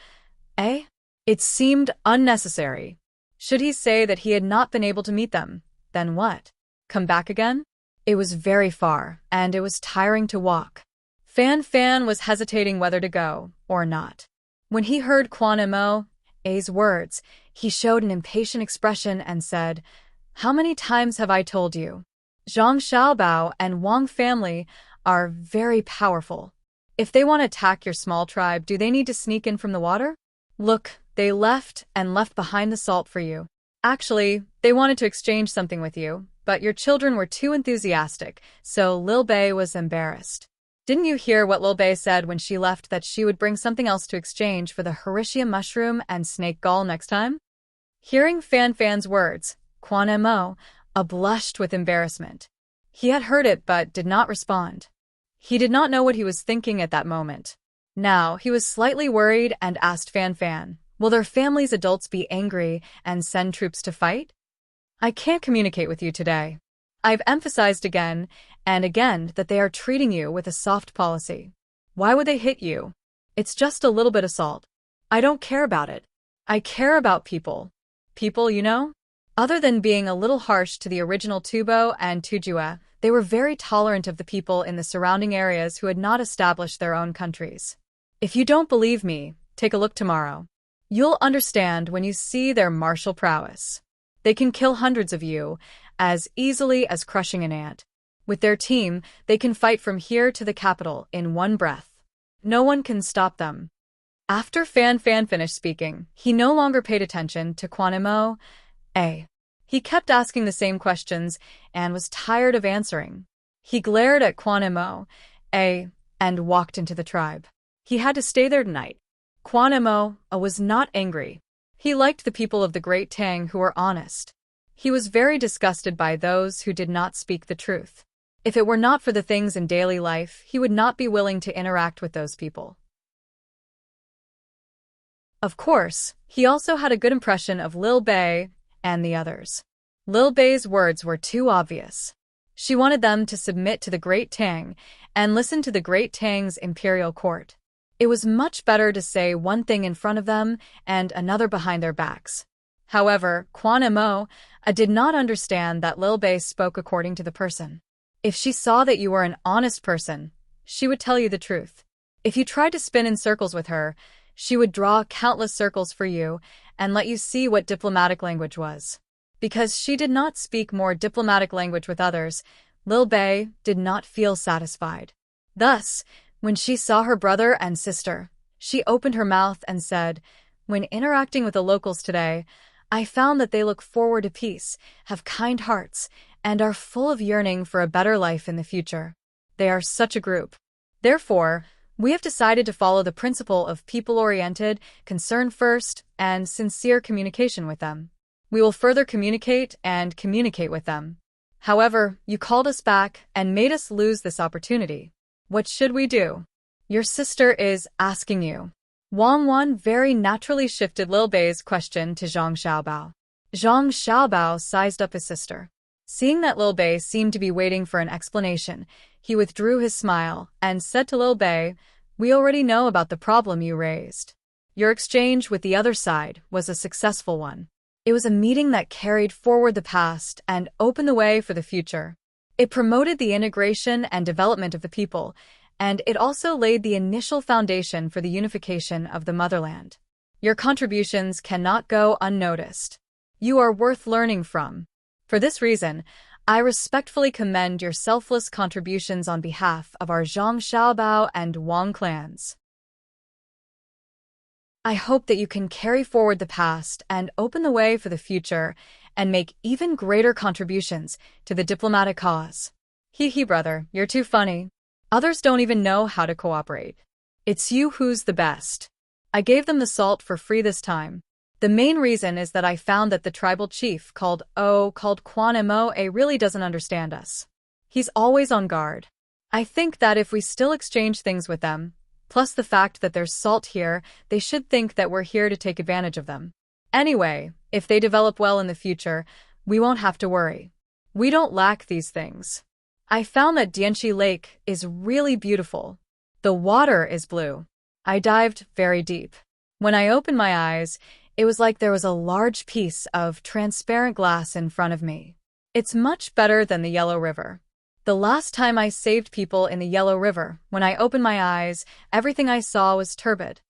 It seemed unnecessary. Should he say that he had not been able to meet them? Then what? Come back again? It was very far, and it was tiring to walk. Fan Fan was hesitating whether to go or not. When he heard Quan Mo's words, he showed an impatient expression and said, "How many times have I told you? Zhang Xiaobao and Wang family are very powerful. If they want to attack your small tribe, do they need to sneak in from the water? Look, they left behind the salt for you. Actually, they wanted to exchange something with you, but your children were too enthusiastic, so Lil Bei was embarrassed. Didn't you hear what Lil Bei said when she left, that she would bring something else to exchange for the Hericium mushroom and snake gall next time?" Hearing Fan Fan's words, Quan Mo blushed with embarrassment. He had heard it but did not respond. He did not know what he was thinking at that moment. Now, he was slightly worried and asked Fan Fan, will their family's adults be angry and send troops to fight? I can't communicate with you today. I've emphasized again and again that they are treating you with a soft policy. Why would they hit you? It's just a little bit of salt. I don't care about it. I care about people. People, you know? Other than being a little harsh to the original Tubo and Tujue, they were very tolerant of the people in the surrounding areas who had not established their own countries. If you don't believe me, take a look tomorrow. You'll understand when you see their martial prowess. They can kill hundreds of you as easily as crushing an ant. With their team, they can fight from here to the capital in one breath. No one can stop them. After Fan Fan finished speaking, he no longer paid attention to Quanimo. He kept asking the same questions and was tired of answering. He glared at Quanimo and walked into the tribe. He had to stay there tonight. Quanimo was not angry. He liked the people of the Great Tang who were honest. He was very disgusted by those who did not speak the truth. If it were not for the things in daily life, he would not be willing to interact with those people. Of course, he also had a good impression of Lil Bei and the others. Lil Bei's words were too obvious. She wanted them to submit to the Great Tang and listen to the Great Tang's imperial court. It was much better to say one thing in front of them and another behind their backs. However, Quanimo did not understand that Lil Bei spoke according to the person. If she saw that you were an honest person, she would tell you the truth. If you tried to spin in circles with her, she would draw countless circles for you and let you see what diplomatic language was. Because she did not speak more diplomatic language with others, Lil Bei did not feel satisfied. Thus, when she saw her brother and sister, she opened her mouth and said, when interacting with the locals today, I found that they look forward to peace, have kind hearts, and are full of yearning for a better life in the future. They are such a group. Therefore, we have decided to follow the principle of people-oriented, concern-first, and sincere communication with them. We will further communicate with them. However, you called us back and made us lose this opportunity. What should we do? Your sister is asking you. Wang Wan very naturally shifted Lil Bei's question to Zhang Xiaobao. Zhang Xiaobao sized up his sister. Seeing that Lil Bei seemed to be waiting for an explanation, he withdrew his smile and said to Lil Bei, we already know about the problem you raised. Your exchange with the other side was a successful one. It was a meeting that carried forward the past and opened the way for the future. It promoted the integration and development of the people, and it also laid the initial foundation for the unification of the motherland. Your contributions cannot go unnoticed. You are worth learning from. For this reason, I respectfully commend your selfless contributions on behalf of our Zhang Xiaobao and Wang clans. I hope that you can carry forward the past and open the way for the future and make even greater contributions to the diplomatic cause. Hee brother, you're too funny. Others don't even know how to cooperate. It's you who's the best. I gave them the salt for free this time. The main reason is that I found that the tribal chief called Quanimo really doesn't understand us. He's always on guard. I think that if we still exchange things with them, plus the fact that there's salt here, they should think that we're here to take advantage of them. Anyway, if they develop well in the future, we won't have to worry. We don't lack these things. I found that Dianchi Lake is really beautiful. The water is blue. I dived very deep. When I opened my eyes, it was like there was a large piece of transparent glass in front of me. It's much better than the Yellow River. The last time I saved people in the Yellow River, when I opened my eyes, everything I saw was turbid.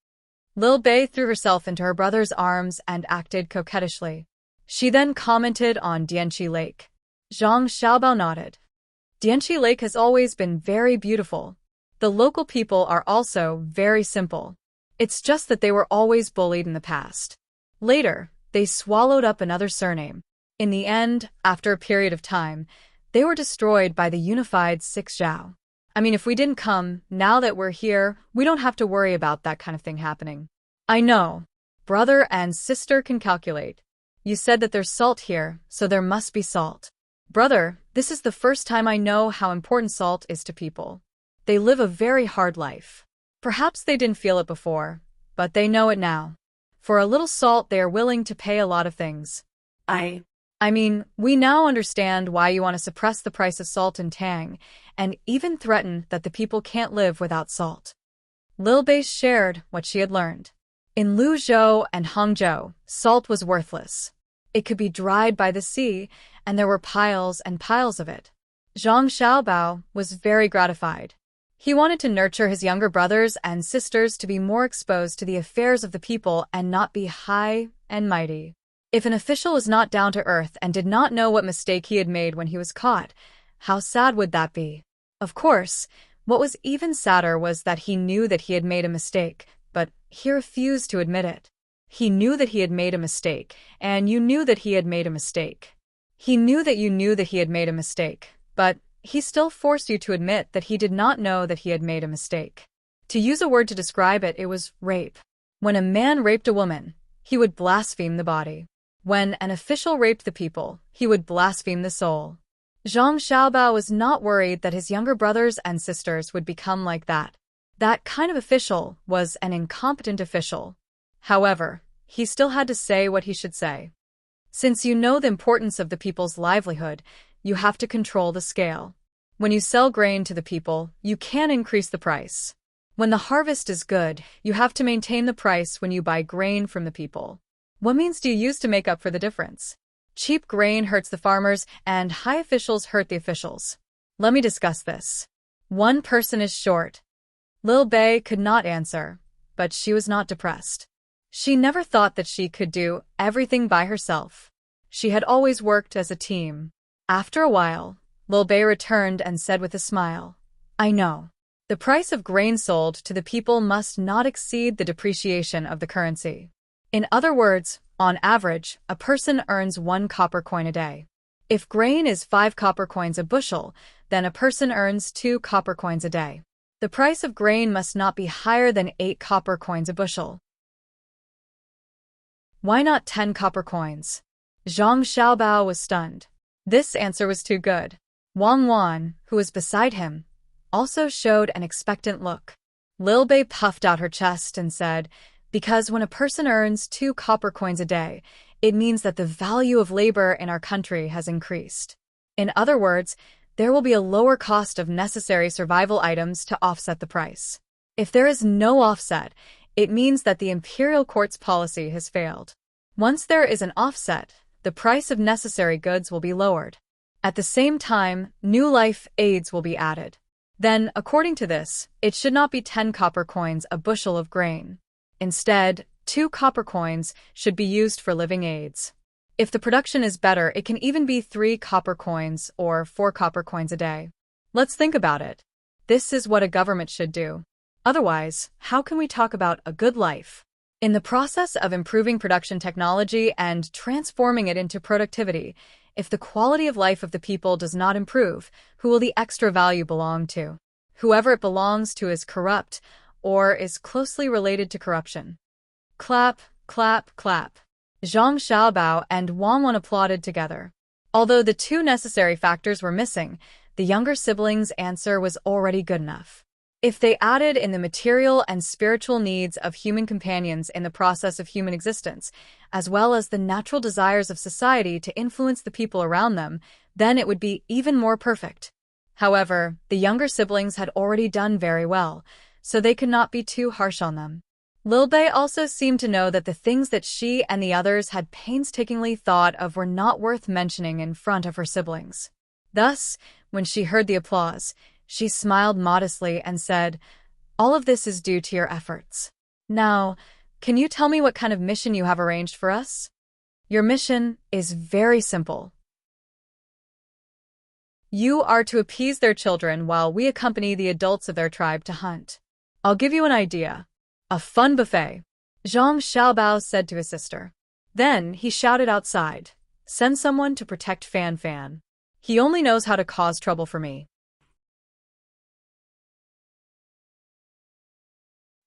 Lil Bei threw herself into her brother's arms and acted coquettishly. She then commented on Dianchi Lake. Zhang Xiaobao nodded. Dianchi Lake has always been very beautiful. The local people are also very simple. It's just that they were always bullied in the past. Later, they swallowed up another surname. In the end, after a period of time, they were destroyed by the unified Six Zhao. I mean, if we didn't come, now that we're here, we don't have to worry about that kind of thing happening. I know. Brother and sister can calculate. You said that there's salt here, so there must be salt. Brother, this is the first time I know how important salt is to people. They live a very hard life. Perhaps they didn't feel it before, but they know it now. For a little salt, they are willing to pay a lot of things. I mean, we now understand why you want to suppress the price of salt in Tang, and even threaten that the people can't live without salt. Lil Bei shared what she had learned. In Luzhou and Hangzhou, salt was worthless. It could be dried by the sea, and there were piles and piles of it. Zhang Xiaobao was very gratified. He wanted to nurture his younger brothers and sisters to be more exposed to the affairs of the people and not be high and mighty. If an official was not down to earth and did not know what mistake he had made when he was caught, how sad would that be? Of course, what was even sadder was that he knew that he had made a mistake, but he refused to admit it. He knew that he had made a mistake, and you knew that he had made a mistake. He knew that you knew that he had made a mistake, but he still forced you to admit that he did not know that he had made a mistake. To use a word to describe it, it was rape. When a man raped a woman, he would blaspheme the body. When an official raped the people, he would blaspheme the soul. Zhang Xiaobao was not worried that his younger brothers and sisters would become like that. That kind of official was an incompetent official. However, he still had to say what he should say. Since you know the importance of the people's livelihood, you have to control the scale. When you sell grain to the people, you can increase the price. When the harvest is good, you have to maintain the price when you buy grain from the people. What means do you use to make up for the difference? Cheap grain hurts the farmers, and high officials hurt the officials. Let me discuss this. One person is short. Lil Bei could not answer, but she was not depressed. She never thought that she could do everything by herself. She had always worked as a team. After a while, Lil Bei returned and said with a smile, I know. The price of grain sold to the people must not exceed the depreciation of the currency. In other words, on average, a person earns 1 copper coin a day. If grain is 5 copper coins a bushel, then a person earns 2 copper coins a day. The price of grain must not be higher than 8 copper coins a bushel. Why not 10 copper coins? Zhang Xiaobao was stunned. This answer was too good. Wang Wan, who was beside him, also showed an expectant look. Lil Bei puffed out her chest and said, because when a person earns 2 copper coins a day, it means that the value of labor in our country has increased. In other words, there will be a lower cost of necessary survival items to offset the price. If there is no offset, it means that the imperial court's policy has failed. Once there is an offset, the price of necessary goods will be lowered. At the same time, new life aids will be added. Then, according to this, it should not be 10 copper coins a bushel of grain. Instead, 2 copper coins should be used for living aids. If the production is better, it can even be 3 copper coins or 4 copper coins a day. Let's think about it. This is what a government should do. Otherwise, how can we talk about a good life? In the process of improving production technology and transforming it into productivity, if the quality of life of the people does not improve, who will the extra value belong to? Whoever it belongs to is corrupt, or is closely related to corruption. Clap, clap, clap. Zhang Xiaobao and Wang Wan applauded together. Although the 2 necessary factors were missing, the younger siblings' answer was already good enough. If they added in the material and spiritual needs of human companions in the process of human existence, as well as the natural desires of society to influence the people around them, then it would be even more perfect. However, the younger siblings had already done very well, so they could not be too harsh on them. Lil Bei also seemed to know that the things that she and the others had painstakingly thought of were not worth mentioning in front of her siblings. Thus, when she heard the applause, she smiled modestly and said, all of this is due to your efforts. Now, can you tell me what kind of mission you have arranged for us? Your mission is very simple. You are to appease their children while we accompany the adults of their tribe to hunt. I'll give you an idea. A fun buffet. Zhang Xiaobao said to his sister. Then he shouted outside, send someone to protect Fan Fan. He only knows how to cause trouble for me.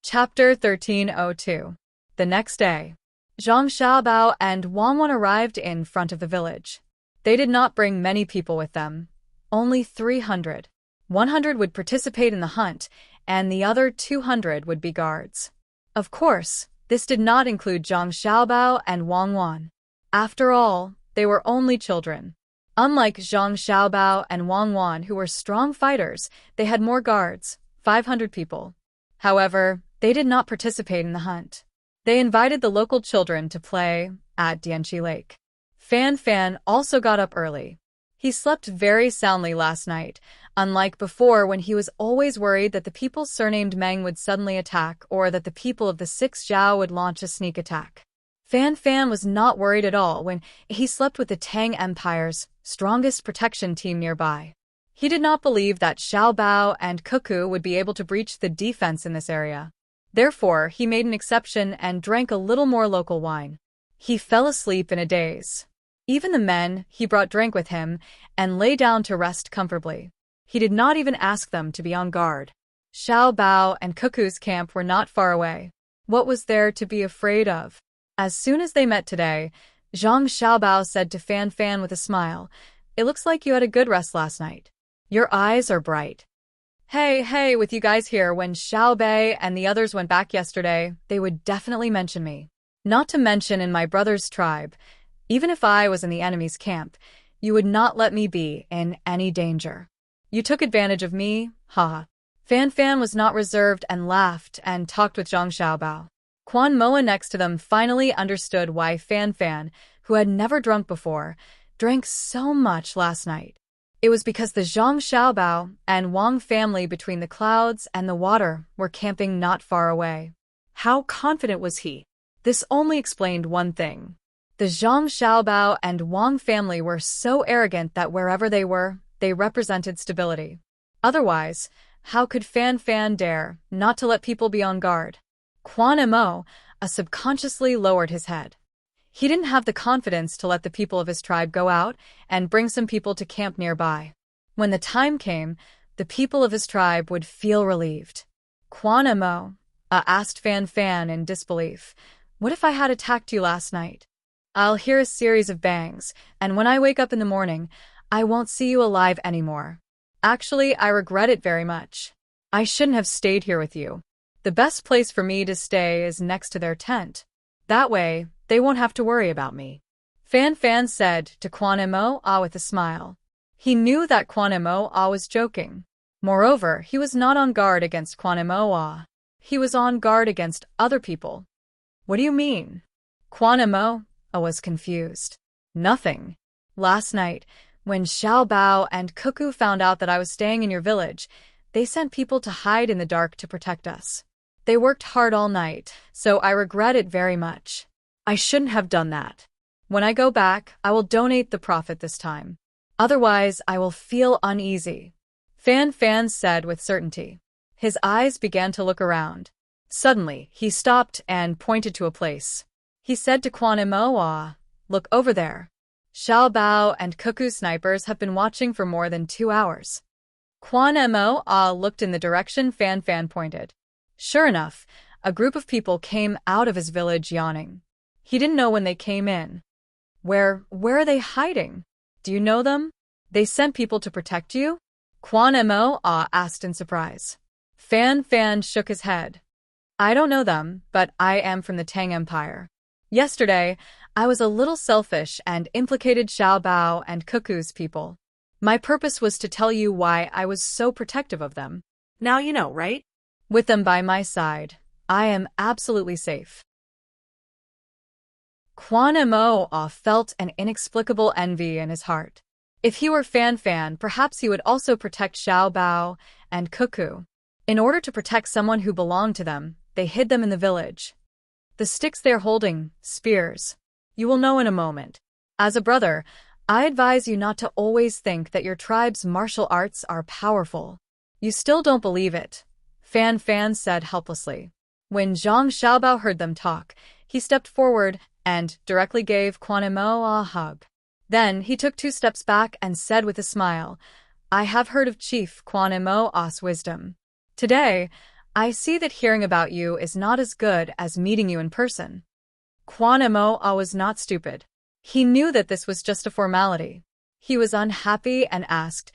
Chapter 1302. The next day, Zhang Xiaobao and Wang Wan arrived in front of the village. They did not bring many people with them, only 300. 100 would participate in the hunt, and the other 200 would be guards. Of course, this did not include Zhang Xiaobao and Wang Wan. After all, they were only children. Unlike Zhang Xiaobao and Wang Wan, who were strong fighters, they had more guards, 500 people. However, they did not participate in the hunt. They invited the local children to play at Dianqi Lake. Fan Fan also got up early. He slept very soundly last night, unlike before when he was always worried that the people surnamed Meng would suddenly attack or that the people of the 6th Zhao would launch a sneak attack. Fan Fan was not worried at all when he slept with the Tang Empire's strongest protection team nearby. He did not believe that Xiao Bao and Cuckoo would be able to breach the defense in this area. Therefore, he made an exception and drank a little more local wine. He fell asleep in a daze. Even the men he brought drank with him and lay down to rest comfortably. He did not even ask them to be on guard. Xiao Bao and Cuckoo's camp were not far away. What was there to be afraid of? As soon as they met today, Zhang Xiaobao said to Fan Fan with a smile, "It looks like you had a good rest last night. Your eyes are bright." Hey, with you guys here, when Xiao Bei and the others went back yesterday, they would definitely mention me. Not to mention in my brother's tribe. Even if I was in the enemy's camp, you would not let me be in any danger. You took advantage of me, haha. Fan Fan was not reserved and laughed and talked with Zhang Xiaobao. Quan Moa next to them finally understood why Fan Fan, who had never drunk before, drank so much last night. It was because the Zhang Xiaobao and Wang family between the clouds and the water were camping not far away. How confident was he? This only explained one thing. The Zhang Xiaobao and Wang family were so arrogant that wherever they were, they represented stability. Otherwise, how could Fan Fan dare not to let people be on guard? Quan Mo subconsciously lowered his head. He didn't have the confidence to let the people of his tribe go out and bring some people to camp nearby. When the time came, the people of his tribe would feel relieved. Quan Mo asked Fan Fan in disbelief, "What if I had attacked you last night? I'll hear a series of bangs, and when I wake up in the morning, I won't see you alive anymore. Actually, I regret it very much. I shouldn't have stayed here with you. The best place for me to stay is next to their tent. That way, they won't have to worry about me." Fan Fan said to Quan Mo with a smile. He knew that Quan Mo was joking. Moreover, he was not on guard against Quan Mo. He was on guard against other people. "What do you mean?" Quan Mo was confused. "Nothing. Last night, when Xiao Bao and Cuckoo found out that I was staying in your village, they sent people to hide in the dark to protect us. They worked hard all night, so I regret it very much. I shouldn't have done that. When I go back, I will donate the profit this time. Otherwise, I will feel uneasy," Fan Fan said with certainty. His eyes began to look around. Suddenly, he stopped and pointed to a place. He said to Quan Mo, "Look over there. Xiao Bao and Cuckoo snipers have been watching for more than 2 hours." Quan Mo looked in the direction Fan Fan pointed. Sure enough, a group of people came out of his village yawning. He didn't know when they came in. Where are they hiding? Do you know them? They sent people to protect you?" Quan Mo asked in surprise. Fan Fan shook his head. "I don't know them, but I am from the Tang Empire. Yesterday, I was a little selfish and implicated Xiao Bao and Cuckoo's people. My purpose was to tell you why I was so protective of them. Now you know, right? With them by my side, I am absolutely safe." Quan Mo felt an inexplicable envy in his heart. If he were Fan Fan, perhaps he would also protect Xiao Bao and Cuckoo. In order to protect someone who belonged to them, they hid them in the village. The sticks they're holding, spears. You will know in a moment. As a brother, I advise you not to always think that your tribe's martial arts are powerful. You still don't believe it, Fan Fan said helplessly. When Zhang Xiaobao heard them talk, he stepped forward and directly gave Quan Mo a hug. Then he took 2 steps back and said with a smile, "I have heard of Chief Quan Mo's wisdom. Today, I see that hearing about you is not as good as meeting you in person." Quan Mo was not stupid. He knew that this was just a formality. He was unhappy and asked,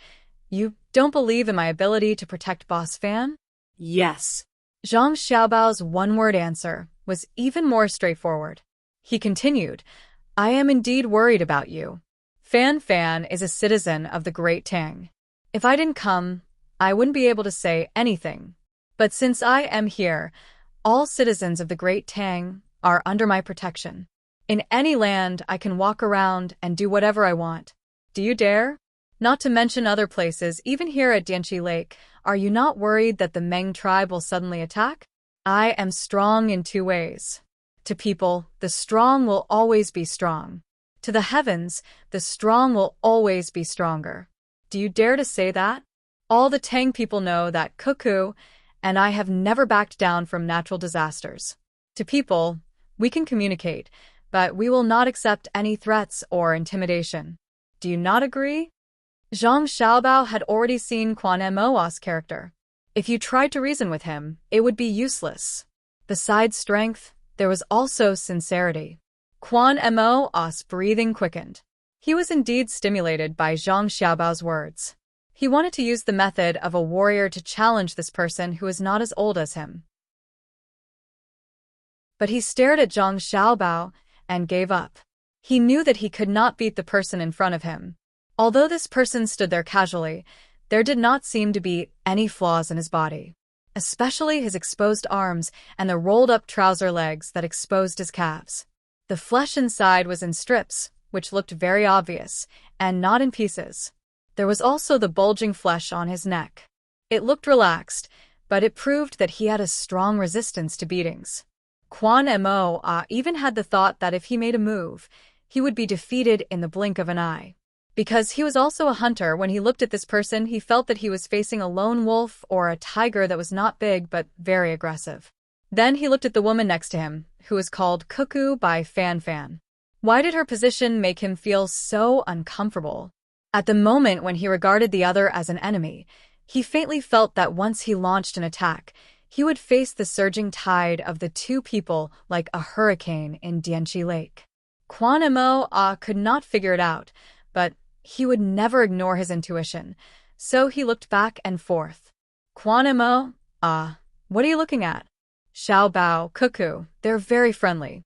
You don't believe in my ability to protect Boss Fan? Yes. Zhang Xiaobao's one-word answer was even more straightforward. He continued, I am indeed worried about you. Fan Fan is a citizen of the Great Tang. If I didn't come, I wouldn't be able to say anything. But since I am here, all citizens of the Great Tang are under my protection. In any land, I can walk around and do whatever I want. Do you dare? Not to mention other places, even here at Dianqi Lake, are you not worried that the Meng tribe will suddenly attack? I am strong in two ways. To people, the strong will always be strong. To the heavens, the strong will always be stronger. Do you dare to say that? All the Tang people know that Cuckoo and I have never backed down from natural disasters. To people, we can communicate, but we will not accept any threats or intimidation. Do you not agree? Zhang Xiaobao had already seen Quan Mo's character. If you tried to reason with him, it would be useless. Besides strength, there was also sincerity. Quan Mo's breathing quickened. He was indeed stimulated by Zhang Xiaobao's words. He wanted to use the method of a warrior to challenge this person who is not as old as him. But he stared at Zhang Xiaobao and gave up. He knew that he could not beat the person in front of him. Although this person stood there casually, there did not seem to be any flaws in his body, especially his exposed arms and the rolled-up trouser legs that exposed his calves. The flesh inside was in strips, which looked very obvious, and not in pieces. There was also the bulging flesh on his neck. It looked relaxed, but it proved that he had a strong resistance to beatings. Quan Mo even had the thought that if he made a move, he would be defeated in the blink of an eye. Because he was also a hunter, when he looked at this person, he felt that he was facing a lone wolf or a tiger that was not big but very aggressive. Then he looked at the woman next to him, who was called Cuckoo by Fan Fan. Why did her position make him feel so uncomfortable? At the moment when he regarded the other as an enemy, he faintly felt that once he launched an attack, he would face the surging tide of the two people like a hurricane in Dianqi Lake. Quan Mo could not figure it out, but he would never ignore his intuition, so he looked back and forth. Quan Mo, what are you looking at? Xiao Bao, Cuckoo, they're very friendly.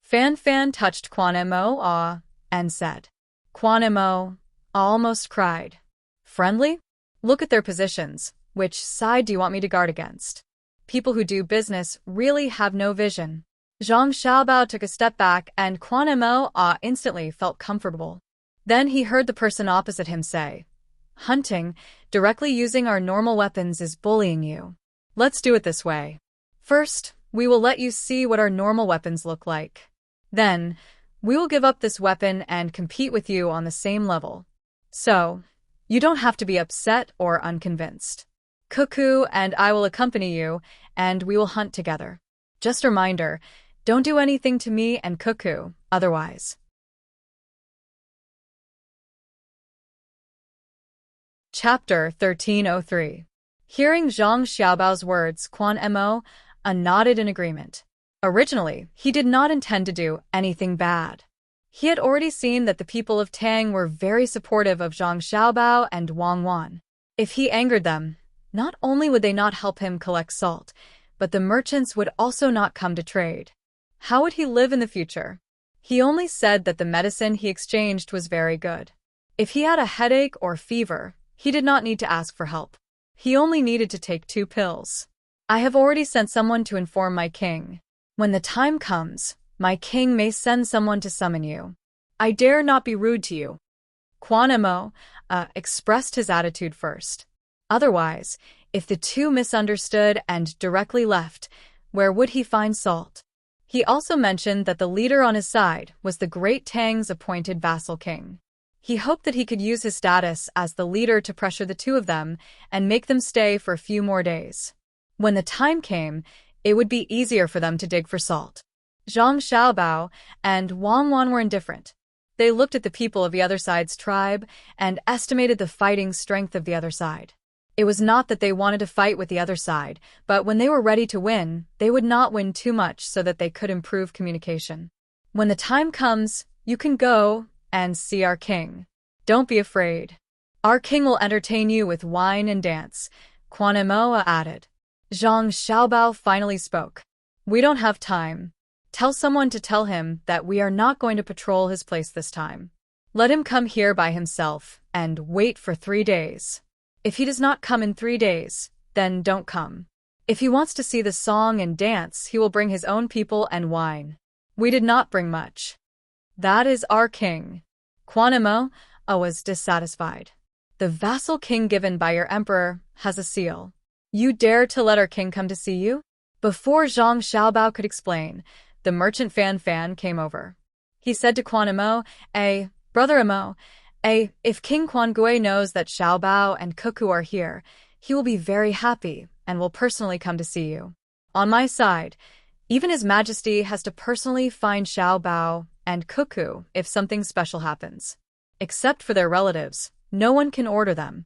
Fan Fan touched Quan Mo, and said. Quan Mo almost cried. Friendly? Look at their positions. Which side do you want me to guard against? People who do business really have no vision. Zhang Xiaobao took a step back and Quan Mo instantly felt comfortable. Then he heard the person opposite him say, Hunting, directly using our normal weapons is bullying you. Let's do it this way. First, we will let you see what our normal weapons look like. Then, we will give up this weapon and compete with you on the same level. So, you don't have to be upset or unconvinced. Cuckoo and I will accompany you, and we will hunt together. Just a reminder, don't do anything to me and Cuckoo, otherwise. Chapter 1303. Hearing Zhang Xiaobao's words, Quan Mo nodded in agreement. Originally, he did not intend to do anything bad. He had already seen that the people of Tang were very supportive of Zhang Xiaobao and Wang Wan. If he angered them, not only would they not help him collect salt, but the merchants would also not come to trade. How would he live in the future? He only said that the medicine he exchanged was very good. If he had a headache or fever, he did not need to ask for help. He only needed to take 2 pills. I have already sent someone to inform my king. When the time comes, my king may send someone to summon you. I dare not be rude to you. Quan Mo expressed his attitude first. Otherwise, if the two misunderstood and directly left, where would he find salt? He also mentioned that the leader on his side was the Great Tang's appointed vassal king. He hoped that he could use his status as the leader to pressure the two of them and make them stay for a few more days. When the time came, it would be easier for them to dig for salt. Zhang Xiaobao and Wang Wan were indifferent. They looked at the people of the other side's tribe and estimated the fighting strength of the other side. It was not that they wanted to fight with the other side, but when they were ready to win, they would not win too much so that they could improve communication. When the time comes, you can go and see our king. Don't be afraid. Our king will entertain you with wine and dance, Quan Imo added. Zhang Xiaobao finally spoke. We don't have time. Tell someone to tell him that we are not going to patrol his place this time. Let him come here by himself and wait for 3 days. If he does not come in 3 days, then don't come. If he wants to see the song and dance, he will bring his own people and wine. We did not bring much. That is our king. Quan Imo was dissatisfied. The vassal king given by your emperor has a seal. You dare to let our king come to see you? Before Zhang Xiaobao could explain, the merchant Fan Fan came over. He said to Quan Imo, Brother Imo, if King Quan Gui knows that Xiaobao and Cuckoo are here, he will be very happy and will personally come to see you. On my side, even His Majesty has to personally find Xiaobao and Cuckoo if something special happens. Except for their relatives, no one can order them.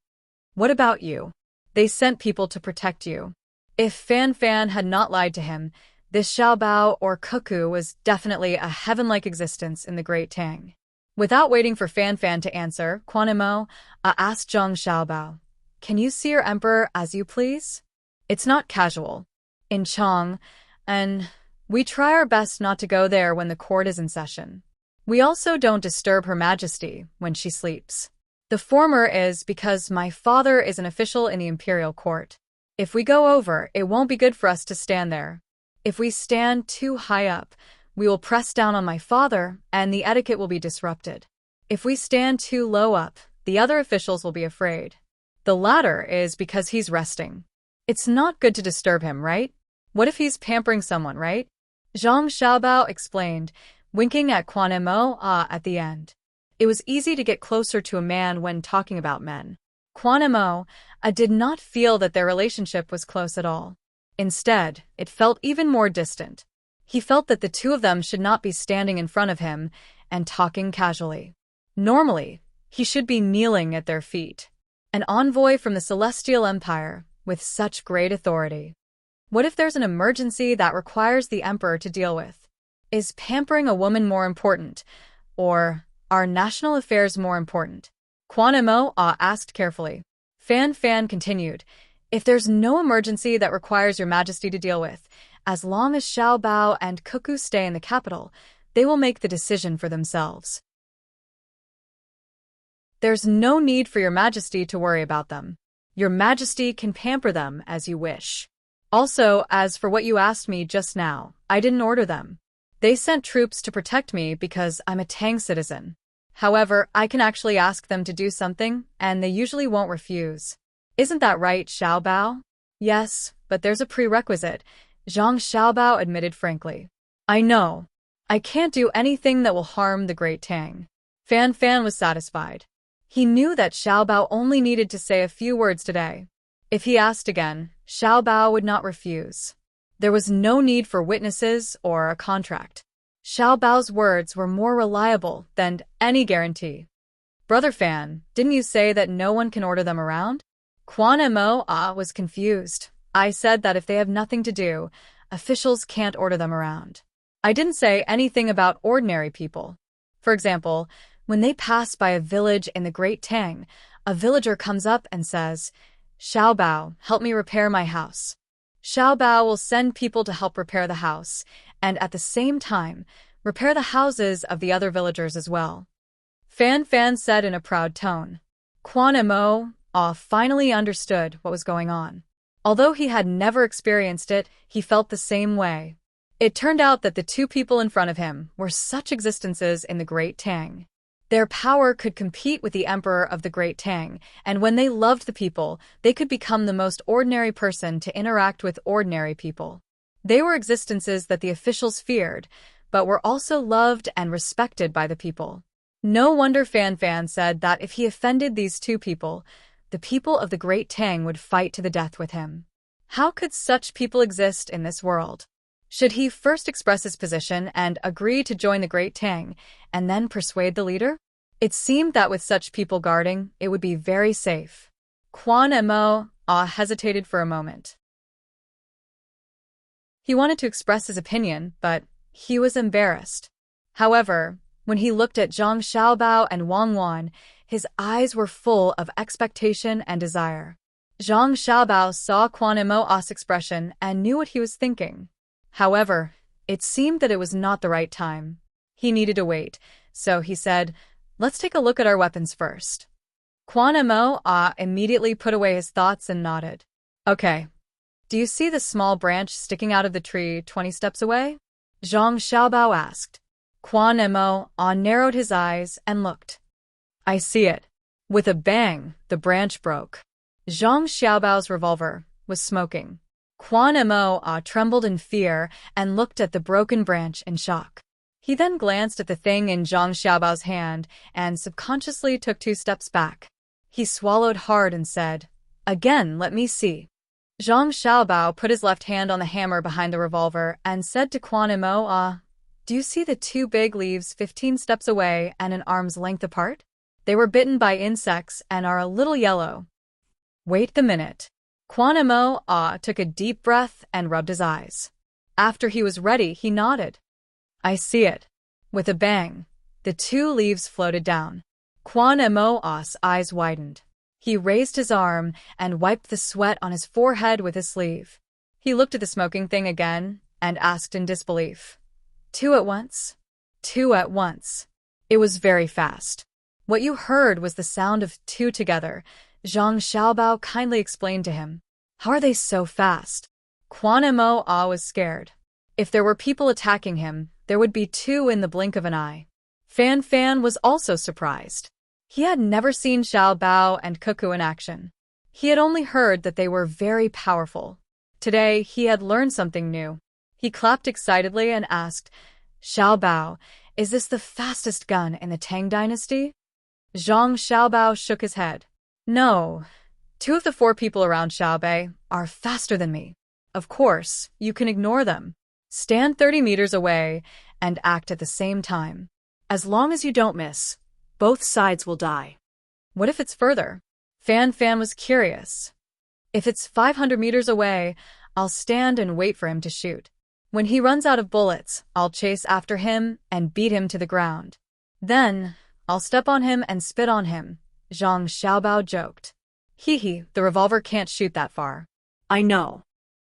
What about you? They sent people to protect you. If Fan Fan had not lied to him, this Xiaobao or Cuckoo was definitely a heaven-like existence in the Great Tang. Without waiting for Fan Fan to answer, Quan Imo asked Zhang Xiaobao, Can you see your emperor as you please? It's not casual. In Chang, and we try our best not to go there when the court is in session. We also don't disturb Her Majesty when she sleeps. The former is because my father is an official in the imperial court. If we go over, it won't be good for us to stand there. If we stand too high up, we will press down on my father, and the etiquette will be disrupted. If we stand too low up, the other officials will be afraid. The latter is because he's resting. It's not good to disturb him, right? What if he's pampering someone, right? Zhang Xiaobao explained, winking at Quan Imo at the end. It was easy to get closer to a man when talking about men. Quan Imo did not feel that their relationship was close at all. Instead, it felt even more distant. He felt that the two of them should not be standing in front of him and talking casually. Normally, he should be kneeling at their feet. An envoy from the Celestial Empire with such great authority. What if there's an emergency that requires the emperor to deal with? Is pampering a woman more important, or are national affairs more important? Quan Imo asked carefully. Fan Fan continued, If there's no emergency that requires your majesty to deal with, as long as Xiaobao and Cuckoo stay in the capital, they will make the decision for themselves. There's no need for your majesty to worry about them. Your majesty can pamper them as you wish. Also, as for what you asked me just now, I didn't order them. They sent troops to protect me because I'm a Tang citizen. However, I can actually ask them to do something, and they usually won't refuse. Isn't that right, Xiaobao? Yes, but there's a prerequisite, Zhang Xiaobao admitted frankly. I know. I can't do anything that will harm the Great Tang. Fan Fan was satisfied. He knew that Xiaobao only needed to say a few words today. If he asked again, Xiaobao would not refuse. There was no need for witnesses or a contract. Xiaobao's words were more reliable than any guarantee. Brother Fan, didn't you say that no one can order them around? Quan Imo was confused. I said that if they have nothing to do, officials can't order them around. I didn't say anything about ordinary people. For example, when they pass by a village in the Great Tang, a villager comes up and says, Xiaobao, help me repair my house. Xiaobao will send people to help repair the house, and at the same time, repair the houses of the other villagers as well. Fan Fan said in a proud tone. Quan Imo finally understood what was going on. Although he had never experienced it, he felt the same way. It turned out that the two people in front of him were such existences in the Great Tang. Their power could compete with the emperor of the Great Tang, and when they loved the people, they could become the most ordinary person to interact with ordinary people. They were existences that the officials feared, but were also loved and respected by the people. No wonder Fan Fan said that if he offended these two people, the people of the Great Tang would fight to the death with him. How could such people exist in this world? Should he first express his position and agree to join the Great Tang, and then persuade the leader? It seemed that with such people guarding, it would be very safe. Quan Imo hesitated for a moment. He wanted to express his opinion, but he was embarrassed. However, when he looked at Zhang Xiaobao and Wang Wan, His eyes were full of expectation and desire. Zhang Xiaobao saw Quan Mo's expression and knew what he was thinking. However, it seemed that it was not the right time. He needed to wait, so he said, "Let's take a look at our weapons first." Quan Mo immediately put away his thoughts and nodded. "Okay. Do you see the small branch sticking out of the tree 20 steps away?" Zhang Xiaobao asked. Quan Mo narrowed his eyes and looked. "I see it." With a bang, the branch broke. Zhang Xiaobao's revolver was smoking. Quan Mo trembled in fear and looked at the broken branch in shock. He then glanced at the thing in Zhang Xiaobao's hand and subconsciously took 2 steps back. He swallowed hard and said, "Again, let me see." Zhang Xiaobao put his left hand on the hammer behind the revolver and said to Quan Mo, "Do you see the 2 big leaves 15 steps away and an arm's length apart? They were bitten by insects and are a little yellow." "Wait the minute." Quan Mo took a deep breath and rubbed his eyes. After he was ready, he nodded. "I see it." With a bang, the 2 leaves floated down. Quan Mo's eyes widened. He raised his arm and wiped the sweat on his forehead with his sleeve. He looked at the smoking thing again and asked in disbelief, "2 at once?" "2 at once." It was very fast. What you heard was the sound of 2 together. Zhang Xiaobao kindly explained to him. "How are they so fast?" Quan Mo was scared. If there were people attacking him, there would be 2 in the blink of an eye. Fan Fan was also surprised. He had never seen Xiao Bao and Cuckoo in action. He had only heard that they were very powerful. Today, he had learned something new. He clapped excitedly and asked, "Xiao Bao, is this the fastest gun in the Tang dynasty?" Zhang Xiaobao shook his head. "No. 2 of the 4 people around Xiaobei are faster than me. Of course, you can ignore them. Stand 30 meters away and act at the same time. As long as you don't miss, both sides will die." "What if it's further?" Fan Fan was curious. "If it's 500 meters away, I'll stand and wait for him to shoot. When he runs out of bullets, I'll chase after him and beat him to the ground. Then, I'll step on him and spit on him," Zhang Xiaobao joked. "Hee, the revolver can't shoot that far." "I know."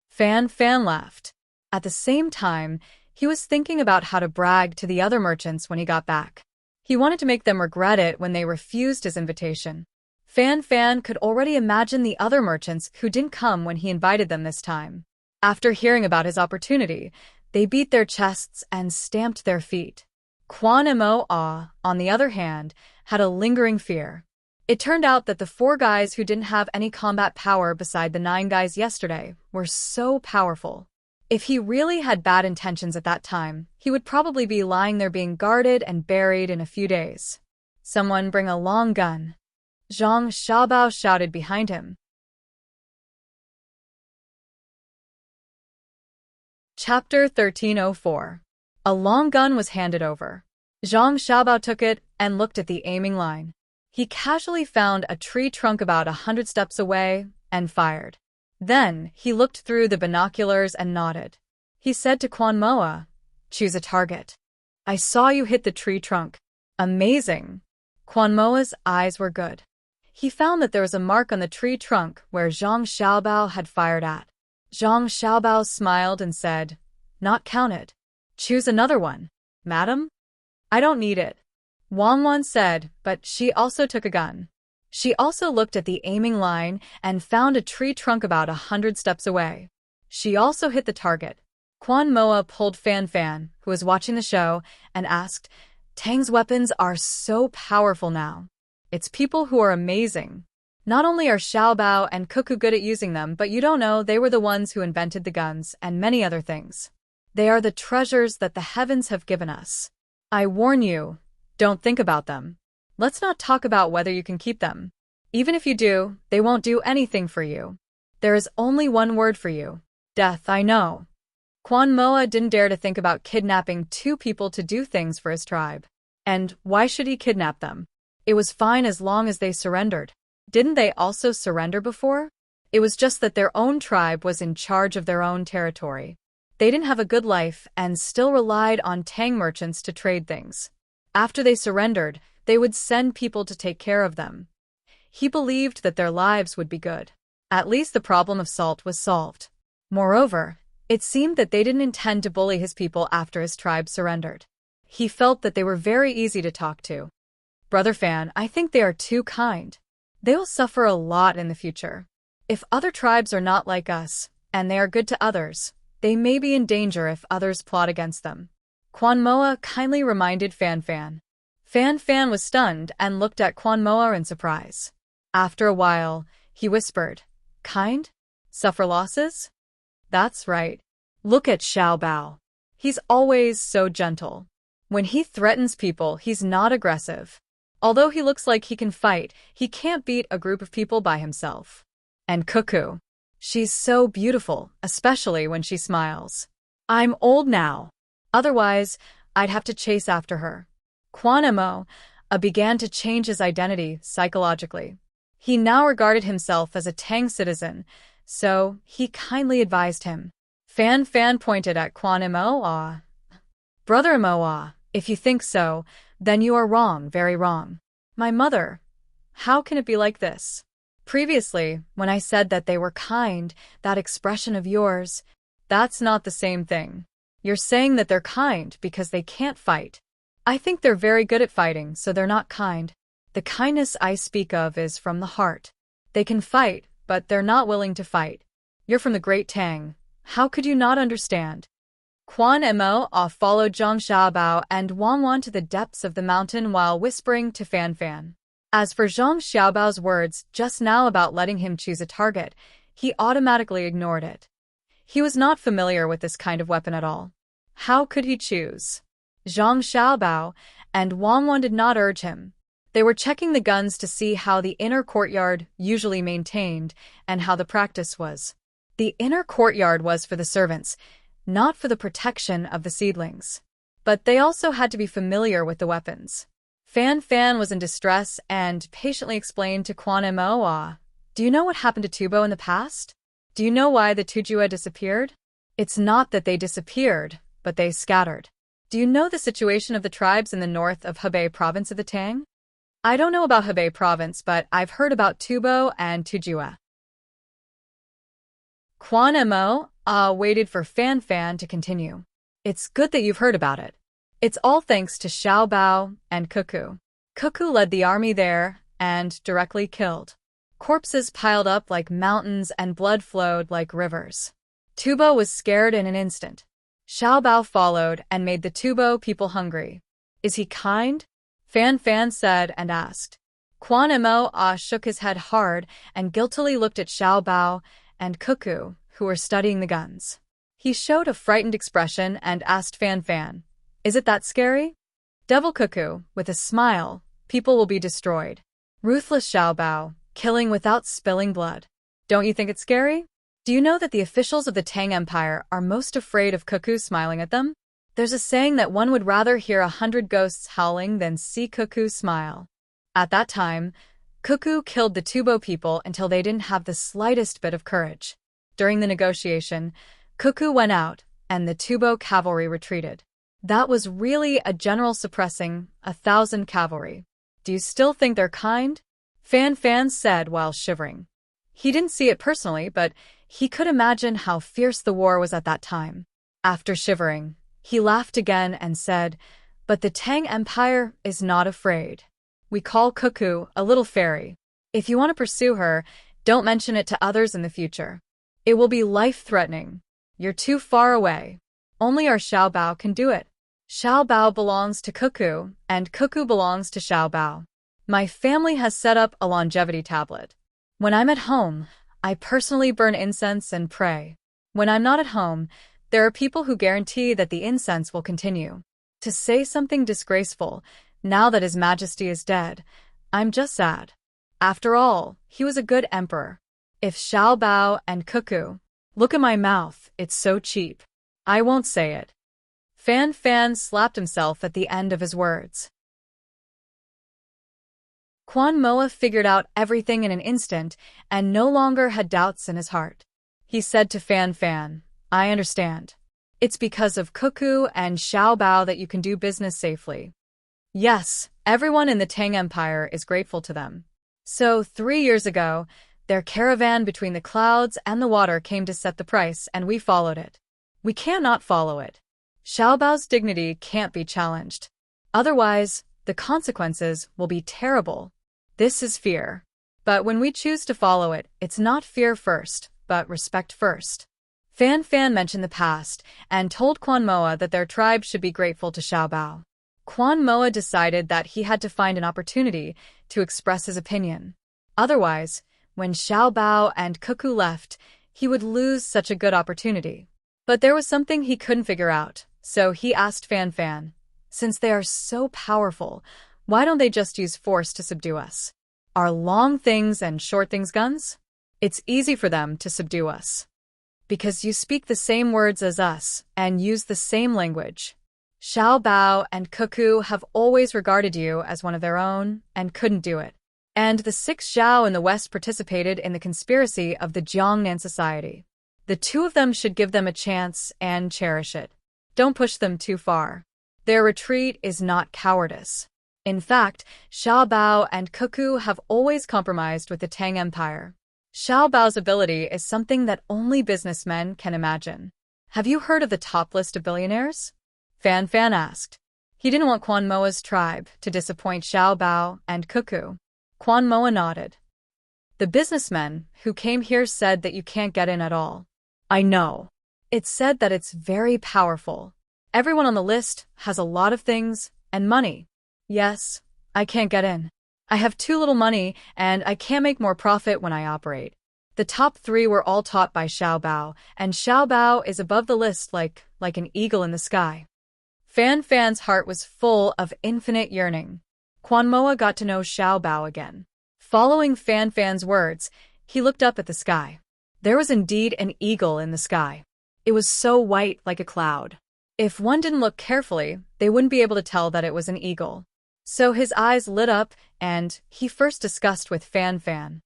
Fan Fan laughed. At the same time, he was thinking about how to brag to the other merchants when he got back. He wanted to make them regret it when they refused his invitation. Fan Fan could already imagine the other merchants who didn't come when he invited them this time. After hearing about his opportunity, they beat their chests and stamped their feet. Quan Mo, on the other hand, had a lingering fear. It turned out that the 4 guys who didn't have any combat power beside the 9 guys yesterday were so powerful. If he really had bad intentions at that time, he would probably be lying there being guarded and buried in a few days. "Someone bring a long gun," Zhang Xiaobao shouted behind him. Chapter 1304. A long gun was handed over. Zhang Xiaobao took it and looked at the aiming line. He casually found a tree trunk about 100 steps away and fired. Then, he looked through the binoculars and nodded. He said to Quan Moa, "Choose a target." "I saw you hit the tree trunk." "Amazing." Quan Moa's eyes were good. He found that there was a mark on the tree trunk where Zhang Xiaobao had fired at. Zhang Xiaobao smiled and said, "Not counted. Choose another one, madam." "I don't need it," Wang Wan said, but she also took a gun. She also looked at the aiming line and found a tree trunk about 100 steps away. She also hit the target. Quan Moa pulled Fan Fan, who was watching the show, and asked, "Tang's weapons are so powerful now. It's people who are amazing. Not only are Xiao Bao and Cuckoo good at using them, but you don't know they were the ones who invented the guns and many other things. They are the treasures that the heavens have given us. I warn you, don't think about them. Let's not talk about whether you can keep them. Even if you do, they won't do anything for you. There is only one word for you. Death, I know." Quan Moa didn't dare to think about kidnapping 2 people to do things for his tribe. And why should he kidnap them? It was fine as long as they surrendered. Didn't they also surrender before? It was just that their own tribe was in charge of their own territory. They didn't have a good life and still relied on Tang merchants to trade things. After they surrendered, they would send people to take care of them. He believed that their lives would be good. At least the problem of salt was solved. Moreover, it seemed that they didn't intend to bully his people after his tribe surrendered. He felt that they were very easy to talk to. Brother Fan, I think they are too kind. They will suffer a lot in the future. If other tribes are not like us, and they are good to others, they may be in danger if others plot against them. Quan Moa kindly reminded Fan Fan. Fan Fan was stunned and looked at Quan Moa in surprise. After a while, he whispered, "Kind? Suffer losses?" "That's right. Look at Xiao Bao. He's always so gentle. When he threatens people, he's not aggressive. Although he looks like he can fight, he can't beat a group of people by himself. And Cuckoo. She's so beautiful, especially when she smiles. I'm old now. Otherwise, I'd have to chase after her." Quan Mo began to change his identity psychologically. He now regarded himself as a Tang citizen, so he kindly advised him. Fan Fan pointed at Quan Mo. "Brother Mo, if you think so, then you are wrong, very wrong. My mother, how can it be like this? Previously, when I said that they were kind, that expression of yours, that's not the same thing. You're saying that they're kind because they can't fight. I think they're very good at fighting, so they're not kind. The kindness I speak of is from the heart. They can fight, but they're not willing to fight. You're from the Great Tang. How could you not understand?" Quan Mo followed Zhang Xiaobao and Wang Wan to the depths of the mountain while whispering to Fan Fan. As for Zhang Xiaobao's words just now about letting him choose a target, he automatically ignored it. He was not familiar with this kind of weapon at all. How could he choose? Zhang Xiaobao and Wang Wan did not urge him. They were checking the guns to see how the inner courtyard usually maintained and how the practice was. The inner courtyard was for the servants, not for the protection of the seedlings. But they also had to be familiar with the weapons. Fan Fan was in distress and patiently explained to Quan Mo, "Do you know what happened to Tubo in the past? Do you know why the Tujua disappeared? It's not that they disappeared, but they scattered. Do you know the situation of the tribes in the north of Hebei province of the Tang? I don't know about Hebei province, but I've heard about Tubo and Tujua." Quan Mo waited for Fan Fan to continue. "It's good that you've heard about it. It's all thanks to Xiao Bao and Cuckoo. Cuckoo led the army there and directly killed. Corpses piled up like mountains and blood flowed like rivers. Tubo was scared in an instant. Xiao Bao followed and made the Tubo people hungry. Is he kind?" Fan Fan said and asked. Quan Mo shook his head hard and guiltily looked at Xiao Bao and Cuckoo, who were studying the guns. He showed a frightened expression and asked Fan Fan, "Is it that scary?" Devil Cuckoo, with a smile, "People will be destroyed. Ruthless Xiao Bao, killing without spilling blood. Don't you think it's scary? Do you know that the officials of the Tang Empire are most afraid of Cuckoo smiling at them? There's a saying that one would rather hear 100 ghosts howling than see Cuckoo smile." At that time, Cuckoo killed the Tubo people until they didn't have the slightest bit of courage. During the negotiation, Cuckoo went out, and the Tubo cavalry retreated. That was really a general suppressing 1,000 cavalry. "Do you still think they're kind?" Fan Fan said while shivering. He didn't see it personally, but he could imagine how fierce the war was at that time. After shivering, he laughed again and said, "But the Tang Empire is not afraid. We call Cuckoo a little fairy. If you want to pursue her, don't mention it to others in the future. It will be life-threatening. You're too far away. Only our Xiao Bao can do it. Xiao Bao belongs to Cuckoo, and Cuckoo belongs to Xiao Bao. My family has set up a longevity tablet. When I'm at home, I personally burn incense and pray. When I'm not at home, there are people who guarantee that the incense will continue. To say something disgraceful, now that His Majesty is dead, I'm just sad. After all, he was a good emperor. If Xiao Bao and Cuckoo, look at my mouth, it's so cheap. I won't say it." Fan Fan slapped himself at the end of his words. Quan Moa figured out everything in an instant and no longer had doubts in his heart. He said to Fan Fan, "I understand. It's because of Cuckoo and Xiao Bao that you can do business safely." "Yes, Everyone in the Tang Empire is grateful to them. So 3 years ago, their caravan between the clouds and the water came to set the price, and we followed it. We cannot follow it. Xiaobao's dignity can't be challenged. Otherwise, the consequences will be terrible. This is fear. But when we choose to follow it, it's not fear first, but respect first. Fan Fan mentioned the past and told Quan Moa that their tribe should be grateful to Xiaobao. Quan Moa decided that he had to find an opportunity to express his opinion. Otherwise, when Xiaobao and Cuckoo left, he would lose such a good opportunity. But there was something he couldn't figure out, so he asked Fan Fan, since they are so powerful, why don't they just use force to subdue us? Are long things and short things guns? It's easy for them to subdue us. Because you speak the same words as us and use the same language. Xiaobao and Cuckoo have always regarded you as one of their own and couldn't do it. And the 6 Zhao in the West participated in the conspiracy of the Jiangnan Society. The 2 of them should give them a chance and cherish it. Don't push them too far. Their retreat is not cowardice. In fact, Xiaobao and Cuckoo have always compromised with the Tang Empire. Xiaobao's ability is something that only businessmen can imagine. Have you heard of the top list of billionaires? Fan Fan asked. He didn't want Quan Moa's tribe to disappoint Xiaobao and Cuckoo. Quan Moa nodded. The businessmen who came here said that you can't get in at all. I know. It's said that it's very powerful. Everyone on the list has a lot of things and money. Yes, I can't get in. I have too little money and I can't make more profit when I operate. The top 3 were all taught by Xiaobao, and Xiaobao is above the list like an eagle in the sky. Fan Fan's heart was full of infinite yearning. Quan Moa got to know Xiaobao again. Following Fan Fan's words, he looked up at the sky. There was indeed an eagle in the sky. It was so white like a cloud. If one didn't look carefully, they wouldn't be able to tell that it was an eagle. So his eyes lit up, and he first discussed with Fan Fan.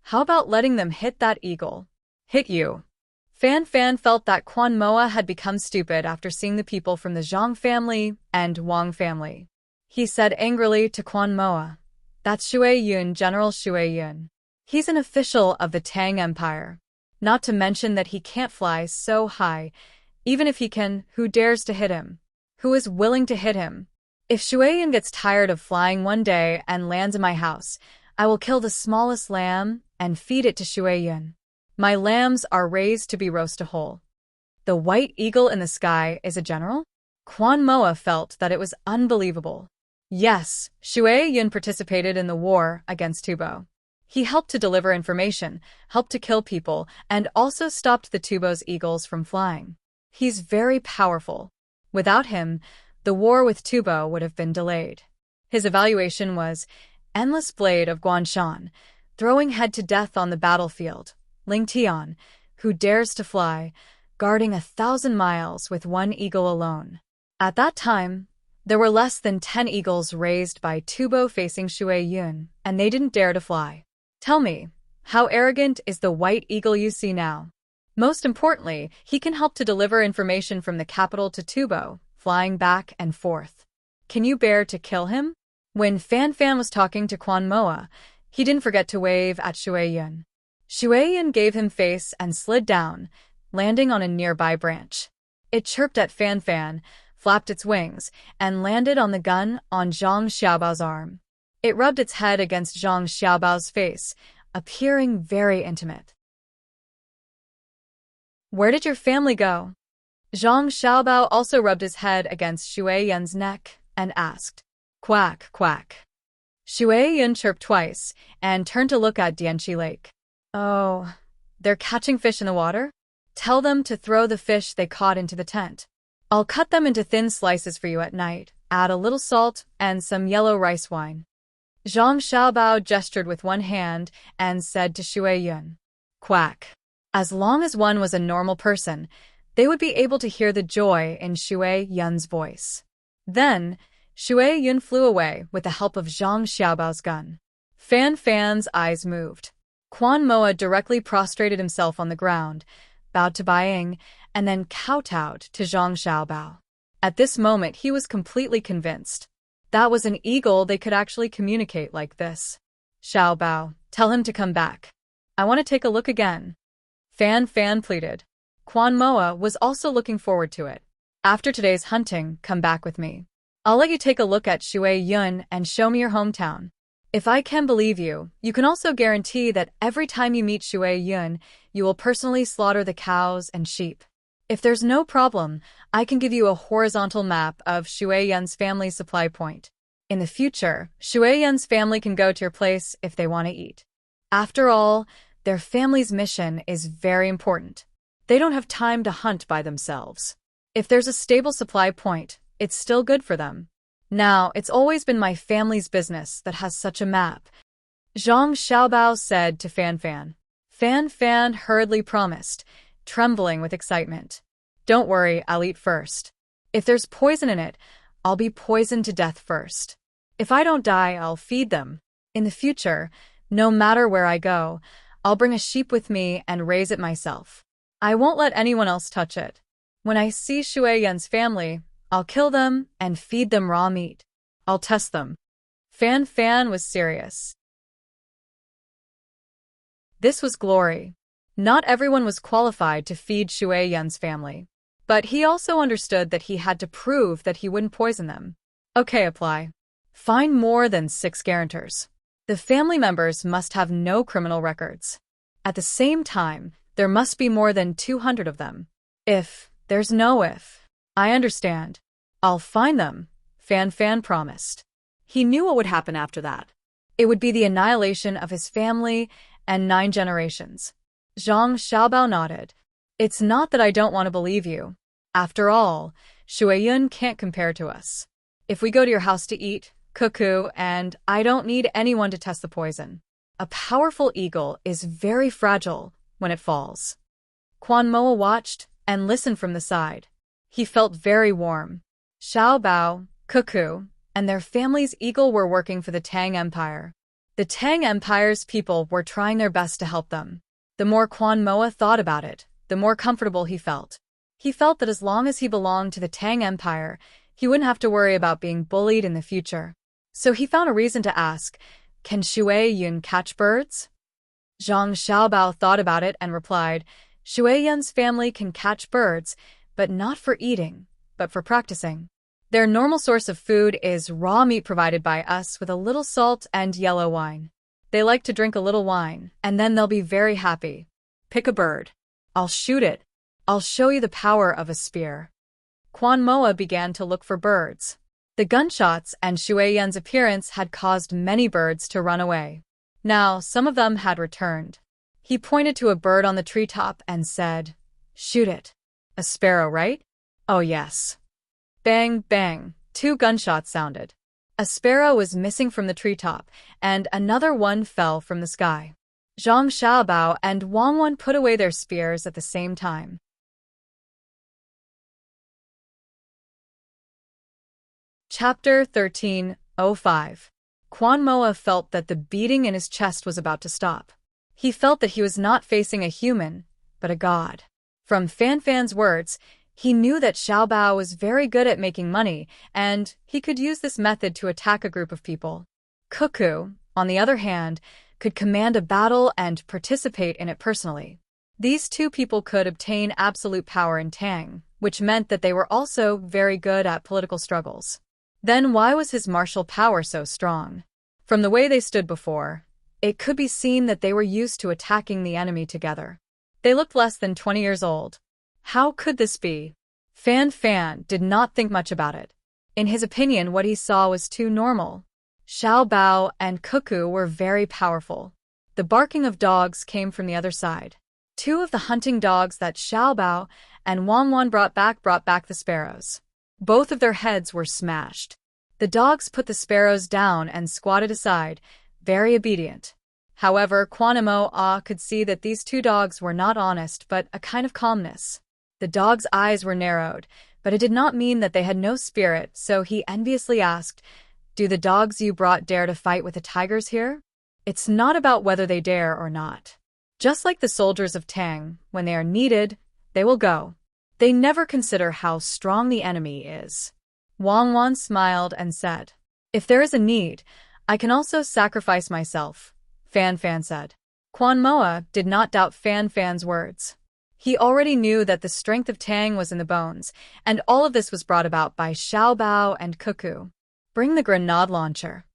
How about letting them hit that eagle? Hit you. Fan Fan felt that Quan Moa had become stupid after seeing the people from the Zhang family and Wang family. He said angrily to Quan Moa, "That's Shui Yun, General Shui Yun. He's an official of the Tang Empire. Not to mention that he can't fly so high. Even if he can, who dares to hit him? Who is willing to hit him? If Shui Yun gets tired of flying one day and lands in my house, I will kill the smallest lamb and feed it to Shui Yun. My lambs are raised to be roasted whole." The white eagle in the sky is a general? Quan Moa felt that it was unbelievable. Yes, Shui Yun participated in the war against Tubo. He helped to deliver information, helped to kill people, and also stopped the Tubo's eagles from flying. He's very powerful. Without him, the war with Tubo would have been delayed. His evaluation was, Endless Blade of Guanshan, throwing head to death on the battlefield. Ling Tian, who dares to fly, guarding 1,000 miles with one eagle alone. At that time, there were less than 10 eagles raised by Tubo facing Shui Yun, and they didn't dare to fly. Tell me, how arrogant is the white eagle you see now? Most importantly, he can help to deliver information from the capital to Tubo, flying back and forth. Can you bear to kill him? When Fan Fan was talking to Quan Moa, he didn't forget to wave at Shui Yun. Shui Yun gave him face and slid down, landing on a nearby branch. It chirped at Fan Fan, flapped its wings, and landed on the gun on Zhang Xiaobao's arm. It rubbed its head against Zhang Xiaobao's face, appearing very intimate. Where did your family go? Zhang Xiaobao also rubbed his head against Shui Yun's neck and asked, "Quack, quack." Shui Yun chirped twice and turned to look at Dianqi Lake. Oh, they're catching fish in the water? Tell them to throw the fish they caught into the tent. I'll cut them into thin slices for you at night, add a little salt and some yellow rice wine. Zhang Xiaobao gestured with one hand and said to Shui Yun, "Quack." As long as one was a normal person, they would be able to hear the joy in Shui Yun's voice. Then, Shui Yun flew away with the help of Zhang Xiaobao's gun. Fan Fan's eyes moved. Quan Moa directly prostrated himself on the ground, bowed to Bai Ying, and then kowtowed to Zhang Xiaobao. At this moment he was completely convinced. That was an eagle, they could actually communicate like this. Xiao Bao, tell him to come back. I want to take a look again. Fan Fan pleaded. Quan Moa was also looking forward to it. After today's hunting, come back with me. I'll let you take a look at Shui Yun and show me your hometown. If I can believe you, you can also guarantee that every time you meet Shui Yun, you will personally slaughter the cows and sheep. If there's no problem, I can give you a horizontal map of Shui Yun's family supply point. In the future, Shui Yun's family can go to your place if they want to eat. After all, their family's mission is very important. They don't have time to hunt by themselves. If there's a stable supply point, it's still good for them. Now, it's always been my family's business that has such a map, Zhang Xiaobao said to Fan Fan. Fan Fan hurriedly promised, trembling with excitement. Don't worry, I'll eat first. If there's poison in it, I'll be poisoned to death first. If I don't die, I'll feed them. In the future, no matter where I go, I'll bring a sheep with me and raise it myself. I won't let anyone else touch it. When I see Shui Yun's family, I'll kill them and feed them raw meat. I'll test them. Fan Fan was serious. This was glory. Not everyone was qualified to feed Shui Yun's family. But he also understood that he had to prove that he wouldn't poison them. Okay, apply. Find more than 6 guarantors. The family members must have no criminal records. At the same time, there must be more than 200 of them. There's no if. I understand. I'll find them, Fan Fan promised. He knew what would happen after that. It would be the annihilation of his family and 9 generations. Zhang Xiaobao nodded. It's not that I don't want to believe you. After all, Shui Yun can't compare to us. If we go to your house to eat, cuckoo, and I don't need anyone to test the poison. A powerful eagle is very fragile when it falls. Quan Moa watched and listened from the side. He felt very warm. Xiao Bao, Cuckoo, and their family's eagle were working for the Tang Empire. The Tang Empire's people were trying their best to help them. The more Quan Moa thought about it, the more comfortable he felt. He felt that as long as he belonged to the Tang Empire, he wouldn't have to worry about being bullied in the future. So he found a reason to ask, can Shui Yun catch birds? Zhang Xiaobao thought about it and replied, Shui Yun's family can catch birds, but not for eating, but for practicing. Their normal source of food is raw meat provided by us with a little salt and yellow wine. They like to drink a little wine, and then they'll be very happy. Pick a bird. I'll shoot it. I'll show you the power of a spear. Quan Moa began to look for birds. The gunshots and Shui Yun's appearance had caused many birds to run away. Now, some of them had returned. He pointed to a bird on the treetop and said, shoot it. A sparrow, right? Oh yes. Bang, bang, 2 gunshots sounded. A sparrow was missing from the treetop, and another one fell from the sky. Zhang Xiaobao and Wang Wan put away their spears at the same time. Chapter 13:05. Quan Moa felt that the beating in his chest was about to stop. He felt that he was not facing a human, but a god. From Fan Fan's words, he knew that Xiao Bao was very good at making money, and he could use this method to attack a group of people. Cuckoo, on the other hand, could command a battle and participate in it personally. These 2 people could obtain absolute power in Tang, which meant that they were also very good at political struggles. Then why was his martial power so strong? From the way they stood before, it could be seen that they were used to attacking the enemy together. They looked less than 20 years old. How could this be? Fan Fan did not think much about it. In his opinion, what he saw was too normal. Xiao Bao and Cuckoo were very powerful. The barking of dogs came from the other side. 2 of the hunting dogs that Xiao Bao and Wang Wan brought back the sparrows. Both of their heads were smashed. The dogs put the sparrows down and squatted aside, very obedient. However, Quan Moa could see that these 2 dogs were not honest, but a kind of calmness. The dogs' eyes were narrowed, but it did not mean that they had no spirit, so he enviously asked, do the dogs you brought dare to fight with the tigers here? It's not about whether they dare or not. Just like the soldiers of Tang, when they are needed, they will go. They never consider how strong the enemy is. Wang Wan smiled and said, If there is a need, I can also sacrifice myself, Fan Fan said. Quan Moa did not doubt Fan Fan's words. He already knew that the strength of Tang was in the bones, and all of this was brought about by Xiaobao and Cuckoo. Bring the grenade launcher.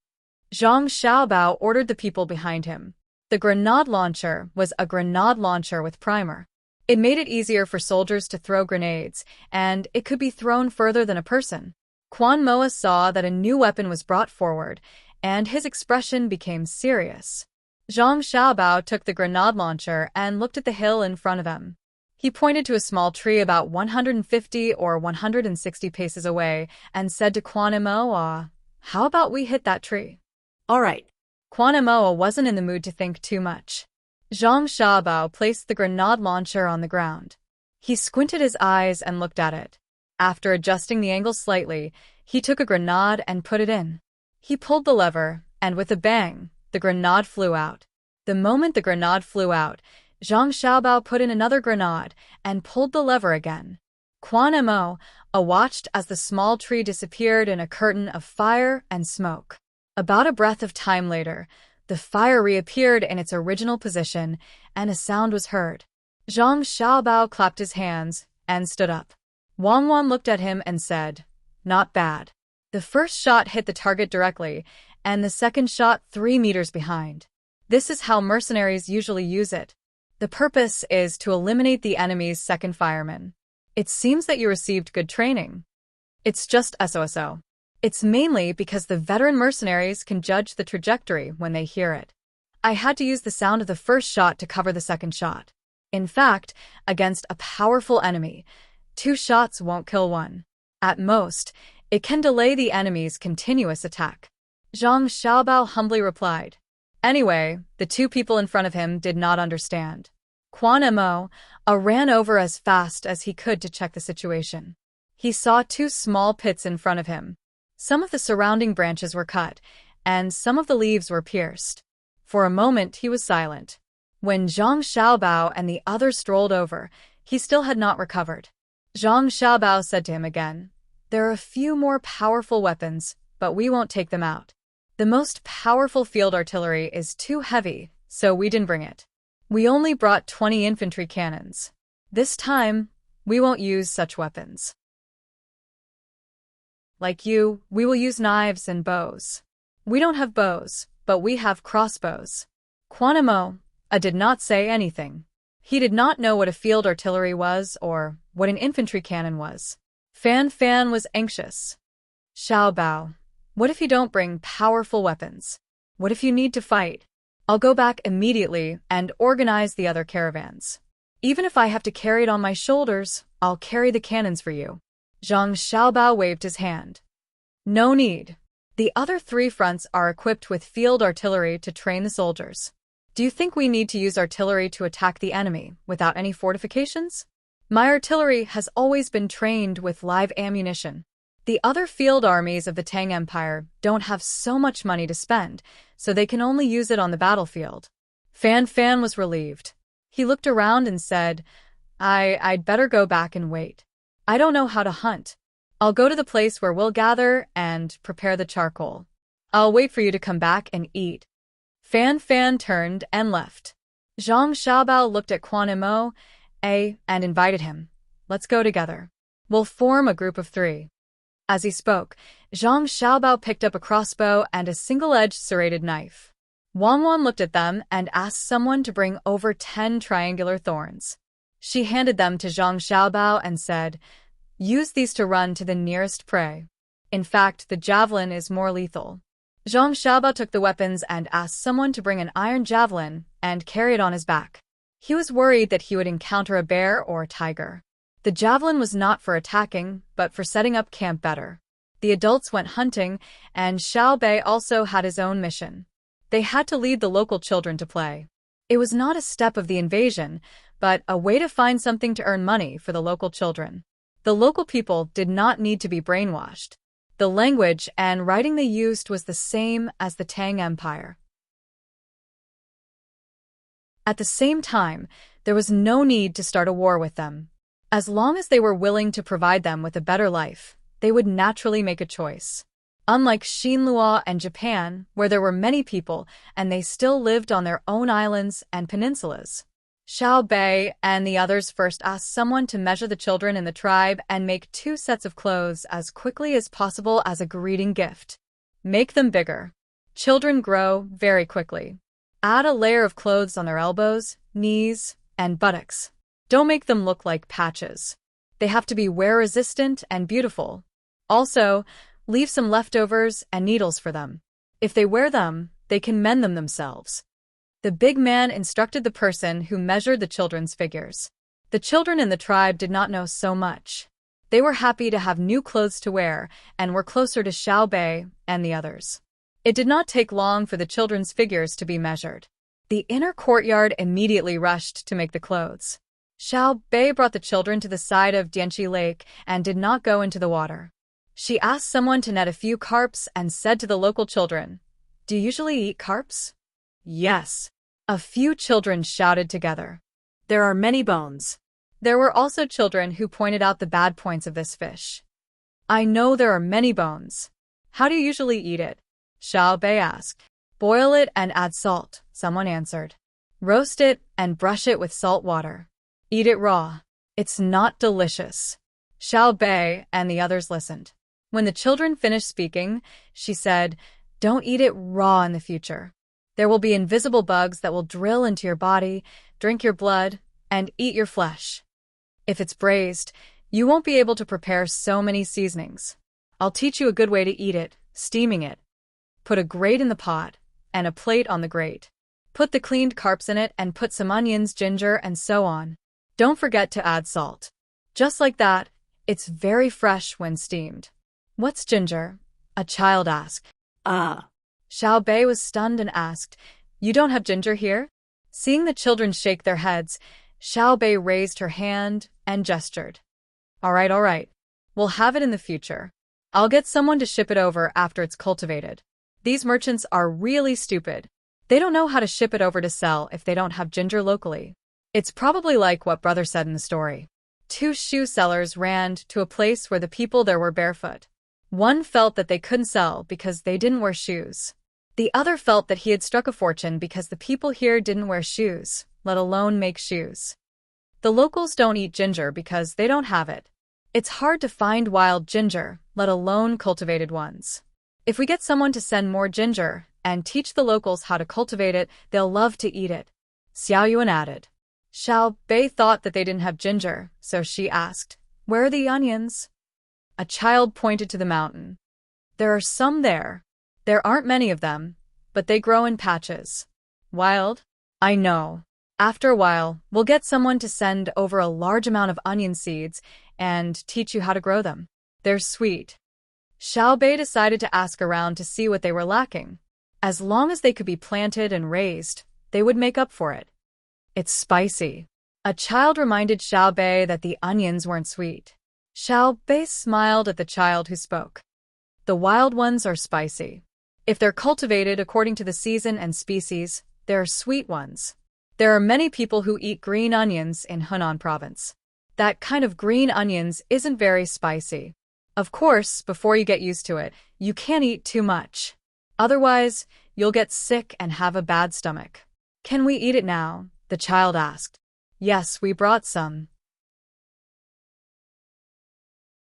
Zhang Xiaobao ordered the people behind him. The grenade launcher was a grenade launcher with primer. It made it easier for soldiers to throw grenades, and it could be thrown further than a person. Quan Moa saw that a new weapon was brought forward, and his expression became serious. Zhang Xiaobao took the grenade launcher and looked at the hill in front of him. He pointed to a small tree about 150 or 160 paces away and said to Quan Moa, "How about we hit that tree?" All right. Quan Moa wasn't in the mood to think too much. Zhang Xiaobao placed the grenade launcher on the ground. He squinted his eyes and looked at it. After adjusting the angle slightly, he took a grenade and put it in. He pulled the lever, and with a bang, the grenade flew out. The moment the grenade flew out, Zhang Xiaobao put in another grenade and pulled the lever again. Quan Moa watched as the small tree disappeared in a curtain of fire and smoke. About a breath of time later, the fire reappeared in its original position, and a sound was heard. Zhang Xiaobao clapped his hands and stood up. Wang Wan looked at him and said, "Not bad." The first shot hit the target directly, and the second shot 3 meters behind. This is how mercenaries usually use it. The purpose is to eliminate the enemy's second fireman. It seems that you received good training. It's just SOSO. It's mainly because the veteran mercenaries can judge the trajectory when they hear it. I had to use the sound of the first shot to cover the second shot. In fact, against a powerful enemy, 2 shots won't kill one. At most, it can delay the enemy's continuous attack. Zhang Xiaobao humbly replied. Anyway, the 2 people in front of him did not understand. Quan Moa ran over as fast as he could to check the situation. He saw 2 small pits in front of him. Some of the surrounding branches were cut, and some of the leaves were pierced. For a moment he was silent. When Zhang Xiaobao and the others strolled over, he still had not recovered. Zhang Xiaobao said to him again, "There are a few more powerful weapons, but we won't take them out. The most powerful field artillery is too heavy, so we didn't bring it. We only brought 20 infantry cannons. This time, we won't use such weapons. Like you, we will use knives and bows. We don't have bows, but we have crossbows." Quan Moa did not say anything. He did not know what a field artillery was or what an infantry cannon was. Fan Fan was anxious. "Xiaobao, what if you don't bring powerful weapons? What if you need to fight? I'll go back immediately and organize the other caravans. Even if I have to carry it on my shoulders, I'll carry the cannons for you." Zhang Xiaobao waved his hand. "No need. The other 3 fronts are equipped with field artillery to train the soldiers. Do you think we need to use artillery to attack the enemy without any fortifications? My artillery has always been trained with live ammunition. The other field armies of the Tang Empire don't have so much money to spend, so they can only use it on the battlefield." Fan Fan was relieved. He looked around and said, I'd better go back and wait. I don't know how to hunt. I'll go to the place where we'll gather and prepare the charcoal. I'll wait for you to come back and eat." Fan Fan turned and left. Zhang Xiaobao looked at Quan Moa and invited him. "Let's go together. We'll form a group of 3. As he spoke, Zhang Xiaobao picked up a crossbow and a single-edged serrated knife. Wang Wan looked at them and asked someone to bring over 10 triangular thorns. She handed them to Zhang Xiaobao and said, "Use these to run to the nearest prey. In fact, the javelin is more lethal." Zhang Xiaobao took the weapons and asked someone to bring an iron javelin and carry it on his back. He was worried that he would encounter a bear or a tiger. The javelin was not for attacking, but for setting up camp better. The adults went hunting, and Xiao Bei also had his own mission. They had to lead the local children to play. It was not a step of the invasion, but a way to find something to earn money for the local children. The local people did not need to be brainwashed. The language and writing they used was the same as the Tang Empire. At the same time, there was no need to start a war with them. As long as they were willing to provide them with a better life, they would naturally make a choice. Unlike Shinlua and Japan, where there were many people and they still lived on their own islands and peninsulas. Xiao Bei and the others first asked someone to measure the children in the tribe and make 2 sets of clothes as quickly as possible as a greeting gift. Make them bigger. Children grow very quickly. Add a layer of clothes on their elbows, knees, and buttocks. Don't make them look like patches. They have to be wear-resistant and beautiful. Also, leave some leftovers and needles for them. If they wear them, they can mend them themselves. The big man instructed the person who measured the children's figures. The children in the tribe did not know so much. They were happy to have new clothes to wear and were closer to Xiao Bei and the others. It did not take long for the children's figures to be measured. The inner courtyard immediately rushed to make the clothes. Xiao Bei brought the children to the side of Dianchi Lake and did not go into the water. She asked someone to net a few carps and said to the local children, "Do you usually eat carps?" "Yes." A few children shouted together. There are many bones. There were also children who pointed out the bad points of this fish. "I know there are many bones. How do you usually eat it?" Xiao Bei asked. "Boil it and add salt," someone answered. "Roast it and brush it with salt water. Eat it raw. It's not delicious." Xiao Bei and the others listened. When the children finished speaking, she said, "Don't eat it raw in the future. There will be invisible bugs that will drill into your body, drink your blood, and eat your flesh. If it's braised, you won't be able to prepare so many seasonings. I'll teach you a good way to eat it, steaming it. Put a grate in the pot and a plate on the grate. Put the cleaned carps in it and put some onions, ginger, and so on. Don't forget to add salt. Just like that, it's very fresh when steamed." "What's ginger?" a child asked. Ah. Xiao Bei was stunned and asked, "You don't have ginger here?" Seeing the children shake their heads, Xiao Bei raised her hand and gestured. All right. We'll have it in the future. I'll get someone to ship it over after it's cultivated. These merchants are really stupid. They don't know how to ship it over to sell if they don't have ginger locally. It's probably like what brother said in the story. 2 shoe sellers ran to a place where the people there were barefoot. One felt that they couldn't sell because they didn't wear shoes. The other felt that he had struck a fortune because the people here didn't wear shoes, let alone make shoes. The locals don't eat ginger because they don't have it. It's hard to find wild ginger, let alone cultivated ones. If we get someone to send more ginger and teach the locals how to cultivate it, they'll love to eat it. Xiao Yuan added. Xiao Bei thought that they didn't have ginger, so she asked, "Where are the onions?" A child pointed to the mountain. "There are some there. There aren't many of them, but they grow in patches." "Wild?" "I know. After a while, we'll get someone to send over a large amount of onion seeds and teach you how to grow them. They're sweet." Xiao Bei decided to ask around to see what they were lacking. As long as they could be planted and raised, they would make up for it. "It's spicy." A child reminded Xiao Bei that the onions weren't sweet. Xiao Bei smiled at the child who spoke. "The wild ones are spicy. If they're cultivated according to the season and species, they're sweet ones. There are many people who eat green onions in Hunan province. That kind of green onions isn't very spicy. Of course, before you get used to it, you can't eat too much. Otherwise, you'll get sick and have a bad stomach." "Can we eat it now?" the child asked. "Yes, we brought some.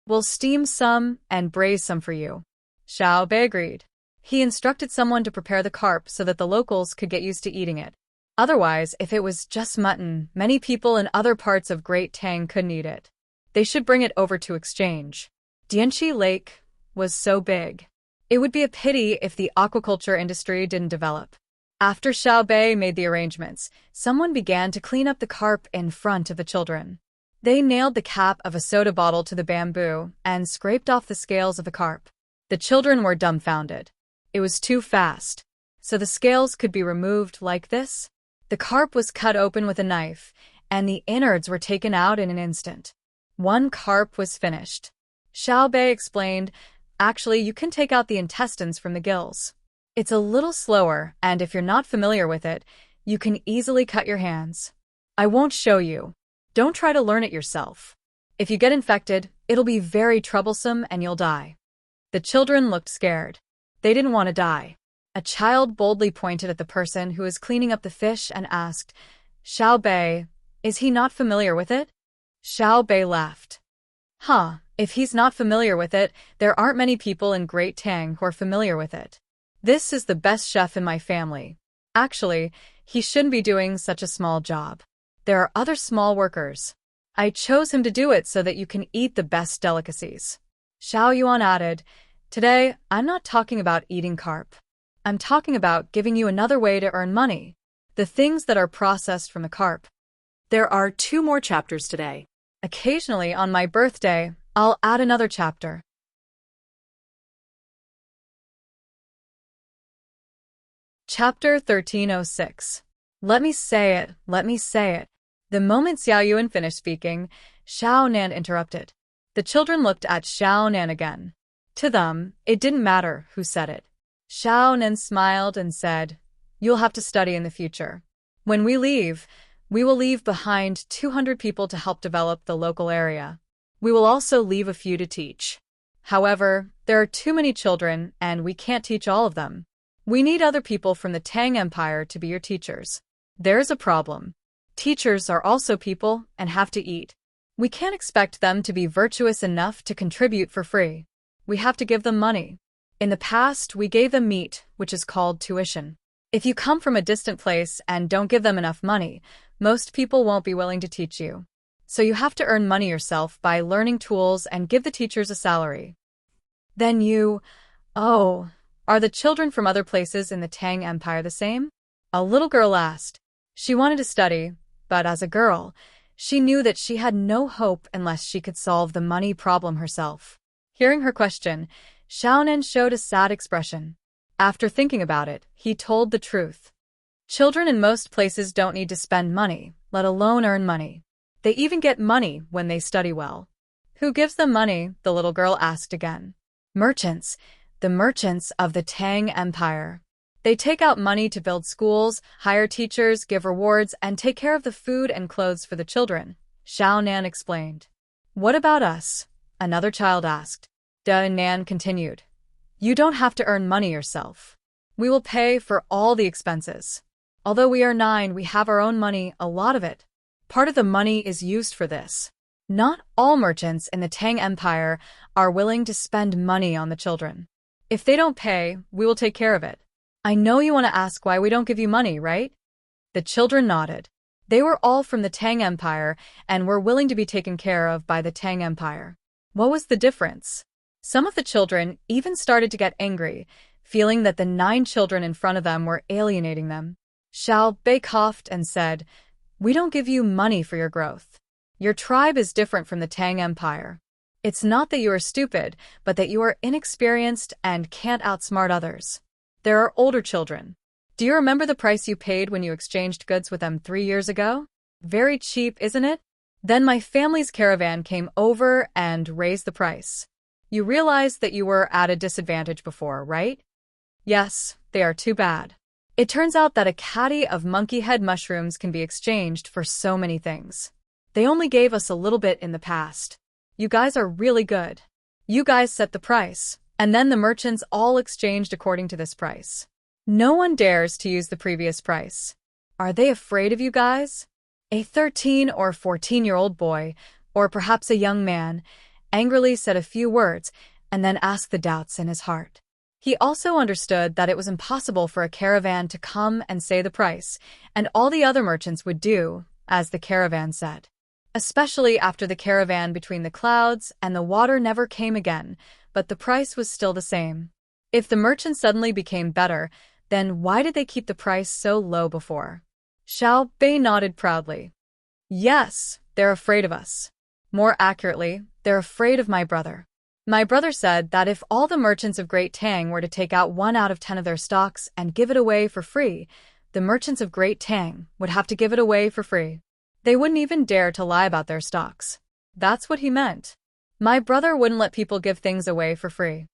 We'll steam some and braise some for you." Xiao Bei agreed. He instructed someone to prepare the carp so that the locals could get used to eating it. Otherwise, if it was just mutton, many people in other parts of Great Tang couldn't eat it. They should bring it over to exchange. Dianchi Lake was so big. It would be a pity if the aquaculture industry didn't develop. After Xiao Bei made the arrangements, someone began to clean up the carp in front of the children. They nailed the cap of a soda bottle to the bamboo and scraped off the scales of the carp. The children were dumbfounded. It was too fast. So the scales could be removed like this? The carp was cut open with a knife, and the innards were taken out in an instant. 1 carp was finished. Xiao Bei explained, "Actually, you can take out the intestines from the gills. It's a little slower, and if you're not familiar with it, you can easily cut your hands. I won't show you. Don't try to learn it yourself. If you get infected, it'll be very troublesome and you'll die." The children looked scared. They didn't want to die. A child boldly pointed at the person who was cleaning up the fish and asked, "Xiao Bei, is he not familiar with it?" Xiao Bei laughed. If he's not familiar with it, there aren't many people in Great Tang who are familiar with it. This is the best chef in my family. Actually, he shouldn't be doing such a small job. There are other small workers. I chose him to do it so that you can eat the best delicacies. Xiao Yuan added, "Today, I'm not talking about eating carp. I'm talking about giving you another way to earn money. The things that are processed from the carp." There are 2 more chapters today. Occasionally, on my birthday, I'll add another chapter. Chapter 1306. Let me say it, let me say it. The moment Xiao Yuan finished speaking, Xiao Nan interrupted. The children looked at Xiao Nan again. To them, it didn't matter who said it. Xiao Nan smiled and said, "You'll have to study in the future. When we leave, we will leave behind 200 people to help develop the local area. We will also leave a few to teach. However, there are too many children and we can't teach all of them. We need other people from the Tang Empire to be your teachers. There's a problem. Teachers are also people and have to eat. We can't expect them to be virtuous enough to contribute for free. We have to give them money. In the past, we gave them meat, which is called tuition. If you come from a distant place and don't give them enough money, most people won't be willing to teach you. So you have to earn money yourself by learning tools and give the teachers a salary." Then are the children from other places in the Tang Empire the same? A little girl asked. She wanted to study, but as a girl, she knew that she had no hope unless she could solve the money problem herself. Hearing her question, Xiaonan showed a sad expression. After thinking about it, he told the truth. Children in most places don't need to spend money, let alone earn money. They even get money when they study well. Who gives them money? The little girl asked again. Merchants. The merchants of the Tang Empire. They take out money to build schools, hire teachers, give rewards, and take care of the food and clothes for the children, Xiao Nan explained. What about us? Another child asked. Da Nan continued. You don't have to earn money yourself. We will pay for all the expenses. Although we are 9, we have our own money, a lot of it. Part of the money is used for this. Not all merchants in the Tang Empire are willing to spend money on the children. If they don't pay, we will take care of it. I know you want to ask why we don't give you money, right? The children nodded. They were all from the Tang Empire and were willing to be taken care of by the Tang Empire. What was the difference? Some of the children even started to get angry, feeling that the 9 children in front of them were alienating them. Xiao Bei coughed and said, We don't give you money for your growth. Your tribe is different from the Tang Empire. It's not that you are stupid, but that you are inexperienced and can't outsmart others. There are older children. Do you remember the price you paid when you exchanged goods with them 3 years ago? Very cheap, isn't it? Then my family's caravan came over and raised the price. You realized that you were at a disadvantage before, right? Yes, they are too bad. It turns out that a caddy of monkey head mushrooms can be exchanged for so many things. They only gave us a little bit in the past. You guys are really good. You guys set the price, and then the merchants all exchanged according to this price. No one dares to use the previous price. Are they afraid of you guys? A 13 or 14-year-old boy, or perhaps a young man, angrily said a few words and then asked the doubts in his heart. He also understood that it was impossible for a caravan to come and say the price, and all the other merchants would do as the caravan said. Especially after the caravan between the clouds and the water never came again, but the price was still the same. If the merchant suddenly became better, then why did they keep the price so low before? Xiao Bei nodded proudly. Yes, they're afraid of us. More accurately, they're afraid of my brother. My brother said that if all the merchants of Great Tang were to take out 1 out of 10 of their stocks and give it away for free, the merchants of Great Tang would have to give it away for free. They wouldn't even dare to lie about their stocks. That's what he meant. My brother wouldn't let people give things away for free.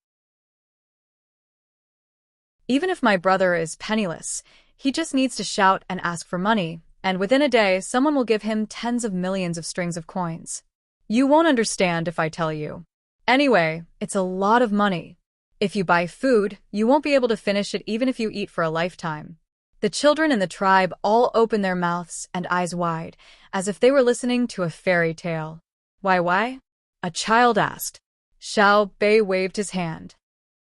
Even if my brother is penniless, he just needs to shout and ask for money, and within a day someone will give him tens of millions of strings of coins. You won't understand if I tell you. Anyway, it's a lot of money. If you buy food, you won't be able to finish it even if you eat for a lifetime. The children in the tribe all opened their mouths and eyes wide, as if they were listening to a fairy tale. Why? A child asked. Xiao Bei waved his hand.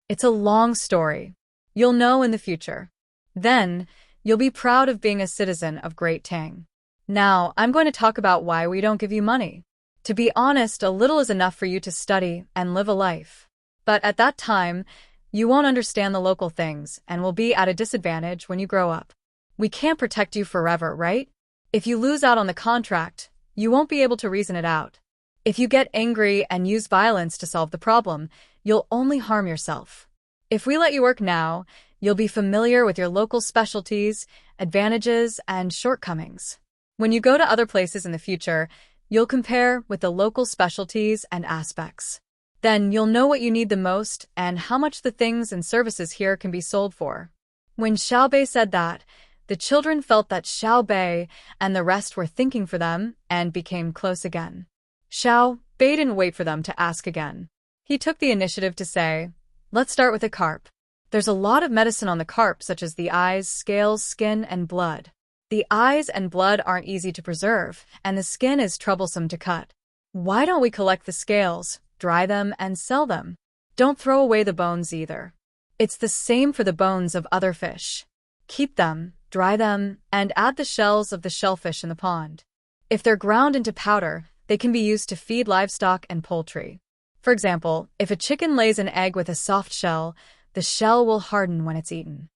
It's a long story. You'll know in the future. Then, you'll be proud of being a citizen of Great Tang. Now, I'm going to talk about why we don't give you money. To be honest, a little is enough for you to study and live a life. But at that time, you won't understand the local things and will be at a disadvantage when you grow up. We can't protect you forever, right? If you lose out on the contract, you won't be able to reason it out. If you get angry and use violence to solve the problem, you'll only harm yourself. If we let you work now, you'll be familiar with your local specialties, advantages, and shortcomings. When you go to other places in the future, you'll compare with the local specialties and aspects. Then you'll know what you need the most and how much the things and services here can be sold for. When Xiao Bei said that, the children felt that Xiao Bei and the rest were thinking for them and became close again. Xiao Bei didn't wait for them to ask again. He took the initiative to say, let's start with the carp. There's a lot of medicine on the carp, such as the eyes, scales, skin, and blood. The eyes and blood aren't easy to preserve, and the skin is troublesome to cut. Why don't we collect the scales, dry them, and sell them? Don't throw away the bones either. It's the same for the bones of other fish. Keep them, dry them, and add the shells of the shellfish in the pond. If they're ground into powder, they can be used to feed livestock and poultry. For example, if a chicken lays an egg with a soft shell, the shell will harden when it's eaten.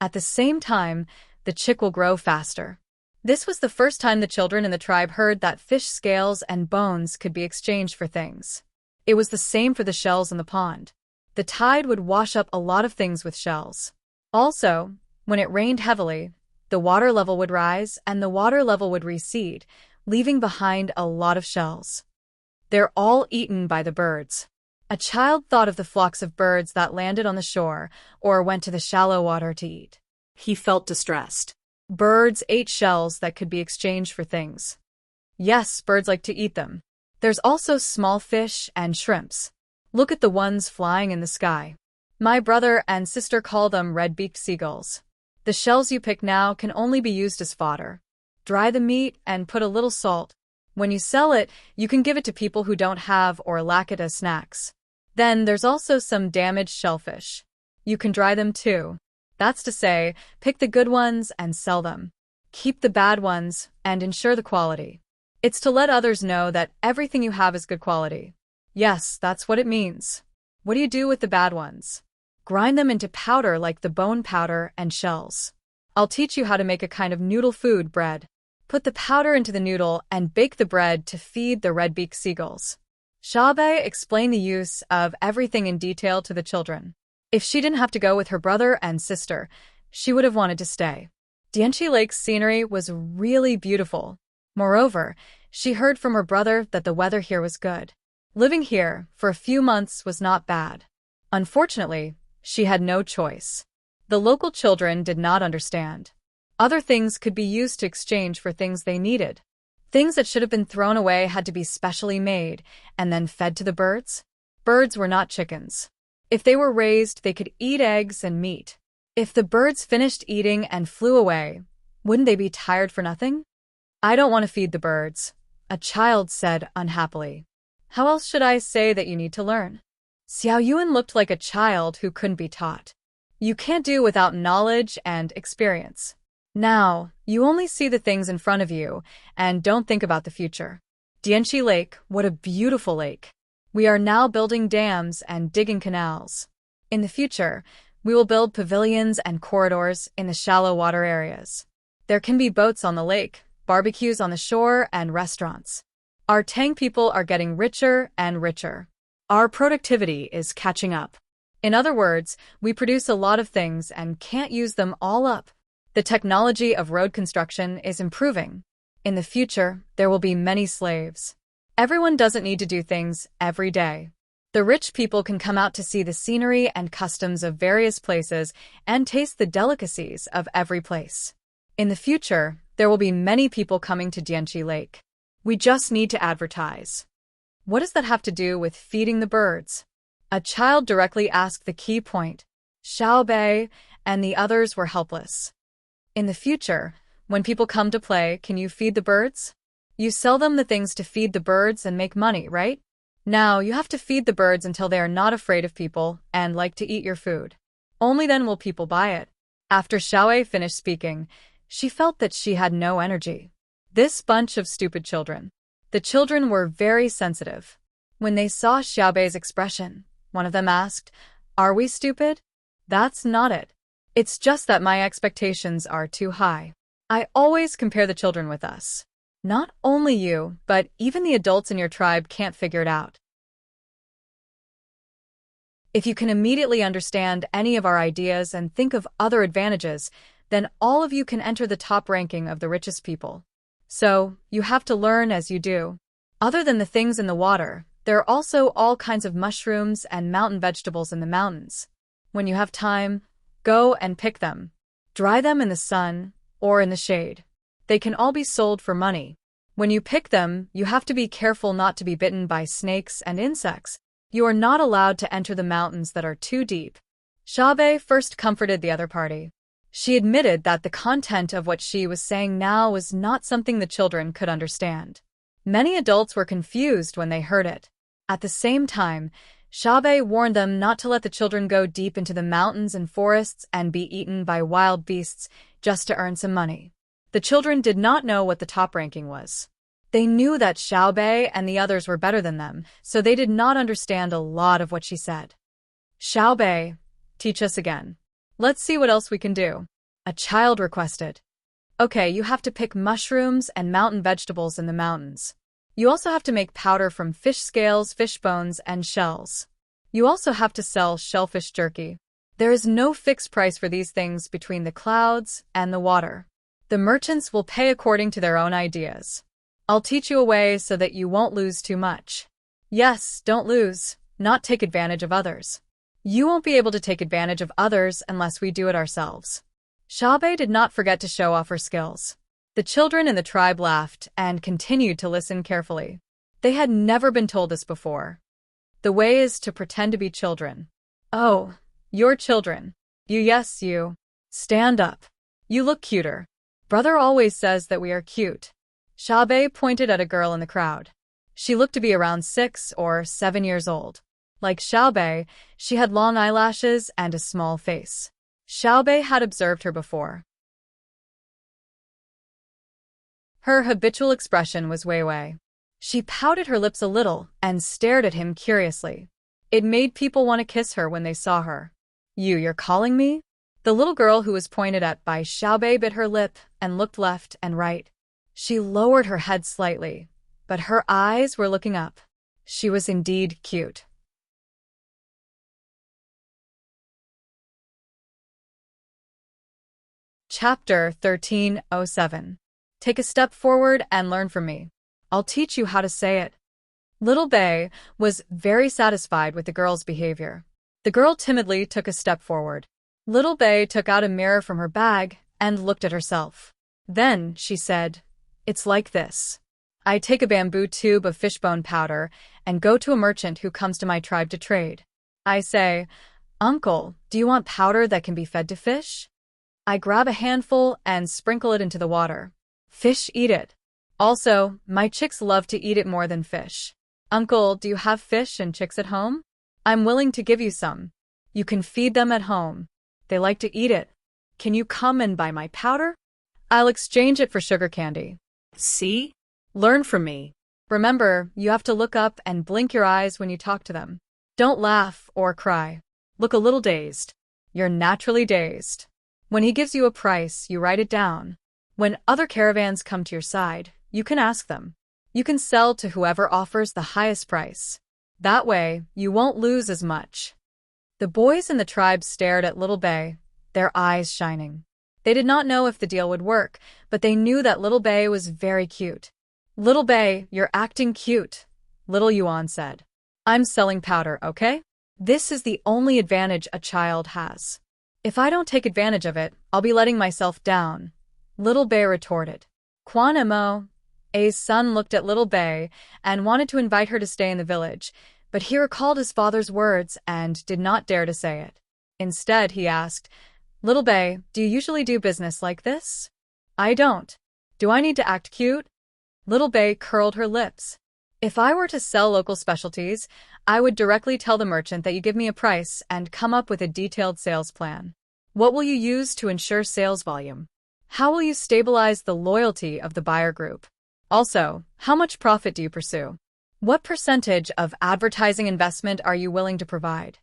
At the same time, the chick will grow faster. This was the first time the children in the tribe heard that fish scales and bones could be exchanged for things. It was the same for the shells in the pond. The tide would wash up a lot of things with shells. Also, when it rained heavily, the water level would rise and the water level would recede, leaving behind a lot of shells. They're all eaten by the birds. A child thought of the flocks of birds that landed on the shore or went to the shallow water to eat. He felt distressed. Birds ate shells that could be exchanged for things. Yes, birds like to eat them. There's also small fish and shrimps. Look at the ones flying in the sky. My brother and sister call them red-beaked seagulls. The shells you pick now can only be used as fodder. Dry the meat and put a little salt. When you sell it, you can give it to people who don't have or lack it as snacks. Then there's also some damaged shellfish. You can dry them too. That's to say, pick the good ones and sell them. Keep the bad ones and ensure the quality. It's to let others know that everything you have is good quality. Yes, that's what it means. What do you do with the bad ones? Grind them into powder like the bone powder and shells. I'll teach you how to make a kind of noodle food bread. Put the powder into the noodle and bake the bread to feed the red-beaked seagulls. Xiao Bei explained the use of everything in detail to the children. If she didn't have to go with her brother and sister, she would have wanted to stay. Dianchi Lake's scenery was really beautiful. Moreover, she heard from her brother that the weather here was good. Living here for a few months was not bad. Unfortunately, she had no choice. The local children did not understand. Other things could be used to exchange for things they needed. Things that should have been thrown away had to be specially made and then fed to the birds. Birds were not chickens. If they were raised, they could eat eggs and meat. If the birds finished eating and flew away, wouldn't they be tired for nothing? I don't want to feed the birds, a child said unhappily. How else should I say that you need to learn? Xiao Yuan looked like a child who couldn't be taught. You can't do without knowledge and experience. Now, you only see the things in front of you and don't think about the future. Dianchi Lake, what a beautiful lake. We are now building dams and digging canals. In the future, we will build pavilions and corridors in the shallow water areas. There can be boats on the lake, barbecues on the shore, and restaurants. Our Tang people are getting richer and richer. Our productivity is catching up. In other words, we produce a lot of things and can't use them all up. The technology of road construction is improving. In the future, there will be many slaves. Everyone doesn't need to do things every day. The rich people can come out to see the scenery and customs of various places and taste the delicacies of every place. In the future, there will be many people coming to Dianchi Lake. We just need to advertise. What does that have to do with feeding the birds? A child directly asked the key point. Xiaobei and the others were helpless. In the future, when people come to play, can you feed the birds? You sell them the things to feed the birds and make money, right? Now, you have to feed the birds until they are not afraid of people and like to eat your food. Only then will people buy it. After Xiaowei finished speaking, she felt that she had no energy. This bunch of stupid children. The children were very sensitive. When they saw Xiaobei's expression, one of them asked, "Are we stupid?" That's not it. It's just that my expectations are too high. I always compare the children with us. Not only you, but even the adults in your tribe can't figure it out. If you can immediately understand any of our ideas and think of other advantages, then all of you can enter the top ranking of the richest people. So, you have to learn as you do. Other than the things in the water, there are also all kinds of mushrooms and mountain vegetables in the mountains. When you have time, go and pick them. Dry them in the sun or in the shade. They can all be sold for money. When you pick them, you have to be careful not to be bitten by snakes and insects. You are not allowed to enter the mountains that are too deep. Xiaobei first comforted the other party. She admitted that the content of what she was saying now was not something the children could understand. Many adults were confused when they heard it. At the same time, Xiaobei warned them not to let the children go deep into the mountains and forests and be eaten by wild beasts just to earn some money. The children did not know what the top ranking was. They knew that Xiaobei and the others were better than them, so they did not understand a lot of what she said. Xiaobei, teach us again. Let's see what else we can do. A child requested. Okay, you have to pick mushrooms and mountain vegetables in the mountains. You also have to make powder from fish scales, fish bones, and shells. You also have to sell shellfish jerky. There is no fixed price for these things between the clouds and the water. The merchants will pay according to their own ideas. I'll teach you a way so that you won't lose too much. Yes, don't lose, not take advantage of others. You won't be able to take advantage of others unless we do it ourselves. Xiaobei did not forget to show off her skills. The children in the tribe laughed and continued to listen carefully. They had never been told this before. The way is to pretend to be children. Oh, you're children. Yes, you. Stand up. You look cuter. Brother always says that we are cute. Xiaobei pointed at a girl in the crowd. She looked to be around 6 or 7 years old. Like Xiaobei, she had long eyelashes and a small face. Xiaobei had observed her before. Her habitual expression was Weiwei. She pouted her lips a little and stared at him curiously. It made people want to kiss her when they saw her. You're calling me? The little girl who was pointed at by Xiaobei bit her lip and looked left and right. She lowered her head slightly, but her eyes were looking up. She was indeed cute. Chapter 13:07. Take a step forward and learn from me. I'll teach you how to say it. Little Bei was very satisfied with the girl's behavior. The girl timidly took a step forward. Little Bei took out a mirror from her bag and looked at herself. Then she said, "It's like this. I take a bamboo tube of fishbone powder and go to a merchant who comes to my tribe to trade. I say, 'Uncle, do you want powder that can be fed to fish?' I grab a handful and sprinkle it into the water. Fish eat it. Also, my chicks love to eat it more than fish. Uncle, do you have fish and chicks at home? I'm willing to give you some. You can feed them at home. They like to eat it. Can you come and buy my powder? I'll exchange it for sugar candy." See? Learn from me. Remember, you have to look up and blink your eyes when you talk to them. Don't laugh or cry. Look a little dazed. You're naturally dazed. When he gives you a price, you write it down. When other caravans come to your side, you can ask them. You can sell to whoever offers the highest price. That way, you won't lose as much. The boys in the tribe stared at Little Bei, their eyes shining. They did not know if the deal would work, but they knew that Little Bei was very cute. "Little Bei, you're acting cute," Little Yuan said. "I'm selling powder, okay? This is the only advantage a child has. If I don't take advantage of it, I'll be letting myself down," Little Bei retorted. "Quan Mo, A's son looked at little Bei and wanted to invite her to stay in the village, but he recalled his father's words and did not dare to say it. Instead, he asked, "Little Bei, do you usually do business like this?" "I don't. Do I need to act cute?" Little Bei curled her lips. "If I were to sell local specialties, I would directly tell the merchant that you give me a price and come up with a detailed sales plan. What will you use to ensure sales volume? How will you stabilize the loyalty of the buyer group? Also, how much profit do you pursue? What percentage of advertising investment are you willing to provide?"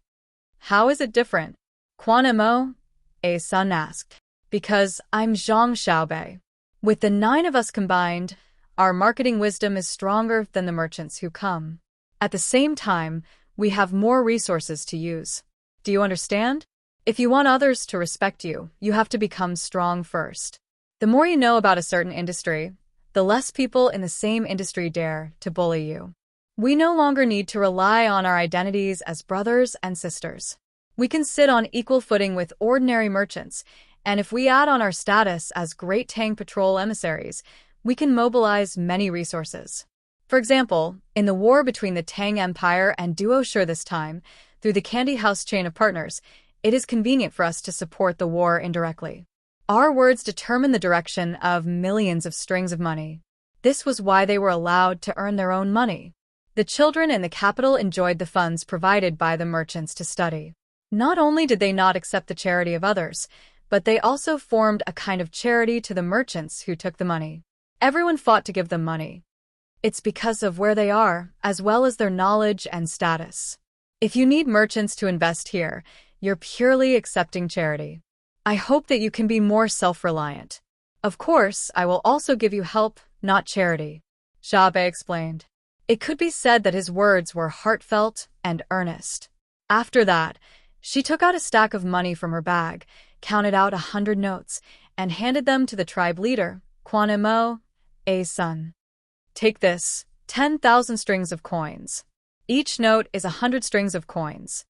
"How is it different?" "Quan Mo?" A's son asked. "Because I'm Zhang Xiaobei. With the 9 of us combined, our marketing wisdom is stronger than the merchants who come. At the same time, we have more resources to use. Do you understand? If you want others to respect you, you have to become strong first. The more you know about a certain industry, the less people in the same industry dare to bully you. We no longer need to rely on our identities as brothers and sisters. We can sit on equal footing with ordinary merchants, and if we add on our status as Great Tang Patrol emissaries, we can mobilize many resources. For example, in the war between the Tang Empire and Duo Shi this time, through the Candy House chain of partners, it is convenient for us to support the war indirectly. Our words determine the direction of millions of strings of money. This was why they were allowed to earn their own money. The children in the capital enjoyed the funds provided by the merchants to study. Not only did they not accept the charity of others, but they also formed a kind of charity to the merchants who took the money. Everyone fought to give them money. It's because of where they are, as well as their knowledge and status. If you need merchants to invest here, you're purely accepting charity. I hope that you can be more self-reliant. Of course, I will also give you help, not charity," Xiaobei explained. It could be said that his words were heartfelt and earnest. After that, she took out a stack of money from her bag, counted out 100 notes, and handed them to the tribe leader, Quan Mo, A's son. "Take this, 10,000 strings of coins. Each note is 100 strings of coins.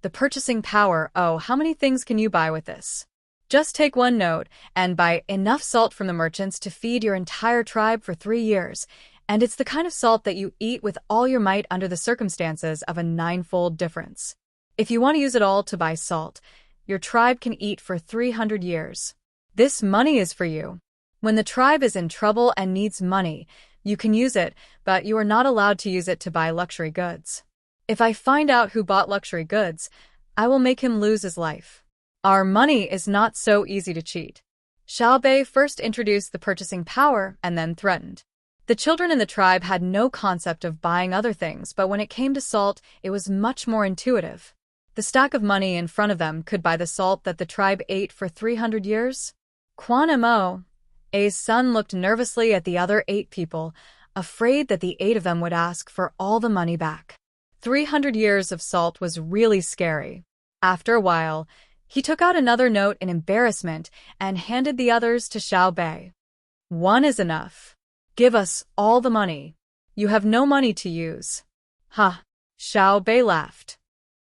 The purchasing power, oh, how many things can you buy with this? Just take one note and buy enough salt from the merchants to feed your entire tribe for 3 years, and it's the kind of salt that you eat with all your might under the circumstances of a 9-fold difference. If you want to use it all to buy salt, your tribe can eat for 300 years. This money is for you. When the tribe is in trouble and needs money, you can use it, but you are not allowed to use it to buy luxury goods. If I find out who bought luxury goods, I will make him lose his life. Our money is not so easy to cheat." Xiaobei first introduced the purchasing power and then threatened. The children in the tribe had no concept of buying other things, but when it came to salt, it was much more intuitive. The stack of money in front of them could buy the salt that the tribe ate for 300 years. Quan Mo, A's son, looked nervously at the other 8 people, afraid that the 8 of them would ask for all the money back. 300 years of salt was really scary. After a while, he took out another note in embarrassment and handed the others to Xiaobei. "1 is enough. Give us all the money. You have no money to use." "Ha!" Xiaobei laughed.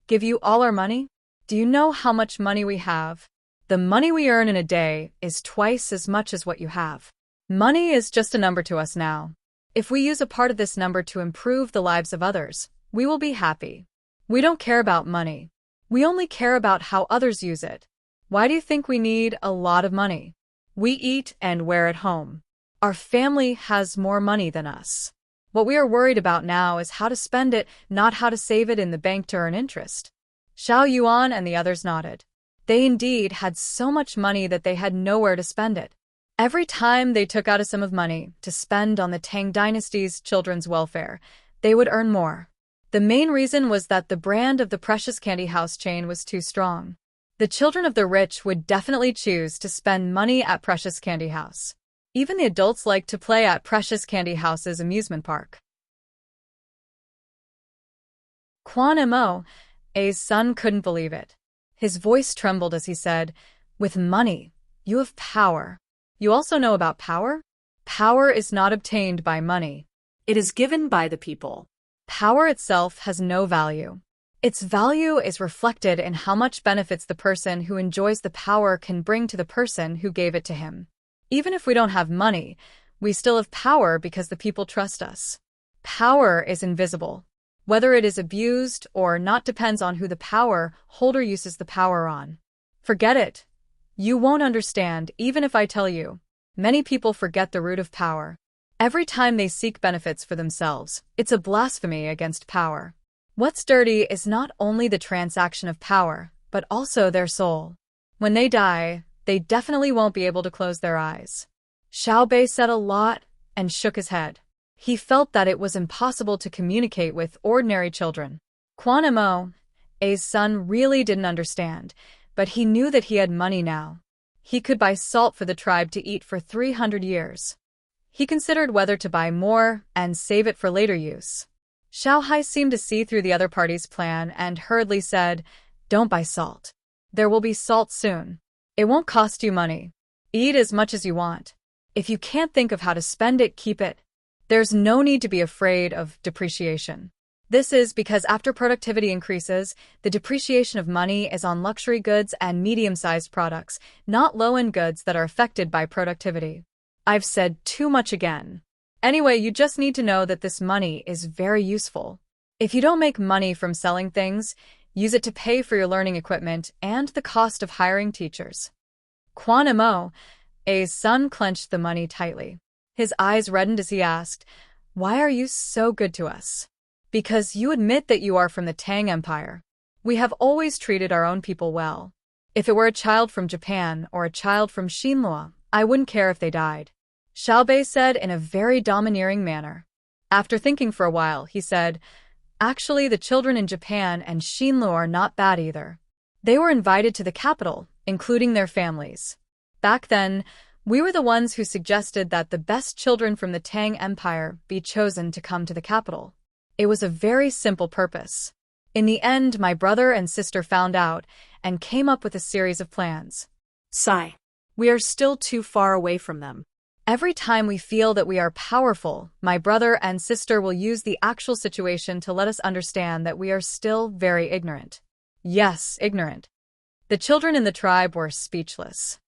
"Give you all our money? Do you know how much money we have? The money we earn in a day is twice as much as what you have. Money is just a number to us now. If we use a part of this number to improve the lives of others, we will be happy. We don't care about money. We only care about how others use it. Why do you think we need a lot of money? We eat and wear at home. Our family has more money than us. What we are worried about now is how to spend it, not how to save it in the bank to earn interest." Xiao Yuan and the others nodded. They indeed had so much money that they had nowhere to spend it. Every time they took out a sum of money to spend on the Tang dynasty's children's welfare, they would earn more. The main reason was that the brand of the Precious Candy House chain was too strong. The children of the rich would definitely choose to spend money at Precious Candy House. Even the adults liked to play at Precious Candy House's amusement park. Quan Mo, A's son, couldn't believe it. His voice trembled as he said, "With money, you have power. You also know about power? Power is not obtained by money. It is given by the people. Power itself has no value. Its value is reflected in how much benefits the person who enjoys the power can bring to the person who gave it to him. Even if we don't have money, we still have power because the people trust us. Power is invisible. Whether it is abused or not depends on who the power holder uses the power on. Forget it. You won't understand even if I tell you. Many people forget the root of power. Every time they seek benefits for themselves, it's a blasphemy against power. What's dirty is not only the transaction of power, but also their soul. When they die, they definitely won't be able to close their eyes. Xiao Bei said a lot and shook his head. He felt that it was impossible to communicate with ordinary children. Quan Imo, A's son, really didn't understand, but he knew that he had money now. He could buy salt for the tribe to eat for 300 years. He considered whether to buy more and save it for later use. Xiao Hai seemed to see through the other party's plan and hurriedly said, "Don't buy salt. There will be salt soon. It won't cost you money. Eat as much as you want. If you can't think of how to spend it, keep it. There's no need to be afraid of depreciation. This is because after productivity increases, the depreciation of money is on luxury goods and medium-sized products, not low-end goods that are affected by productivity." I've said too much again. Anyway, you just need to know that this money is very useful. If you don't make money from selling things, use it to pay for your learning equipment and the cost of hiring teachers. Quan Imo, A's son, clenched the money tightly. His eyes reddened as he asked, "Why are you so good to us?" "Because you admit that you are from the Tang Empire. We have always treated our own people well. If it were a child from Japan or a child from Xinlua, I wouldn't care if they died," Xiao Bei said in a very domineering manner. After thinking for a while, he said, "Actually, the children in Japan and Xinlua are not bad either. They were invited to the capital, including their families. Back then, we were the ones who suggested that the best children from the Tang Empire be chosen to come to the capital. It was a very simple purpose. In the end, my brother and sister found out and came up with a series of plans." Sigh. We are still too far away from them. Every time we feel that we are powerful, my brother and sister will use the actual situation to let us understand that we are still very ignorant. Yes, ignorant. The children in the tribe were speechless.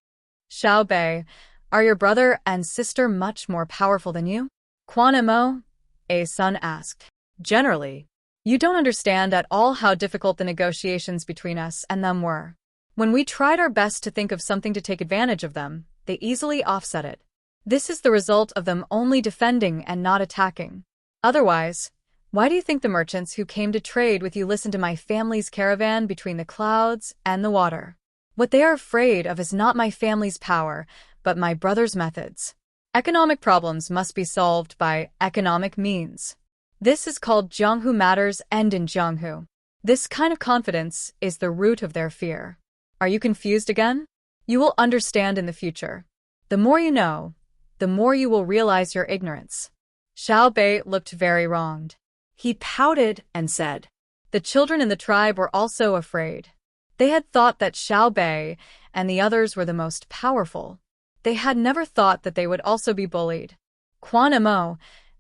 "Xiao Bei, are your brother and sister much more powerful than you?" Quan Imo, A's son, asked. "Generally. You don't understand at all how difficult the negotiations between us and them were. When we tried our best to think of something to take advantage of them, they easily offset it. This is the result of them only defending and not attacking. Otherwise, why do you think the merchants who came to trade with you listened to my family's caravan between the clouds and the water? What they are afraid of is not my family's power, but my brother's methods. Economic problems must be solved by economic means. This is called Jianghu matters end in Jianghu. This kind of confidence is the root of their fear. Are you confused again? You will understand in the future. The more you know, the more you will realize your ignorance." Xiao Bei looked very wronged. He pouted and said, "The children in the tribe were also afraid. They had thought that Xiao Bei and the others were the most powerful. They had never thought that they would also be bullied." Quan Imo,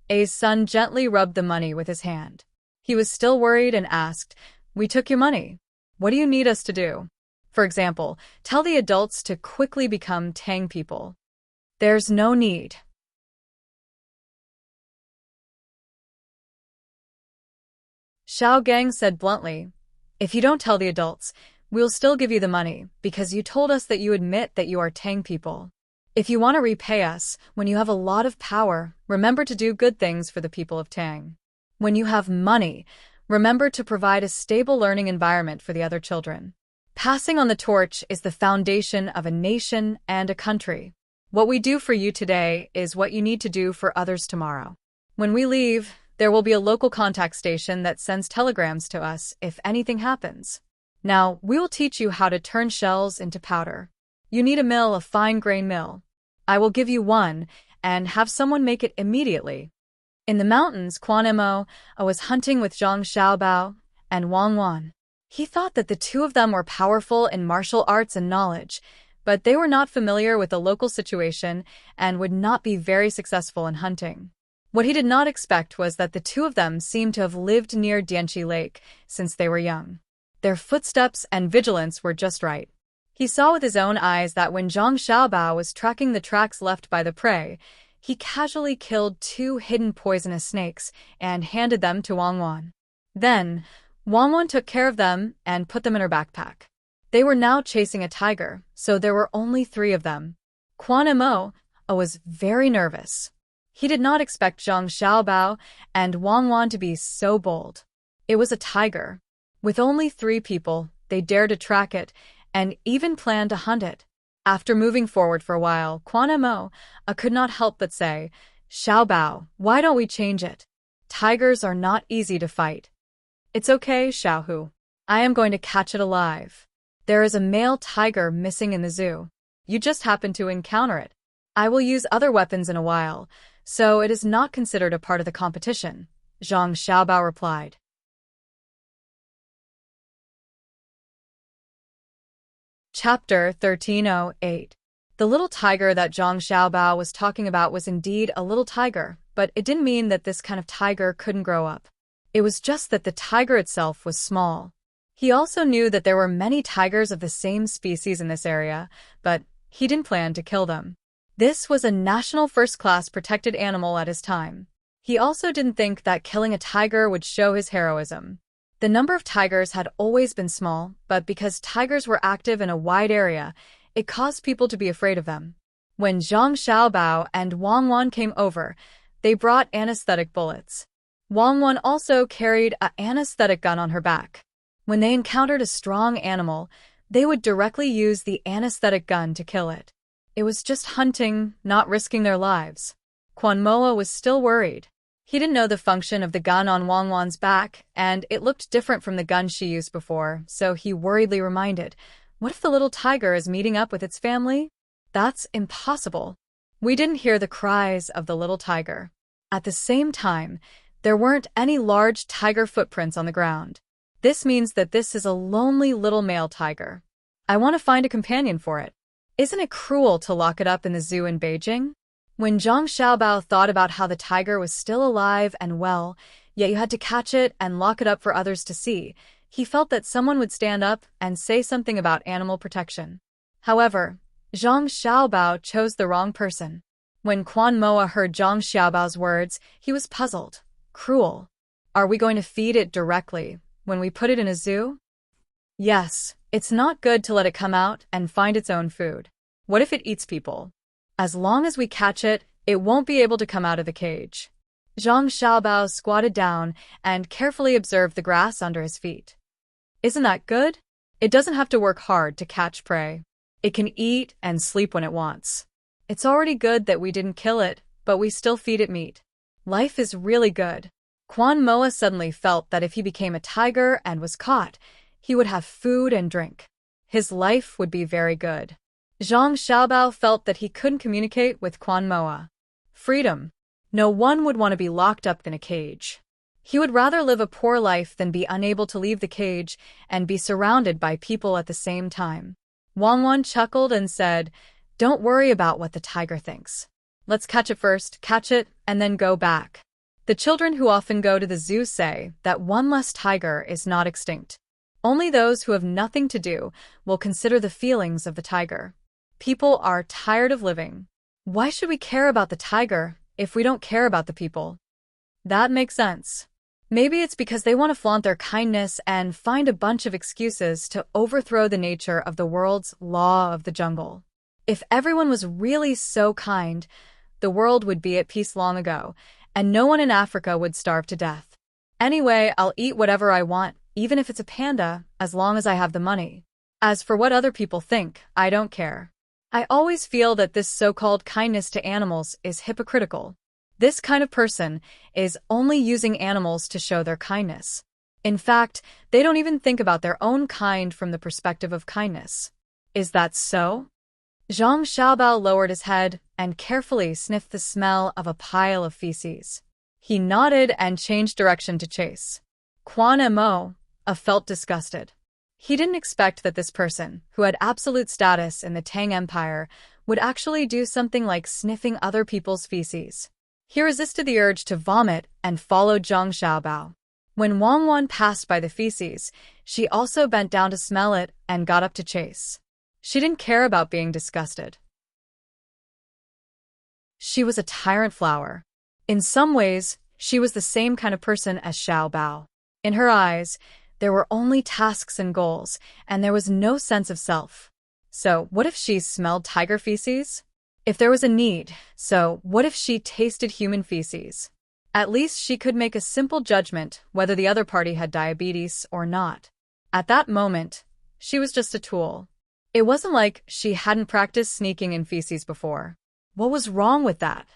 A's son, gently rubbed the money with his hand. He was still worried and asked, "We took your money. What do you need us to do? For example, tell the adults to quickly become Tang people." "There's no need." Xiao Gang said bluntly, "If you don't tell the adults, we'll still give you the money, because you told us that you admit that you are Tang people. If you want to repay us, when you have a lot of power, remember to do good things for the people of Tang. When you have money, remember to provide a stable learning environment for the other children. Passing on the torch is the foundation of a nation and a country. What we do for you today is what you need to do for others tomorrow. When we leave, there will be a local contact station that sends telegrams to us if anything happens. Now, we will teach you how to turn shells into powder. You need a mill, a fine grain mill. I will give you one, and have someone make it immediately." In the mountains, Quan Imo was hunting with Zhang Xiaobao and Wang Wan. He thought that the two of them were powerful in martial arts and knowledge, but they were not familiar with the local situation and would not be very successful in hunting. What he did not expect was that the two of them seemed to have lived near Dianqi Lake since they were young. Their footsteps and vigilance were just right. He saw with his own eyes that when Zhang Xiaobao was tracking the tracks left by the prey, he casually killed 2 hidden poisonous snakes and handed them to Wang Wan. Then, Wang Wan took care of them and put them in her backpack. They were now chasing a tiger, so there were only 3 of them. Quan Mo was very nervous. He did not expect Zhang Xiaobao and Wang Wan to be so bold. It was a tiger. With only 3 people, they dared to track it and even planned to hunt it. After moving forward for a while, Quan Mo could not help but say, "Xiaobao, why don't we change it? Tigers are not easy to fight." "It's okay, Xiaohu. I am going to catch it alive. There is a male tiger missing in the zoo. You just happened to encounter it. I will use other weapons in a while, so it is not considered a part of the competition," Zhang Xiaobao replied. Chapter 1308. The little tiger that Zhang Xiaobao was talking about was indeed a little tiger, but it didn't mean that this kind of tiger couldn't grow up. It was just that the tiger itself was small. He also knew that there were many tigers of the same species in this area, but he didn't plan to kill them. This was a national first-class protected animal at his time. He also didn't think that killing a tiger would show his heroism. The number of tigers had always been small, but because tigers were active in a wide area, it caused people to be afraid of them. When Zhang Xiaobao and Wang Wan came over, they brought anesthetic bullets. Wang Wan also carried an anesthetic gun on her back. When they encountered a strong animal, they would directly use the anesthetic gun to kill it. It was just hunting, not risking their lives. Quan Moa was still worried. He didn't know the function of the gun on Wang Wan's back, and it looked different from the gun she used before, so he worriedly reminded, "What if the little tiger is meeting up with its family? That's impossible." We didn't hear the cries of the little tiger. At the same time, there weren't any large tiger footprints on the ground. This means that this is a lonely little male tiger. I want to find a companion for it. Isn't it cruel to lock it up in the zoo in Beijing? When Zhang Xiaobao thought about how the tiger was still alive and well, yet you had to catch it and lock it up for others to see, he felt that someone would stand up and say something about animal protection. However, Zhang Xiaobao chose the wrong person. When Quan Moa heard Zhang Xiaobao's words, he was puzzled. Cruel. Are we going to feed it directly when we put it in a zoo? Yes, it's not good to let it come out and find its own food. What if it eats people? As long as we catch it, it won't be able to come out of the cage. Zhang Xiaobao squatted down and carefully observed the grass under his feet. Isn't that good? It doesn't have to work hard to catch prey. It can eat and sleep when it wants. It's already good that we didn't kill it, but we still feed it meat. Life is really good. Quan Moa suddenly felt that if he became a tiger and was caught, he would have food and drink. His life would be very good. Zhang Xiaobao felt that he couldn't communicate with Quan Moa. Freedom. No one would want to be locked up in a cage. He would rather live a poor life than be unable to leave the cage and be surrounded by people at the same time. Wang Wan chuckled and said, "Don't worry about what the tiger thinks. Let's catch it first, catch it, and then go back." The children who often go to the zoo say that one less tiger is not extinct. Only those who have nothing to do will consider the feelings of the tiger. People are tired of living. Why should we care about the tiger if we don't care about the people? That makes sense. Maybe it's because they want to flaunt their kindness and find a bunch of excuses to overthrow the nature of the world's law of the jungle. If everyone was really so kind, the world would be at peace long ago, and no one in Africa would starve to death. Anyway, I'll eat whatever I want, even if it's a panda, as long as I have the money. As for what other people think, I don't care. I always feel that this so-called kindness to animals is hypocritical. This kind of person is only using animals to show their kindness. In fact, they don't even think about their own kind from the perspective of kindness. Is that so? Zhang Xiaobao lowered his head and carefully sniffed the smell of a pile of feces. He nodded and changed direction to chase. Quan Mo felt disgusted. He didn't expect that this person, who had absolute status in the Tang Empire, would actually do something like sniffing other people's feces. He resisted the urge to vomit and followed Zhang Xiaobao. When Wang Wan passed by the feces, she also bent down to smell it and got up to chase. She didn't care about being disgusted. She was a tyrant flower. In some ways, she was the same kind of person as Xiao Bao. In her eyes, there were only tasks and goals, and there was no sense of self. So, what if she smelled tiger feces? If there was a need, so what if she tasted human feces? At least she could make a simple judgment whether the other party had diabetes or not. At that moment, she was just a tool. It wasn't like she hadn't practiced sneaking in feces before. What was wrong with that?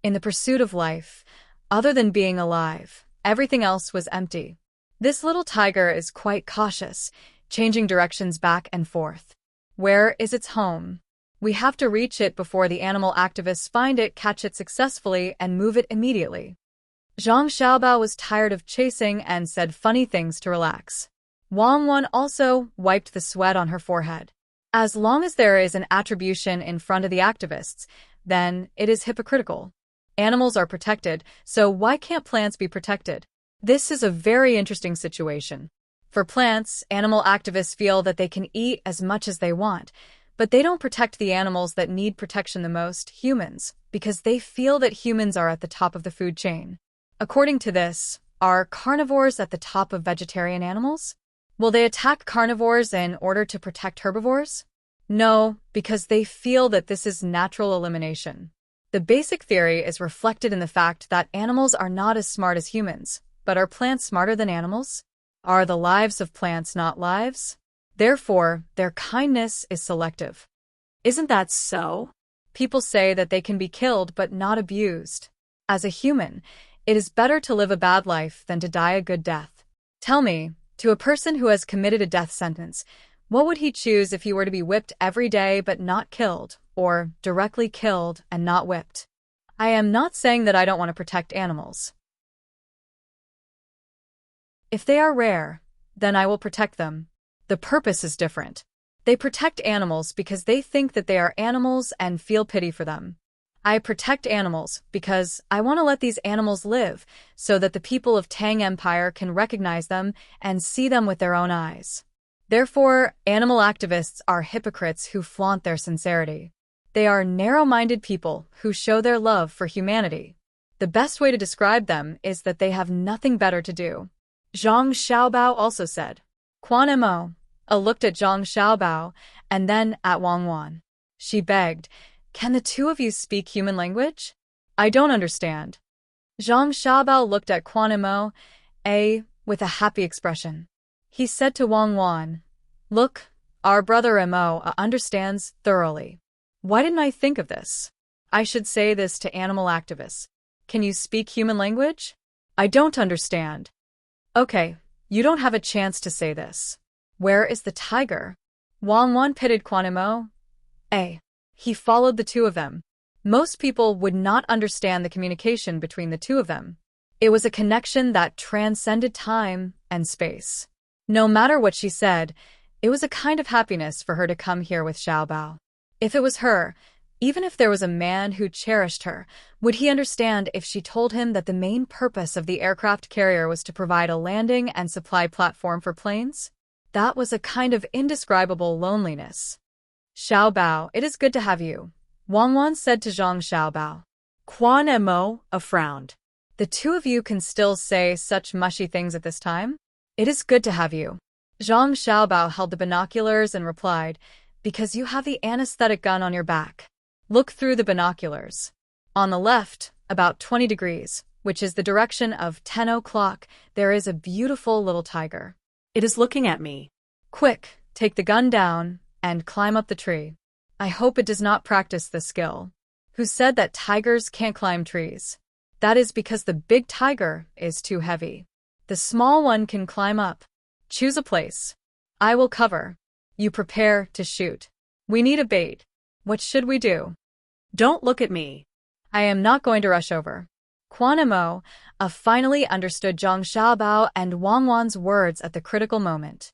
In the pursuit of life, other than being alive, everything else was empty. This little tiger is quite cautious, changing directions back and forth. Where is its home? We have to reach it before the animal activists find it, catch it successfully, and move it immediately. Zhang Xiaobao was tired of chasing and said funny things to relax. Wang Wan also wiped the sweat on her forehead. As long as there is an attribution in front of the activists, then it is hypocritical. Animals are protected, so why can't plants be protected? This is a very interesting situation. For plants, animal activists feel that they can eat as much as they want, but they don't protect the animals that need protection the most, humans, because they feel that humans are at the top of the food chain. According to this, are carnivores at the top of vegetarian animals? Will they attack carnivores in order to protect herbivores? No, because they feel that this is natural elimination. The basic theory is reflected in the fact that animals are not as smart as humans, but are plants smarter than animals? Are the lives of plants not lives? Therefore, their kindness is selective. Isn't that so? People say that they can be killed but not abused. As a human, it is better to live a bad life than to die a good death. Tell me, to a person who has committed a death sentence, what would he choose if he were to be whipped every day but not killed, or directly killed and not whipped? I am not saying that I don't want to protect animals. If they are rare, then I will protect them. The purpose is different. They protect animals because they think that they are animals and feel pity for them. I protect animals because I want to let these animals live so that the people of Tang Empire can recognize them and see them with their own eyes. Therefore, animal activists are hypocrites who flaunt their sincerity. They are narrow-minded people who show their love for humanity. The best way to describe them is that they have nothing better to do. Zhang Xiaobao also said. Quan Mo looked at Zhang Xiaobao and then at Wang Wan. She begged, "Can the two of you speak human language? I don't understand." Zhang Xiaobao looked at Quan Mo with a happy expression. He said to Wang Wan, "Look, our brother Mo understands thoroughly. Why didn't I think of this? I should say this to animal activists. Can you speak human language? I don't understand." Okay, you don't have a chance to say this. Where is the tiger? Wang Wan pitted Quan Mo. He followed the two of them. Most people would not understand the communication between the two of them. It was a connection that transcended time and space. No matter what she said, it was a kind of happiness for her to come here with Xiaobao. If it was her, even if there was a man who cherished her, would he understand if she told him that the main purpose of the aircraft carrier was to provide a landing and supply platform for planes? That was a kind of indescribable loneliness. "Xiaobao, it is good to have you," Wang Wan said to Zhang Xiaobao. Quan Mo frowned. "The two of you can still say such mushy things at this time? It is good to have you." Zhang Xiaobao held the binoculars and replied, "Because you have the anesthetic gun on your back. Look through the binoculars. On the left, about 20 degrees, which is the direction of 10 o'clock, there is a beautiful little tiger. It is looking at me. Quick, take the gun down and climb up the tree. I hope it does not practice this skill. Who said that tigers can't climb trees? That is because the big tiger is too heavy. The small one can climb up. Choose a place. I will cover. You prepare to shoot. We need a bait. What should we do?" "Don't look at me." "I am not going to rush over." Quan Mo finally understood Zhang Xiaobao and Wang Wan's words at the critical moment.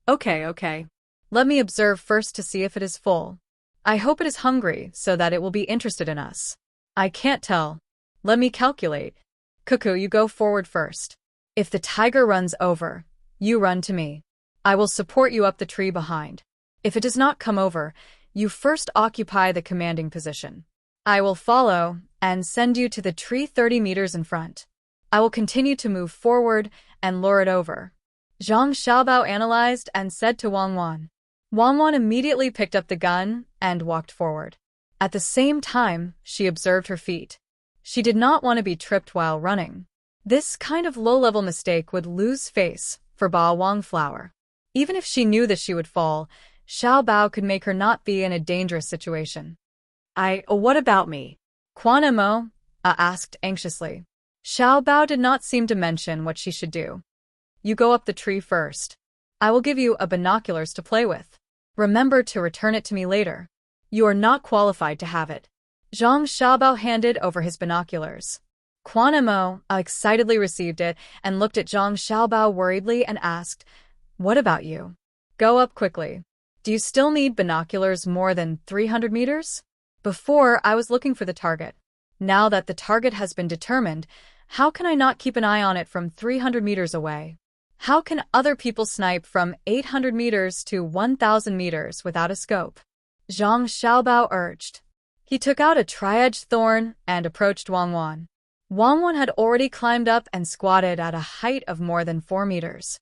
Okay. Let me observe first to see if it is full. I hope it is hungry so that it will be interested in us. I can't tell. Let me calculate. Cuckoo, you go forward first. If the tiger runs over, you run to me. I will support you up the tree behind. If it does not come over, you first occupy the commanding position. I will follow and send you to the tree 30 meters in front. I will continue to move forward and lure it over. Zhang Xiaobao analyzed and said to Wang Wan. Wang Wan immediately picked up the gun and walked forward. At the same time, she observed her feet. She did not want to be tripped while running. This kind of low-level mistake would lose face for Ba Wang Flower. Even if she knew that she would fall, Xiao Bao could make her not be in a dangerous situation. What about me? Quan Mo asked anxiously. Xiao Bao did not seem to mention what she should do. You go up the tree first. I will give you a binoculars to play with. Remember to return it to me later. You are not qualified to have it. Zhang Xiaobao handed over his binoculars. Quan Mo excitedly received it and looked at Zhang Xiaobao worriedly and asked, What about you? Go up quickly. Do you still need binoculars more than 300 meters? Before, I was looking for the target. Now that the target has been determined, how can I not keep an eye on it from 300 meters away? How can other people snipe from 800 meters to 1,000 meters without a scope? Zhang Xiaobao urged. He took out a tri-edged thorn and approached Wang Wan. Wang Wan had already climbed up and squatted at a height of more than 4 meters.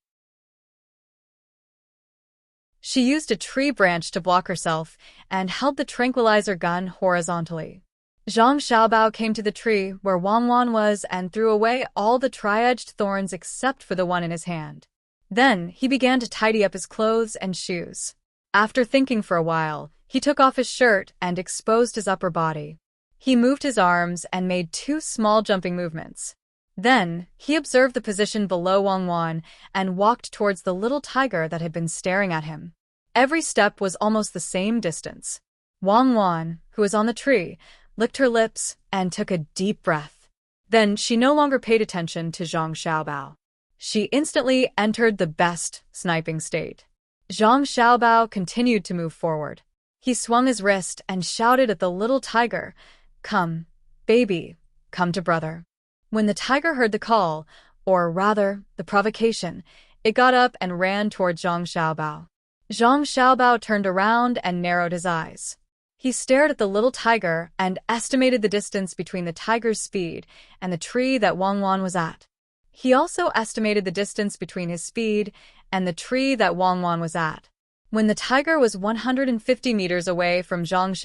She used a tree branch to block herself and held the tranquilizer gun horizontally. Zhang Xiaobao came to the tree where Wang Wan was and threw away all the tri-edged thorns except for the one in his hand. Then he began to tidy up his clothes and shoes. After thinking for a while, he took off his shirt and exposed his upper body. He moved his arms and made 2 small jumping movements. Then, he observed the position below Wang Wan and walked towards the little tiger that had been staring at him. Every step was almost the same distance. Wang Wan, who was on the tree, licked her lips and took a deep breath. Then she no longer paid attention to Zhang Xiaobao. She instantly entered the best sniping state. Zhang Xiaobao continued to move forward. He swung his wrist and shouted at the little tiger, Come, baby, come to brother. When the tiger heard the call, or rather, the provocation, it got up and ran toward Zhang Xiaobao. Zhang Xiaobao turned around and narrowed his eyes. He stared at the little tiger and estimated the distance between the tiger's speed and the tree that Wang Wan was at. He also estimated the distance between his speed and the tree that Wang Wan was at. When the tiger was 150 meters away from Zhang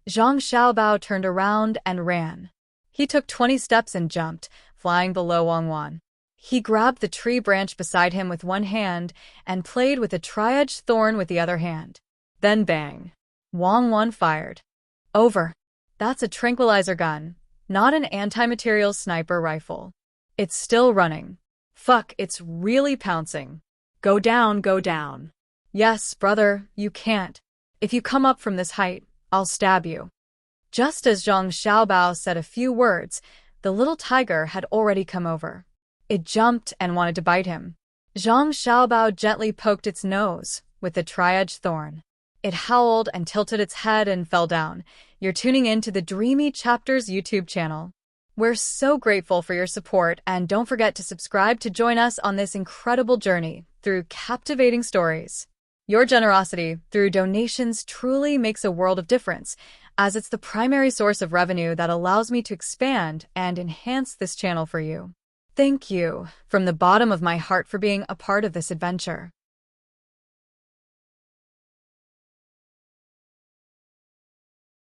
Xiaobao turned around and ran. He took 20 steps and jumped, flying below Wang Wan. He grabbed the tree branch beside him with one hand and played with a tri-edged thorn with the other hand. Then bang! Wang Wan fired. Over. That's a tranquilizer gun, not an anti-material sniper rifle. It's still running. Fuck, it's really pouncing. Go down, go down. Yes, brother, you can't. If you come up from this height, I'll stab you. Just as Zhang Xiaobao said a few words, the little tiger had already come over. It jumped and wanted to bite him. Zhang Xiaobao gently poked its nose with the tri-edged thorn. It howled and tilted its head and fell down. You're tuning in to the Dreamy Chapters YouTube channel. We're so grateful for your support, and don't forget to subscribe to join us on this incredible journey through captivating stories. Your generosity through donations truly makes a world of difference, as it's the primary source of revenue that allows me to expand and enhance this channel for you. Thank you from the bottom of my heart for being a part of this adventure.